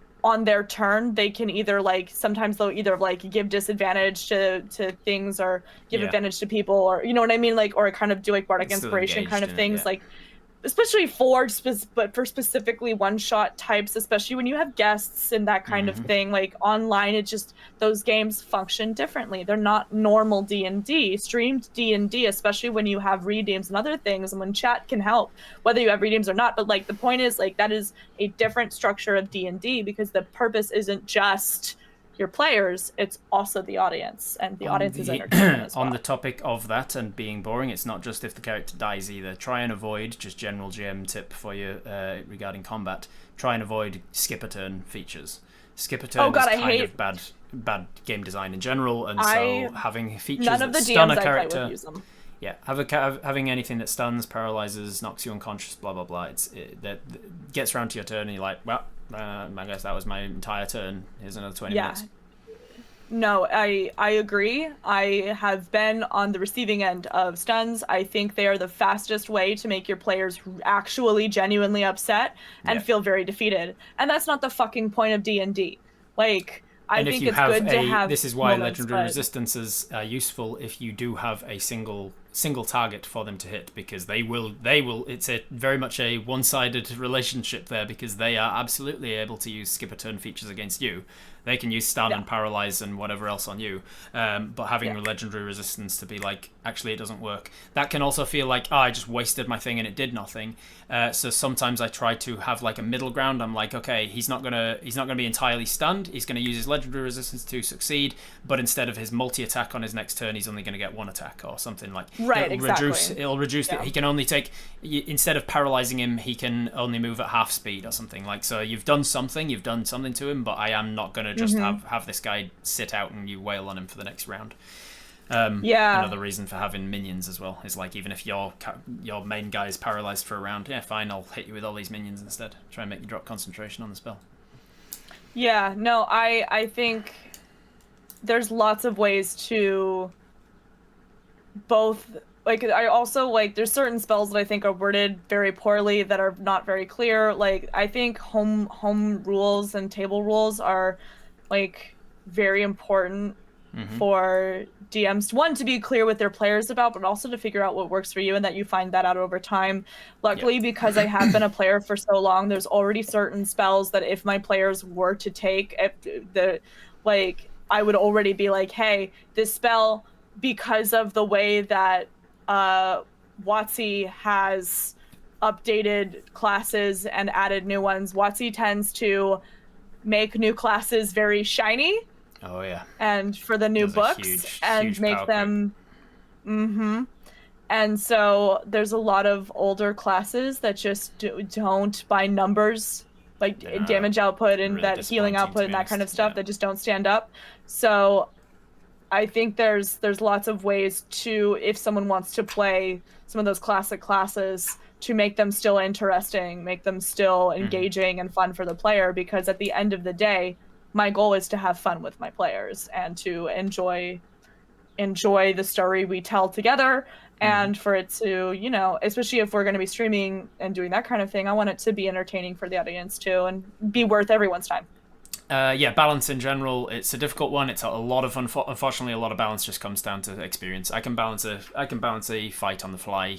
[SPEAKER 2] their turn. They can either sometimes they'll either give disadvantage to things or give advantage to people, or you know what I mean, or kind of do bardic inspiration kind of things, especially for specifically one-shot types, especially when you have guests and that kind of thing. Online, it just, those games function differently. They're not normal D&D. Streamed D&D, especially when you have redeems and other things, and when chat can help, whether you have redeems or not. But the point is, that is a different structure of D&D, because the purpose isn't just your players, it's also the audience, and the audience is entertainment as well.
[SPEAKER 1] On the topic of that and being boring, it's not just if the character dies either. Try and avoid, just general GM tip for you regarding combat, try and avoid skip a turn features. Skip a turn is kind of bad game design in general, and so having features that stun a character, having anything that stuns, paralyzes, knocks you unconscious, blah blah blah, that gets around to your turn and you're like, well, I guess that was my entire turn. Here's another 20
[SPEAKER 2] Yeah.
[SPEAKER 1] minutes.
[SPEAKER 2] No, I agree. I have been on the receiving end of stuns. I think they are the fastest way to make your players actually genuinely upset
[SPEAKER 1] Yeah.
[SPEAKER 2] and feel very defeated. And that's not the fucking point of D&D. Like, I
[SPEAKER 1] And if
[SPEAKER 2] think
[SPEAKER 1] you
[SPEAKER 2] it's
[SPEAKER 1] have
[SPEAKER 2] good to have
[SPEAKER 1] this is why
[SPEAKER 2] moments,
[SPEAKER 1] legendary
[SPEAKER 2] but
[SPEAKER 1] resistances are useful if you do have a single target for them to hit, because they will it's a very much a one-sided relationship there, because they are absolutely able to use skip a turn features against you. They can use stun and paralyze and whatever else on you, but having legendary resistance to be like, actually it doesn't work, that can also feel like, oh, I just wasted my thing and it did nothing. So sometimes I try to have like a middle ground. I'm like, okay, he's not gonna be entirely stunned. He's gonna use his legendary resistance to succeed, but instead of his multi-attack on his next turn, he's only gonna get one attack or something like.
[SPEAKER 2] right,
[SPEAKER 1] It'll reduce he can only take, instead of paralyzing him, he can only move at half speed or something like. So you've done something to him, but I am not gonna just have this guy sit out and you wail on him for the next round. Another reason for having minions as well is like, even if your main guy is paralyzed for a round, yeah, fine, I'll hit you with all these minions instead. Try and make you drop concentration on the spell.
[SPEAKER 2] Yeah, no, I think there's lots of ways to both, like, I also, like, there's certain spells that I think are worded very poorly that are not very clear. Like, I think home rules and table rules are, like, very important for DMs, one, to be clear with their players about, but also to figure out what works for you, and that you find that out over time. Luckily, because I have been a player for so long, there's already certain spells that if my players were to take, I would already be like, hey, this spell, because of the way that WotC has updated classes and added new ones, WotC tends to make new classes very shiny.
[SPEAKER 1] Oh yeah.
[SPEAKER 2] And for the new books, and make them and so there's a lot of older classes that just don't, by numbers, like damage output and
[SPEAKER 1] really
[SPEAKER 2] that healing output and that kind of stuff, that just don't stand up. So I think there's lots of ways to, if someone wants to play some of those classic classes, to make them still interesting, make them still engaging and fun for the player, because at the end of the day, my goal is to have fun with my players and to enjoy the story we tell together, and for it to, you know, especially if we're going to be streaming and doing that kind of thing, I want it to be entertaining for the audience too and be worth everyone's time.
[SPEAKER 1] Balance in general, it's a difficult one. It's a lot of, unfortunately, a lot of balance just comes down to experience. I can balance a fight on the fly,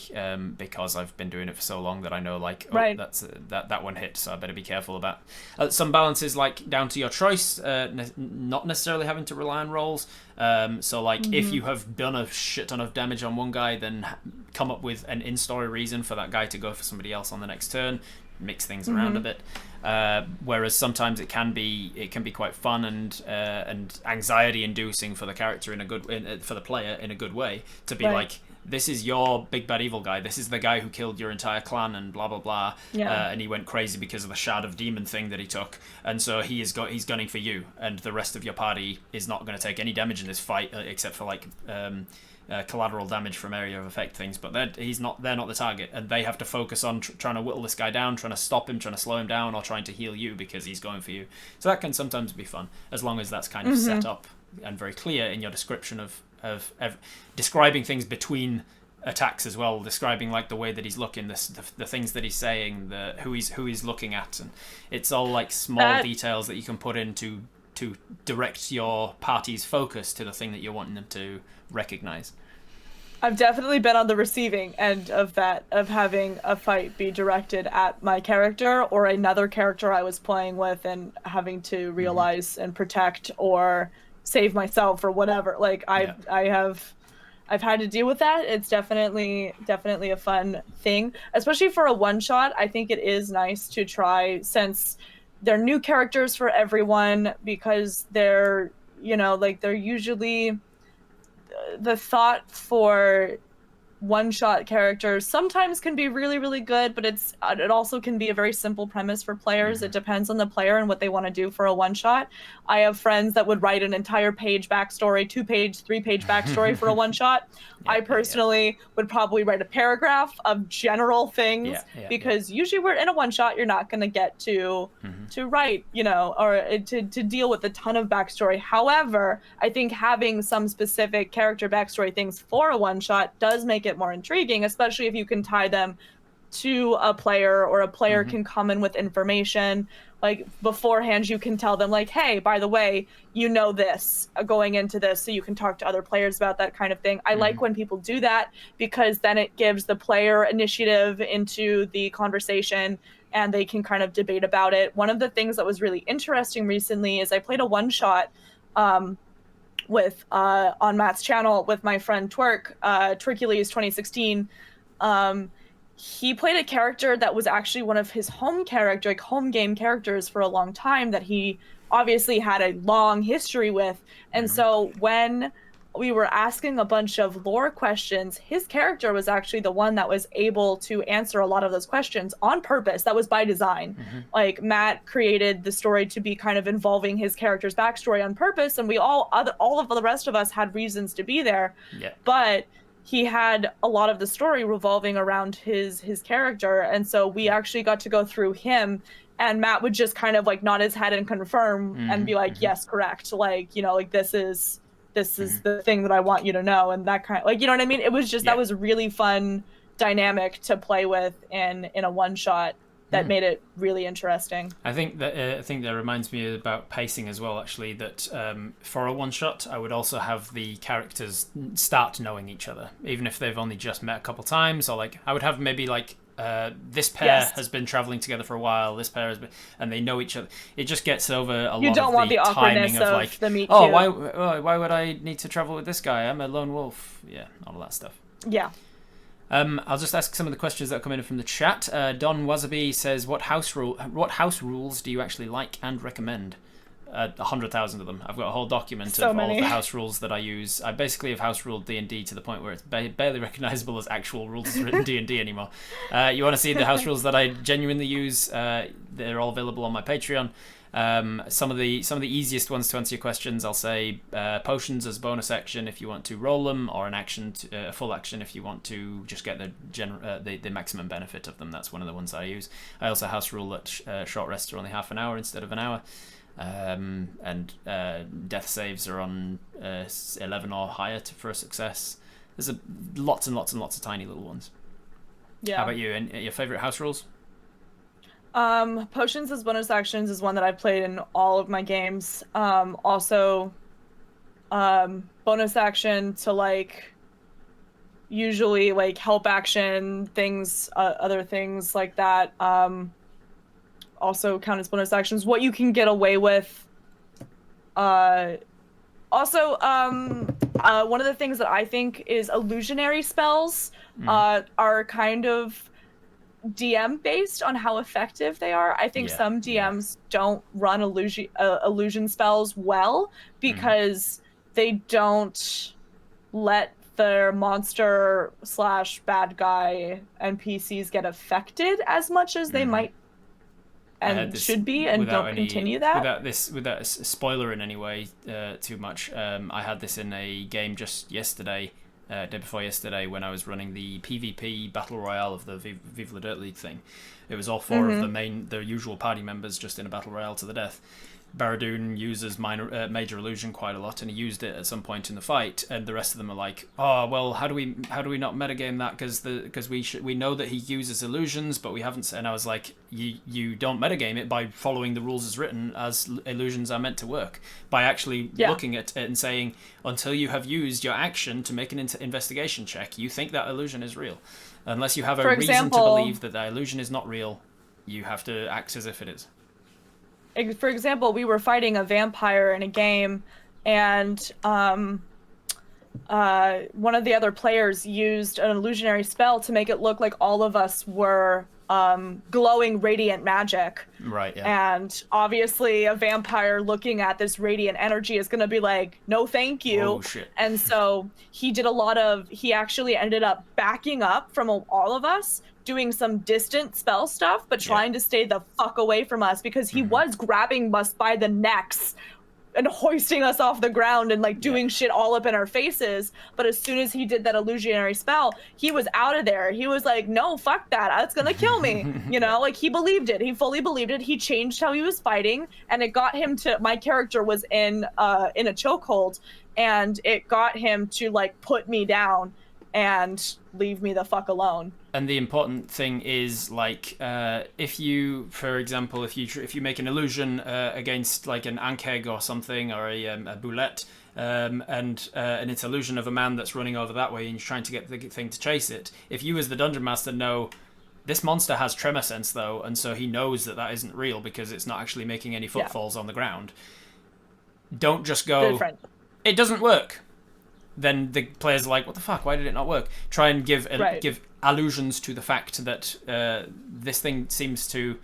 [SPEAKER 1] because I've been doing it for so long that I know, like, that one hit, so I better be careful about. Some balance is like down to your choice, not necessarily having to rely on rolls. So like, if you have done a shit ton of damage on one guy, then come up with an in-story reason for that guy to go for somebody else on the next turn. Mix things around a bit, whereas sometimes it can be quite fun and anxiety inducing for the character for the player in a good way, to be like, this is your big bad evil guy, this is the guy who killed your entire clan and blah blah blah, and he went crazy because of the shard of demon thing that he took, and so he's gunning for you, and the rest of your party is not going to take any damage in this fight, except for like collateral damage from area of effect things, but they're not the target, and they have to focus on trying to whittle this guy down, trying to stop him, trying to slow him down, or trying to heal you because he's going for you. So that can sometimes be fun, as long as that's kind of set up and very clear in your description of describing things between attacks as well, describing like the way that he's looking, the things that he's saying, who he's looking at, and it's all like small details that you can put in to direct your party's focus to the thing that you're wanting them to recognize.
[SPEAKER 2] I've definitely been on the receiving end of that, of having a fight be directed at my character or another character I was playing with, and having to realize and protect or save myself or whatever. Like I've had to deal with that. It's definitely a fun thing, especially for a one shot. I think it is nice to try, since they're new characters for everyone, because they're, you know, like, they're usually, the thought for one-shot characters sometimes can be really, really good, but it also can be a very simple premise for players. It depends on the player and what they want to do for a one-shot. I have friends that would write an entire page backstory, 2-page, 3-page backstory for a one-shot. I personally would probably write a paragraph of general things because usually we're in a one-shot, you're not going to get to write, or to deal with a ton of backstory. However, I think having some specific character backstory things for a one-shot does make it more intriguing, especially if you can tie them to a player, or a player can come in with information. Like beforehand, you can tell them like, hey, by the way, this going into this, so you can talk to other players about that kind of thing. I like when people do that, because then it gives the player initiative into the conversation and they can kind of debate about it. One of the things that was really interesting recently is I played a one-shot with on Matt's channel with my friend Twerk, Twerkules 2016. He played a character that was actually one of his home game characters for a long time, that he obviously had a long history with. And so when we were asking a bunch of lore questions, his character was actually the one that was able to answer a lot of those questions on purpose. That was by design. Like Matt created the story to be kind of involving his character's backstory on purpose, and we all of the rest of us had reasons to be there. But he had a lot of the story revolving around his character, and so we actually got to go through him, and Matt would just kind of like nod his head and confirm and be like, yes, correct, like this is the thing that I want you to know, and that kind of, like, you know what I mean? It was just that was a really fun dynamic to play with in a one shot that made it really interesting.
[SPEAKER 1] I think that reminds me about pacing as well, actually, that for a one shot I would also have the characters start knowing each other, even if they've only just met a couple times, or like I would have maybe like this pair has been traveling together for a while, this pair has been, and they know each other. It just gets over a lot of the timing of like, the meet cute. Why would I need to travel with this guy? I'm a lone wolf. Yeah, all of that stuff.
[SPEAKER 2] Yeah.
[SPEAKER 1] I'll just ask some of the questions that are coming in from the chat. Don Wasabi says, what house rules do you actually like and recommend? 100,000 of them. I've got a whole document of all of the house rules that I use. I basically have house ruled D&D to the point where it's barely recognizable as actual rules written D&D anymore. You want to see the house rules that I genuinely use? They're all available on my Patreon. Some of the easiest ones to answer your questions, I'll say potions as bonus action if you want to roll them, or an action, a full action if you want to just get the maximum benefit of them. That's one of the ones I use. I also house rule that short rests are only half an hour instead of an hour. And death saves are on 11 or higher for a success. There's lots and lots and lots of tiny little ones. Yeah. How about you? And your favorite house rules?
[SPEAKER 2] Potions as bonus actions is one that I've played in all of my games. Also, bonus action to like usually like help action things, other things like that. Also count as bonus actions. What you can get away with. One of the things that I think is illusionary spells are kind of DM based on how effective they are. I think some DMs don't run illusion spells well because they don't let their monster / bad guy NPCs get affected as much as they might and should be, and don't continue that.
[SPEAKER 1] Without a spoiler in any way too much, I had this in a game just yesterday, day before yesterday, when I was running the PvP Battle Royale of the Vive la Dirt League thing. It was all four of the usual party members just in a Battle Royale to the death. Barradoon uses Major Illusion quite a lot, and he used it at some point in the fight, and the rest of them are like, oh, well, how do we not metagame that, because we know that he uses illusions, but we haven't. And I was like, you don't metagame it by following the rules as written, as illusions are meant to work, by actually looking at it and saying, until you have used your action to make an investigation check, you think that illusion is real. Unless you have a reason to believe that the illusion is not real, you have to act as if it is.
[SPEAKER 2] For example, we were fighting a vampire in a game, and one of the other players used an illusionary spell to make it look like all of us were glowing radiant magic.
[SPEAKER 1] Right, yeah.
[SPEAKER 2] And obviously a vampire looking at this radiant energy is going to be like, no, thank you.
[SPEAKER 1] Oh, shit.
[SPEAKER 2] And so he actually ended up backing up from all of us, doing some distant spell stuff, but trying to stay the fuck away from us because he was grabbing us by the necks and hoisting us off the ground and like doing shit all up in our faces. But as soon as he did that illusionary spell, he was out of there. He was like, no, fuck that, that's gonna kill me. You know, like he believed it, he fully believed it. He changed how he was fighting, and it got him to, my character was in a chokehold, and it got him to like put me down and leave me the fuck alone.
[SPEAKER 1] And the important thing is, like, if you, for example, if you make an illusion against like an ankeg or something, or a boulette, and it's illusion of a man that's running over that way, and you're trying to get the thing to chase it. If you, as the dungeon master, know this monster has tremor sense though, and so he knows that isn't real because it's not actually making any footfalls on the ground. Don't just go, it doesn't work. Then the players are like, what the fuck, why did it not work? Try and give allusions to the fact that this thing seems to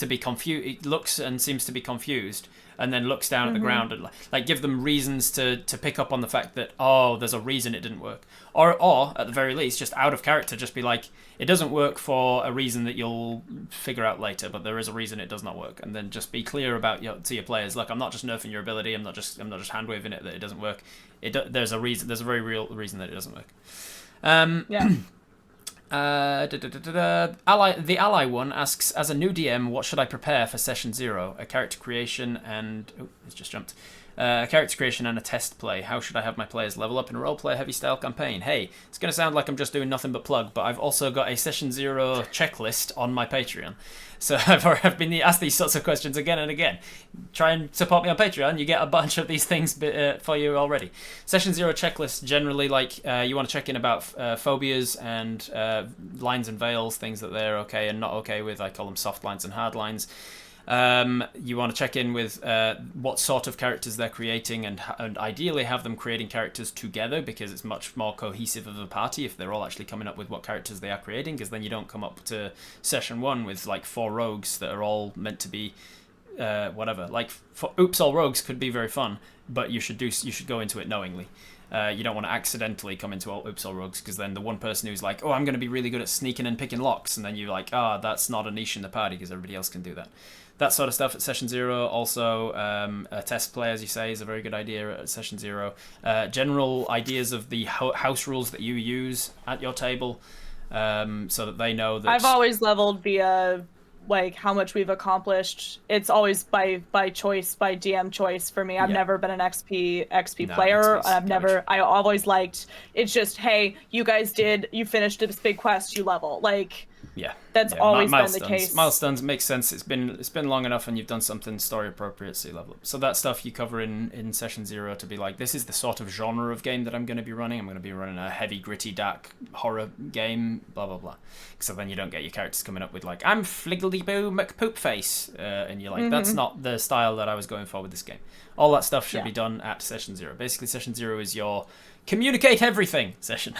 [SPEAKER 1] be confused. It looks and seems to be confused, and then looks down at the ground, and like give them reasons to pick up on the fact that, oh, there's a reason it didn't work. Or at the very least, just out of character, just be like, it doesn't work for a reason that you'll figure out later, but there is a reason it does not work. And then just be clear about to your players, look, I'm not just nerfing your ability, I'm not just hand waving it that it doesn't work. There's a reason. There's a very real reason that it doesn't work. The ally one asks, as a new DM, what should I prepare for session 0? A character creation and it's just jumped. A character creation and a test play. How should I have my players level up in a roleplay heavy style campaign? Hey, it's going to sound like I'm just doing nothing but plug, but I've also got a session 0 checklist on my Patreon. So I've been asked these sorts of questions again and again. Try and support me on Patreon. You get a bunch of these things for you already. Session 0 checklist, generally, like, you want to check in about phobias and lines and veils, things that they're okay and not okay with. I call them soft lines and hard lines. You want to check in with what sort of characters they're creating, and ideally have them creating characters together, because it's much more cohesive of a party if they're all actually coming up with what characters they are creating, because then you don't come up to session 1 with like 4 rogues that are all meant to be whatever. Like, Oops All Rogues could be very fun, but you should go into it knowingly. You don't want to accidentally come into all Oops All Rogues, because then the one person who's like, oh, I'm going to be really good at sneaking and picking locks, and then you're like, that's not a niche in the party because everybody else can do that. That sort of stuff at session 0. Also, a test play, as you say, is a very good idea at session 0. General ideas of the house rules that you use at your table, so that they know that...
[SPEAKER 2] I've always leveled via like how much we've accomplished. It's always by choice, by DM choice for me. I've never been an XP player. I always liked, it's just, hey, you finished this big quest, you level. Like, that's always been the case.
[SPEAKER 1] Milestones makes sense. It's been long enough, and you've done something story appropriate, so you level up. So that stuff you cover in session 0 to be like, this is the sort of genre of game that I'm going to be running. I'm going to be running a heavy, gritty, dark horror game. Blah blah blah. So then you don't get your characters coming up with like, I'm Fliggledy-Boo McPoopface, and you're like, that's not the style that I was going for with this game. All that stuff should be done at session 0. Basically, session 0 is your communicate everything session.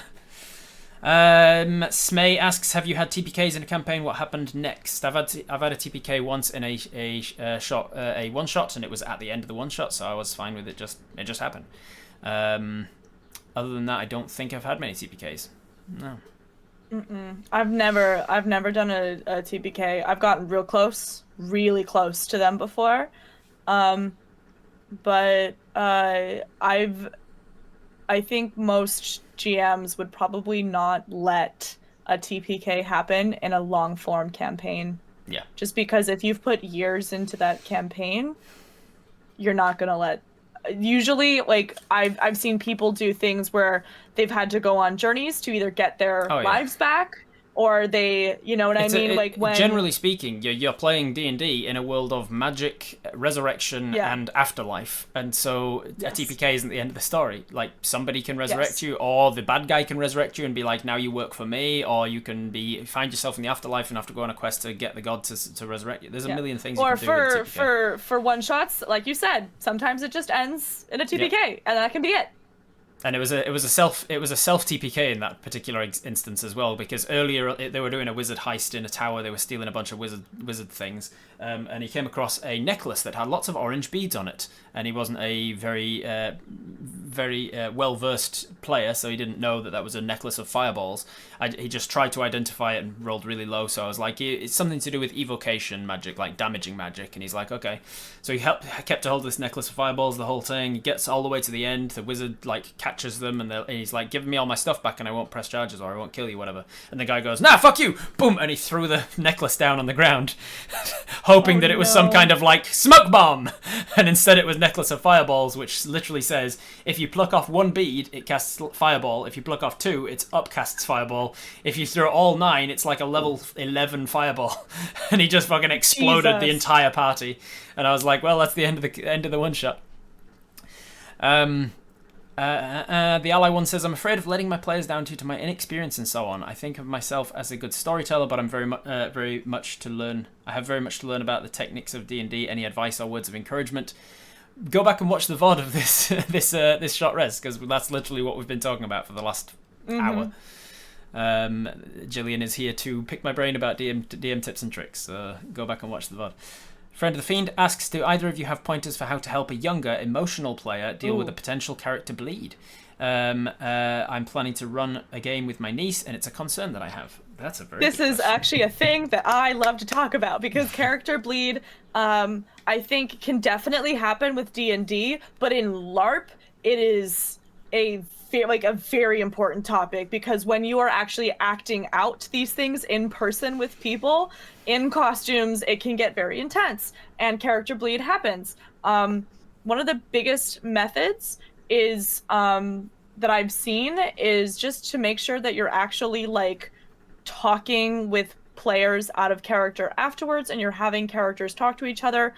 [SPEAKER 1] Smay asks, have you had TPKs in a campaign? What happened next? I've had a TPK once in a one shot, and it was at the end of the one shot, so I was fine with it. It just happened. Other than that, I don't think I've had many TPKs. No.
[SPEAKER 2] I've never done a TPK. I've gotten really close to them before, but I think most GMs would probably not let a TPK happen in a long form campaign.
[SPEAKER 1] Yeah.
[SPEAKER 2] Just because if you've put years into that campaign, you're not gonna let. Usually, like, I've seen people do things where they've had to go on journeys to either get their lives back, or they, you know what I mean? Like, when...
[SPEAKER 1] Generally speaking, you're playing D&D in a world of magic, resurrection, and afterlife, and so a TPK isn't the end of the story. Like, somebody can resurrect you, or the bad guy can resurrect you and be like, now you work for me, or you can find yourself in the afterlife and have to go on a quest to get the god to resurrect you. There's a million things you can do with a TPK.
[SPEAKER 2] For one-shots, like you said, sometimes it just ends in a TPK, and that can be it.
[SPEAKER 1] And it was a self TPK in that particular instance as well, because earlier they were doing a wizard heist in a tower. They were stealing a bunch of wizard things, and he came across a necklace that had lots of orange beads on it. And he wasn't a very well versed player, so he didn't know that was a necklace of fireballs. He just tried to identify it and rolled really low. So I was like, it's something to do with evocation magic, like damaging magic. And he's like, okay. So he kept a hold of this necklace of fireballs the whole thing. He gets all the way to the end. The wizard like catches them, and he's like, give me all my stuff back and I won't press charges or I won't kill you, whatever. And the guy goes, nah, fuck you, boom, and he threw the necklace down on the ground hoping that it was some kind of like smoke bomb, and instead it was necklace of fireballs, which literally says if you pluck off one bead it casts fireball, if you pluck off two it's upcasts fireball, if you throw all 9 it's like a level 11 fireball. And he just fucking exploded the entire party, and I was like, well, that's the end of the one shot. The ally one says, I'm afraid of letting my players down due to my inexperience and so on. I think of myself as a good storyteller, but I'm very much to learn. I have very much to learn about the techniques of D&D. Any advice or words of encouragement? Go back and watch the VOD of this short res, because that's literally what we've been talking about for the last hour. Gillian is here to pick my brain about DM tips and tricks. Go back and watch the VOD. Friend of the Fiend asks, do either of you have pointers for how to help a younger, emotional player deal with a potential character bleed? I'm planning to run a game with my niece, and it's a concern that I have. That's a very
[SPEAKER 2] This
[SPEAKER 1] good
[SPEAKER 2] is
[SPEAKER 1] question.
[SPEAKER 2] actually a thing that I love to talk about, because character bleed, I think, can definitely happen with D&D, but in LARP, it is a very important topic, because when you are actually acting out these things in person with people in costumes, it can get very intense, and character bleed happens. One of the biggest methods is that I've seen is just to make sure that you're actually like talking with players out of character afterwards, and you're having characters talk to each other.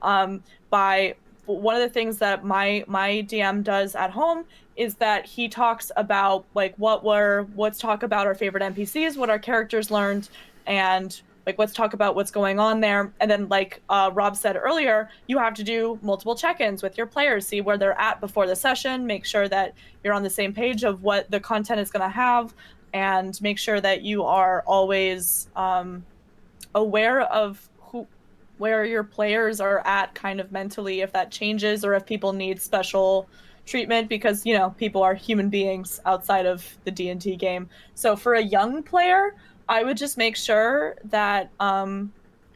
[SPEAKER 2] By one of the things that my DM does at home is that he talks about like let's talk about our favorite NPCs, what our characters learned, and like let's talk about what's going on there. And then like Rob said earlier, you have to do multiple check-ins with your players, see where they're at before the session, make sure that you're on the same page of what the content is going to have, and make sure that you are always aware of where your players are at kind of mentally, if that changes or if people need special treatment, because people are human beings outside of the D&D game. So for a young player, I would just make sure that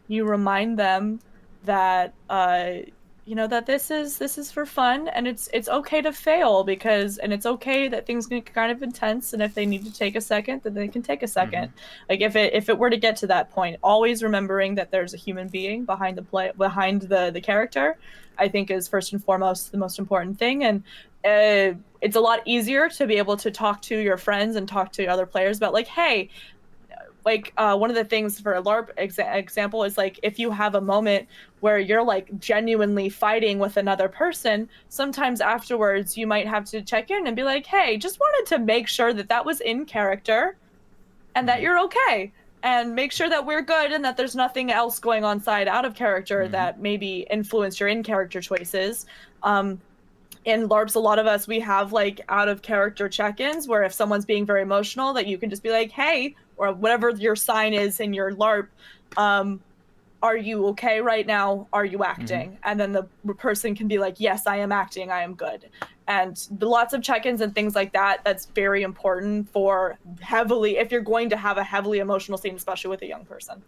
[SPEAKER 2] you remind them that that this is for fun, and it's okay to fail, and it's okay that things get kind of intense, and if they need to take a second, then they can take a second. Like if it were to get to that point, always remembering that there's a human being behind the character, I think is first and foremost the most important thing. And it's a lot easier to be able to talk to your friends and talk to other players about like, hey, like one of the things for a LARP example is like if you have a moment where you're like genuinely fighting with another person, sometimes afterwards you might have to check in and be like, hey, just wanted to make sure that was in character and that you're okay, and make sure that we're good and that there's nothing else going on out of character that maybe influence your in-character choices. In LARPs, a lot of us, we have like out of character check-ins where if someone's being very emotional, that you can just be like, hey, or whatever your sign is in your LARP, are you okay right now? Are you acting? And then the person can be like, yes, I am acting, I am good. And lots of check-ins and things like that, that's very important if you're going to have a heavily emotional scene, especially with a young person.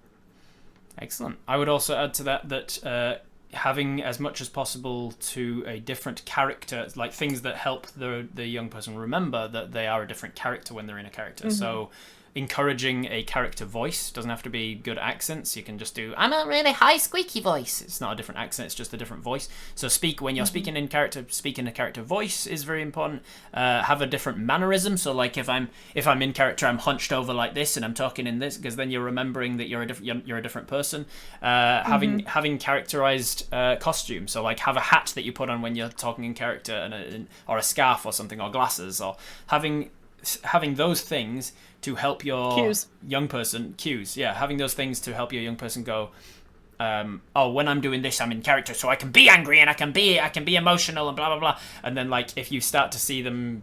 [SPEAKER 1] Excellent. I would also add to that having as much as possible to a different character, like things that help the young person remember that they are a different character when they're in a character. So encouraging a character voice doesn't have to be good accents. You can just do, I'm a really high squeaky voice. It's not a different accent, it's just a different voice. So when you're speaking in character, speaking a character voice is very important. Have a different mannerism. So like if I'm in character, I'm hunched over like this and I'm talking in this, because then you're remembering that you're a different person. Having characterized costume. So like have a hat that you put on when you're talking in character, or a scarf or something, or glasses, or having those things to help your young person having those things to help your young person go, when I'm doing this, I'm in character, so I can be angry and I can be emotional and blah blah blah. And then like if you start to see them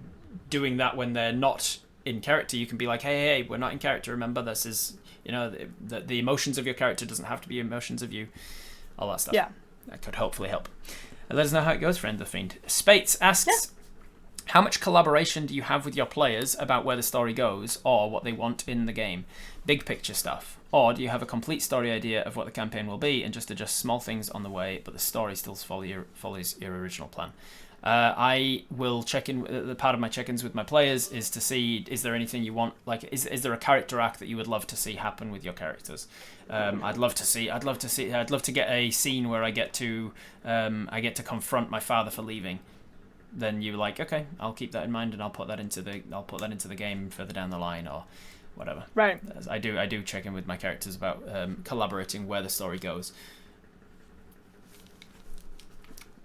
[SPEAKER 1] doing that when they're not in character. You can be like, hey, we're not in character. Remember, this is, the emotions of your character doesn't have to be emotions of you. All that stuff.
[SPEAKER 2] Yeah.
[SPEAKER 1] That could hopefully help. Let us know how it goes, Friend of the Fiend. Spates asks, how much collaboration do you have with your players about where the story goes or what they want in the game? Big picture stuff. Or do you have a complete story idea of what the campaign will be and just adjust small things on the way, but the story still follows your original plan? I will check in. The part of my check-ins with my players is to see, is there anything you want? Like, is there a character arc that you would love to see happen with your characters? I'd love to get a scene where I get to confront my father for leaving. Then you're like, okay, I'll keep that in mind and I'll put that into the game further down the line or whatever.
[SPEAKER 2] Right.
[SPEAKER 1] I do check in with my characters about collaborating where the story goes.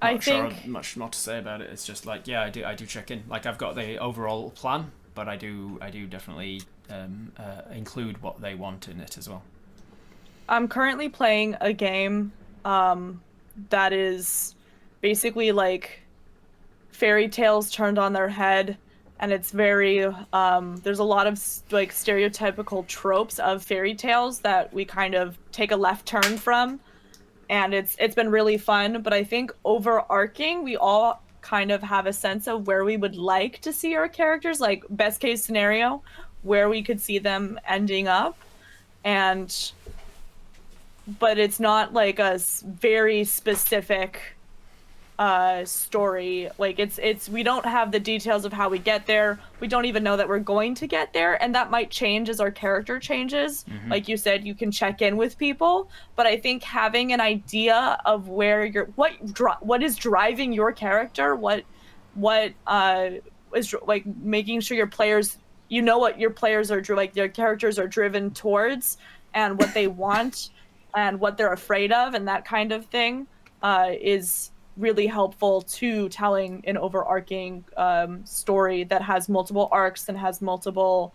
[SPEAKER 2] I
[SPEAKER 1] Not
[SPEAKER 2] think
[SPEAKER 1] sure much more to say about it. It's just like, I do check in. Like, I've got the overall plan, but I do definitely include what they want in it as well.
[SPEAKER 2] I'm currently playing a game that is basically like fairy tales turned on their head, and it's very there's a lot of like stereotypical tropes of fairy tales that we kind of take a left turn from. And it's been really fun, but I think overarching, we all kind of have a sense of where we would like to see our characters, like best case scenario, where we could see them ending up. But it's not like a very specific story. Like it's we don't have the details of how we get there. We don't even know that we're going to get there, and that might change as our character changes. Mm-hmm. Like you said, you can check in with people, but I think having an idea of where what is driving your character, what is like making sure your players, what your players are like their characters are driven towards and what they want and what they're afraid of and that kind of thing is really helpful to telling an overarching story that has multiple arcs and has multiple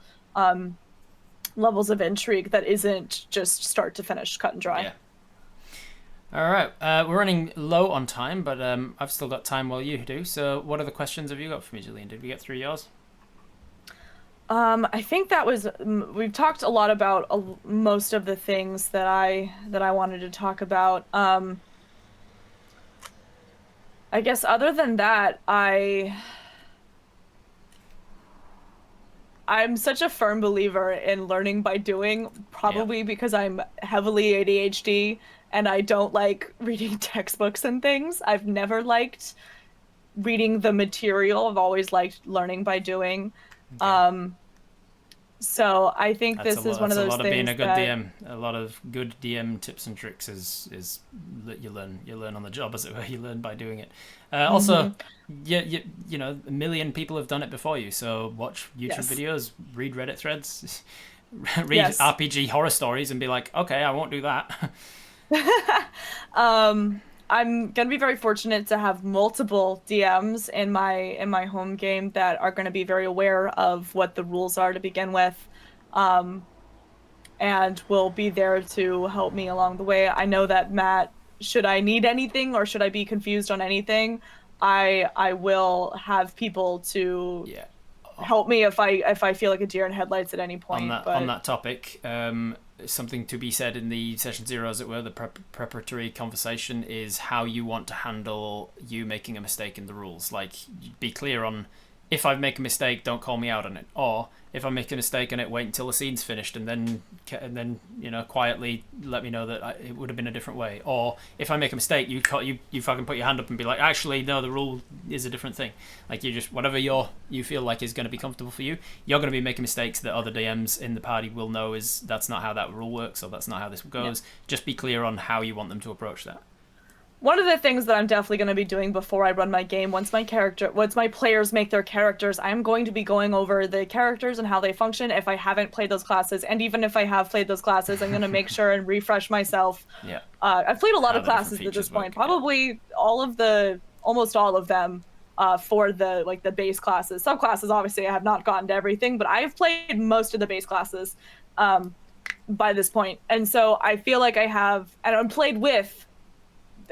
[SPEAKER 2] levels of intrigue that isn't just start to finish, cut and dry.
[SPEAKER 1] Yeah. All right, we're running low on time, but I've still got time while you do. So what other questions have you got for me, Gillian? Did we get through yours?
[SPEAKER 2] I think that was, we've talked a lot about most of the things that I wanted to talk about. I guess other than that, I'm such a firm believer in learning by doing, probably because I'm heavily ADHD and I don't like reading textbooks and things. I've never liked reading the material. I've always liked learning by doing. Okay. So I think this is one of those things. That's a lot of being a good DM.
[SPEAKER 1] A lot of good DM tips and tricks is you learn on the job, as it were. You learn by doing it. Also, a million people have done it before you. So watch YouTube videos, read Reddit threads, read RPG horror stories, and be like, okay, I won't do that.
[SPEAKER 2] I'm gonna be very fortunate to have multiple DMs in my home game that are gonna be very aware of what the rules are to begin with, and will be there to help me along the way. I know that Matt, should I need anything or should I be confused on anything, I will have people to help me if I feel like a deer in headlights at any point.
[SPEAKER 1] On that topic, something to be said in the session 0, as it were, the preparatory conversation, is how you want to handle you making a mistake in the rules. Like, be clear on, if I make a mistake, don't call me out on it, or if I make a mistake on it, wait until the scene's finished and then quietly let me know that it would have been a different way. Or if I make a mistake, you fucking put your hand up and be like, actually no, the rule is a different thing. Like, you just, whatever you feel like is going to be comfortable for you, you're going to be making mistakes that other DMs in the party will know is that's not how that rule works, or that's not how this goes. Just be clear on how you want them to approach that.
[SPEAKER 2] One of the things that I'm definitely going to be doing before I run my game, once my players make their characters, I'm going to be going over the characters and how they function if I haven't played those classes. And even if I have played those classes, I'm going to make sure and refresh myself. Yeah. I've played a lot of classes at this point, probably almost all of them for the base classes. Subclasses, obviously, I have not gotten to everything, but I've played most of the base classes by this point. And so I feel like I have, and I'm played with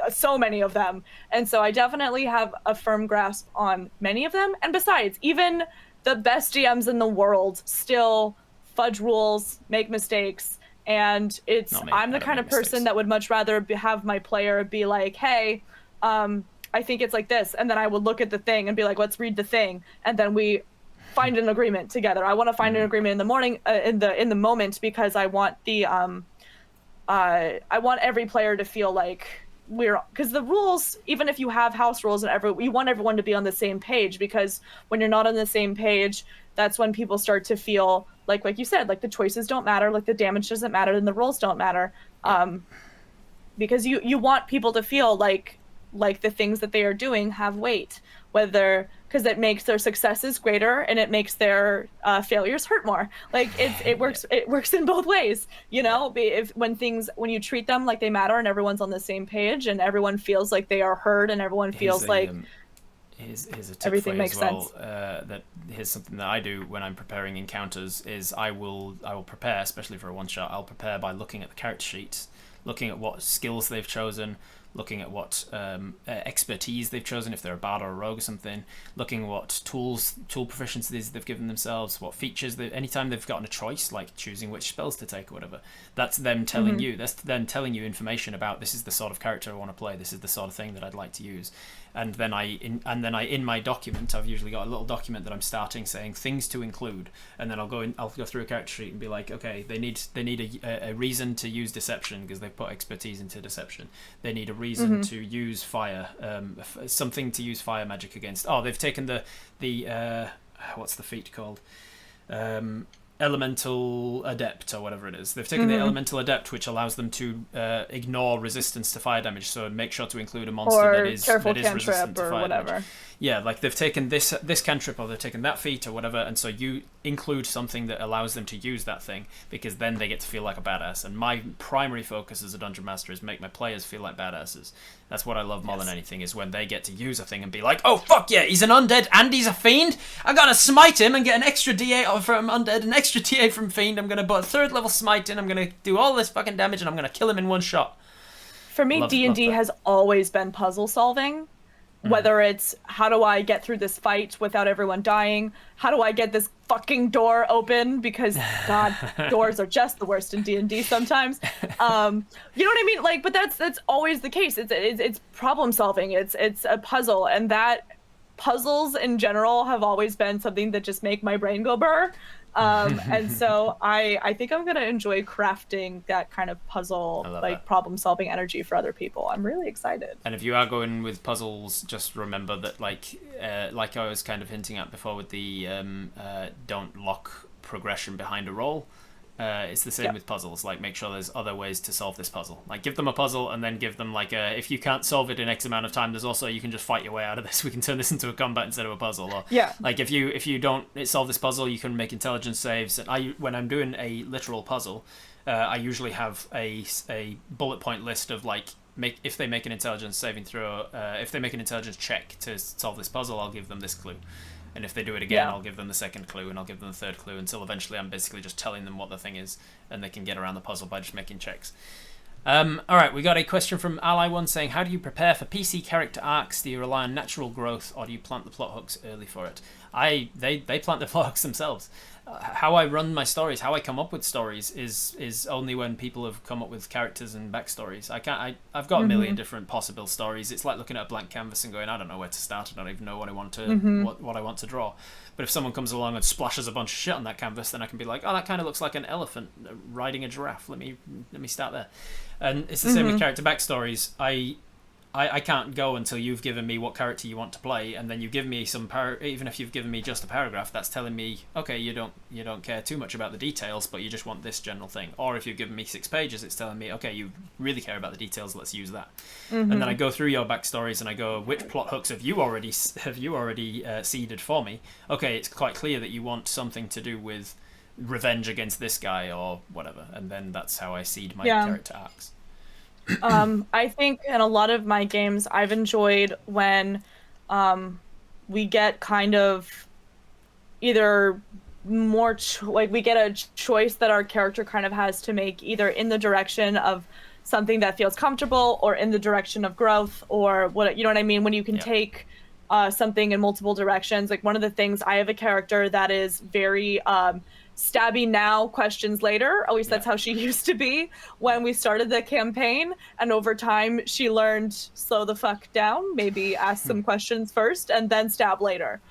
[SPEAKER 2] so many of them, and so I definitely have a firm grasp on many of them. And besides, even the best GMs in the world still fudge rules, make mistakes, and I'm the kind of person that would much rather have my player be like, hey, I think it's like this, and then I would look at the thing and be like, let's read the thing, and then we find an agreement together. I want to find an agreement in the morning, in the moment, because I want I want every player to feel like because the rules, even if you have house rules and you want everyone to be on the same page, because when you're not on the same page, that's when people start to feel like you said, like the choices don't matter, like the damage doesn't matter, and the rules don't matter. Because you want people to feel like the things that they are doing have weight, because it makes their successes greater and it makes their failures hurt more. Like it works in both ways, you know. When you treat them like they matter and everyone's on the same page and everyone feels like they are heard and everyone feels
[SPEAKER 1] here's a tip
[SPEAKER 2] everything makes sense.
[SPEAKER 1] Here's something that I do when I'm preparing encounters is I will prepare, especially for a one shot. I'll prepare by looking at the character sheets, looking at what skills they've chosen, looking at what expertise they've chosen, if they're a bard or a rogue or something, looking at what tool proficiencies they've given themselves, what features anytime they've gotten a choice, like choosing which spells to take or whatever, that's them telling you, that's them telling you information about, this is the sort of character I want to play, this is the sort of thing that I'd like to use. And then in my document, I've usually got a little document that I'm starting saying things to include, and then I'll go through a character sheet and be like, okay, they need a reason to use deception because they've put expertise into deception. They need a reason to use fire, something to use fire magic against. Oh, they've taken the what's the feat called? Elemental Adept or whatever it is. They've taken the Elemental Adept, which allows them to ignore resistance to fire damage, so make sure to include a monster that is resistant to fire damage. Yeah, like they've taken this cantrip, or they've taken that feat or whatever, and so you include something that allows them to use that thing, because then they get to feel like a badass. And my primary focus as a dungeon master is make my players feel like badasses. That's what I love more than anything, is when they get to use a thing and be like, oh fuck yeah, he's an undead and he's a fiend, I'm gonna smite him and get an extra D8 from undead, an extra D8 from fiend, I'm gonna put a 3rd level smite in, I'm gonna do all this fucking damage, and I'm gonna kill him in one shot.
[SPEAKER 2] For me, D&D has always been puzzle solving. Whether it's, how do I get through this fight without everyone dying? How do I get this fucking door open? Because, God, doors are just the worst in D&D sometimes. You know what I mean? Like, but that's always the case. It's problem solving. It's a puzzle, and that puzzles in general have always been something that just make my brain go burr. And so I think I'm gonna enjoy crafting that kind of puzzle, like problem solving energy for other people. I'm really excited.
[SPEAKER 1] And if you are going with puzzles, just remember that like I was kind of hinting at before with the don't lock progression behind a roll. It's the same with puzzles. Like, make sure there's other ways to solve this puzzle. Like, give them a puzzle and then give them like if you can't solve it in X amount of time, there's also, you can just fight your way out of this. We can turn this into a combat instead of a puzzle. Or like if you don't solve this puzzle, you can make intelligence saves. And when I'm doing a literal puzzle, I usually have a bullet point list of like, if they make an intelligence saving throw, if they make an intelligence check to solve this puzzle, I'll give them this clue. And if they do it again, I'll give them the 2nd clue, and I'll give them the 3rd clue, until eventually I'm basically just telling them what the thing is, and they can get around the puzzle by just making checks. Alright, we got a question from Ally1 saying, how do you prepare for PC character arcs? Do you rely on natural growth, or do you plant the plot hooks early for it? They plant the plot hooks themselves. How I run my stories, how I come up with stories is only when people have come up with characters and backstories. I've got a million different possible stories. It's like looking at a blank canvas and going, I don't know where to start. I don't even know what I want to what I want to draw. But if someone comes along and splashes a bunch of shit on that canvas, then I can be like, oh, that kind of looks like an elephant riding a giraffe. Let me start there. And it's the same with character backstories. I can't go until you've given me what character you want to play, and then you give me some even if you've given me just a paragraph, that's telling me, okay, you don't care too much about the details, but you just want this general thing. Or if you've given me 6 pages, it's telling me, okay, you really care about the details, let's use that. And then I go through your backstories and I go, which plot hooks have you already seeded for me? Okay, it's quite clear that you want something to do with revenge against this guy or whatever, and then that's how I seed my character arcs.
[SPEAKER 2] I think in a lot of my games, I've enjoyed when we get kind of either more we get a choice that our character kind of has to make, either in the direction of something that feels comfortable or in the direction of growth, or what, you know what I mean? When you can take something in multiple directions. Like one of the things, I have a character that is very stabby now, questions later. At least that's how she used to be when we started the campaign. And over time, she learned slow the fuck down, maybe ask some questions first and then stab later.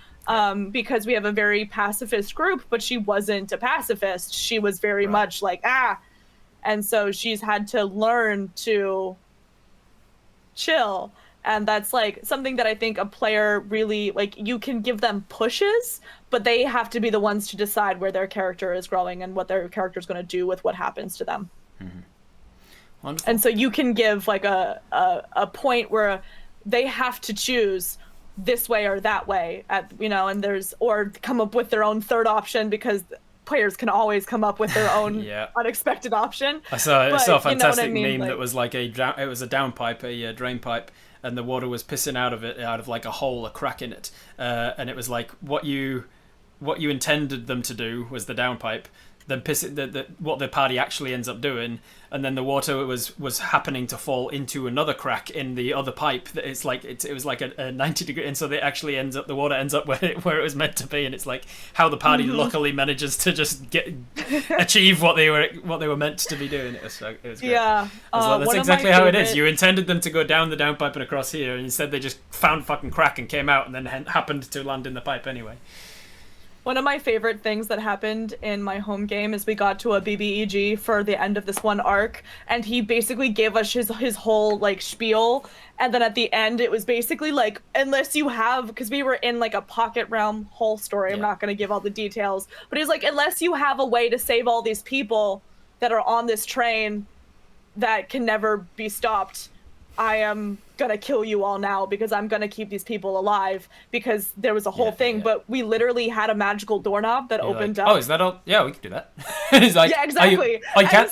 [SPEAKER 2] Because we have a very pacifist group, but she wasn't a pacifist. She was very much like, and so she's had to learn to chill. And that's like something that I think a player really, like, you can give them pushes, but they have to be the ones to decide where their character is growing and what their character is going to do with what happens to them. Wonderful. And so you can give like a point where they have to choose this way or that way, and there's, or come up with their own third option, because players can always come up with their own unexpected option.
[SPEAKER 1] I saw a fantastic meme that was like it was a downpipe, a drain pipe, and the water was pissing out of like a hole, a crack in it, and it was like what you intended them to do was the downpipe, then what the party actually ends up doing, and then the water was happening to fall into another crack in the other pipe. That it's like it was like a 90 degree, and so the water ends up where it was meant to be, and it's like how the party luckily manages to just achieve what they were meant to be doing. It was great.
[SPEAKER 2] Yeah,
[SPEAKER 1] that's exactly how it is. You intended them to go down the downpipe and across here, and instead they just found fucking crack and came out, and then happened to land in the pipe anyway.
[SPEAKER 2] One of my favorite things that happened in my home game is we got to a BBEG for the end of this one arc, and he basically gave us his whole like spiel, and then at the end it was basically like, unless you have, because we were in like a pocket realm whole story, I'm not going to give all the details, but he's like, unless you have a way to save all these people that are on this train that can never be stopped, I am gonna kill you all now, because I'm gonna keep these people alive, because there was a whole thing. But we literally had a magical doorknob that opened up.
[SPEAKER 1] Oh, is that all? Yeah, we can do that. He's like,
[SPEAKER 2] yeah, exactly.
[SPEAKER 1] You can't?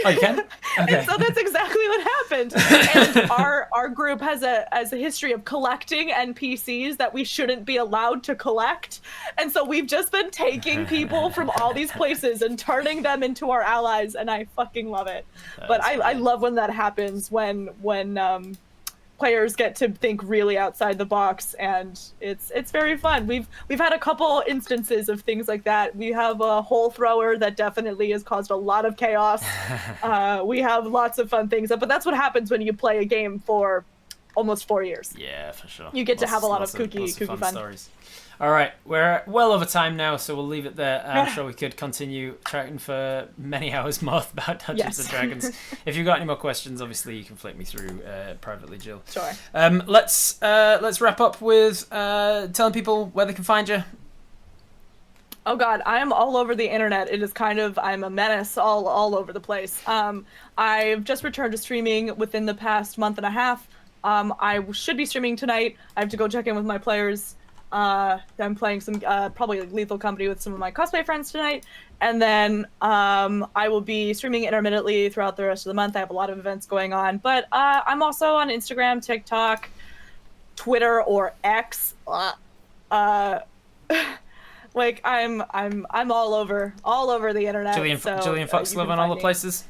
[SPEAKER 1] Oh, you can? Okay.
[SPEAKER 2] And so that's exactly what happened. And our group has a history of collecting NPCs that we shouldn't be allowed to collect. And so we've just been taking people from all these places and turning them into our allies, and I fucking love it. But I love when that happens, when players get to think really outside the box, and it's very fun. We've had a couple instances of things like that. We have a hole thrower that definitely has caused a lot of chaos. We have lots of fun things, but that's what happens when you play a game for almost 4 years.
[SPEAKER 1] Yeah, for sure.
[SPEAKER 2] You get to have a lot of kooky fun
[SPEAKER 1] stories. All right, we're well over time now, so we'll leave it there. I'm sure we could continue chatting for many hours more about Dungeons and Dragons. If you've got any more questions, obviously you can flick me through privately, Jill.
[SPEAKER 2] Sure.
[SPEAKER 1] Let's wrap up with telling people where they can find you.
[SPEAKER 2] Oh God, I am all over the internet. It is I'm a menace all over the place. I've just returned to streaming within the past month and a half. I should be streaming tonight. I have to go check in with my players. I'm playing some probably like Lethal Company with some of my cosplay friends tonight, and then I will be streaming intermittently throughout the rest of the month. I have a lot of events going on, but I'm also on Instagram, TikTok, Twitter, or X. Like I'm all over the internet.
[SPEAKER 1] Jillian Fox Glove on all the places.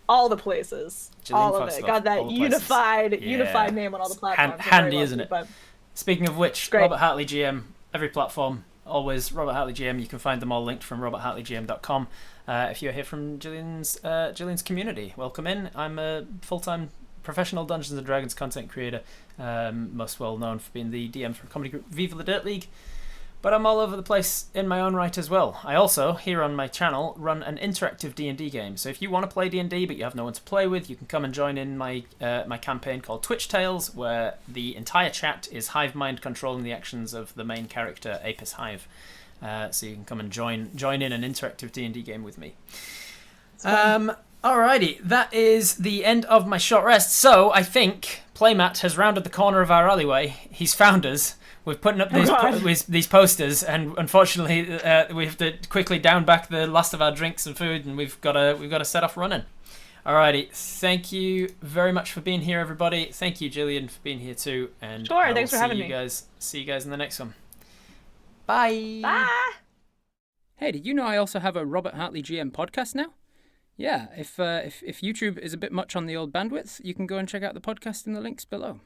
[SPEAKER 2] All the places.
[SPEAKER 1] Jillian
[SPEAKER 2] all
[SPEAKER 1] Fox
[SPEAKER 2] of it.
[SPEAKER 1] Glove,
[SPEAKER 2] Got that unified name on all the platforms.
[SPEAKER 1] Handy, isn't it?
[SPEAKER 2] But
[SPEAKER 1] speaking of which, Robert Hartley GM, every platform, always Robert Hartley GM. You can find them all linked from roberthartleygm.com. If you're here from Jillian's community, welcome in. I'm a full-time professional Dungeons and Dragons content creator, most well known for being the DM for comedy group Viva the Dirt League. But I'm all over the place in my own right as well. I also, here on my channel, run an interactive D&D game. So if you want to play D&D but you have no one to play with, you can come and join in my my campaign called Twitch Tales, where the entire chat is hive mind controlling the actions of the main character, Apis Hive. So you can come and join in an interactive D&D game with me. Alrighty, that is the end of my short rest. So I think Playmat has rounded the corner of our alleyway. He's found us. We're putting up these posters, and unfortunately, we have to quickly down back the last of our drinks and food, and we've got to set off running. Alrighty, thank you very much for being here, everybody. Thank you, Gillian, for being here too. And
[SPEAKER 2] thanks for having me.
[SPEAKER 1] See you guys in the next one. Bye.
[SPEAKER 2] Bye.
[SPEAKER 3] Hey, did you know I also have a Robert Hartley GM podcast now? Yeah, if YouTube is a bit much on the old bandwidth, you can go and check out the podcast in the links below.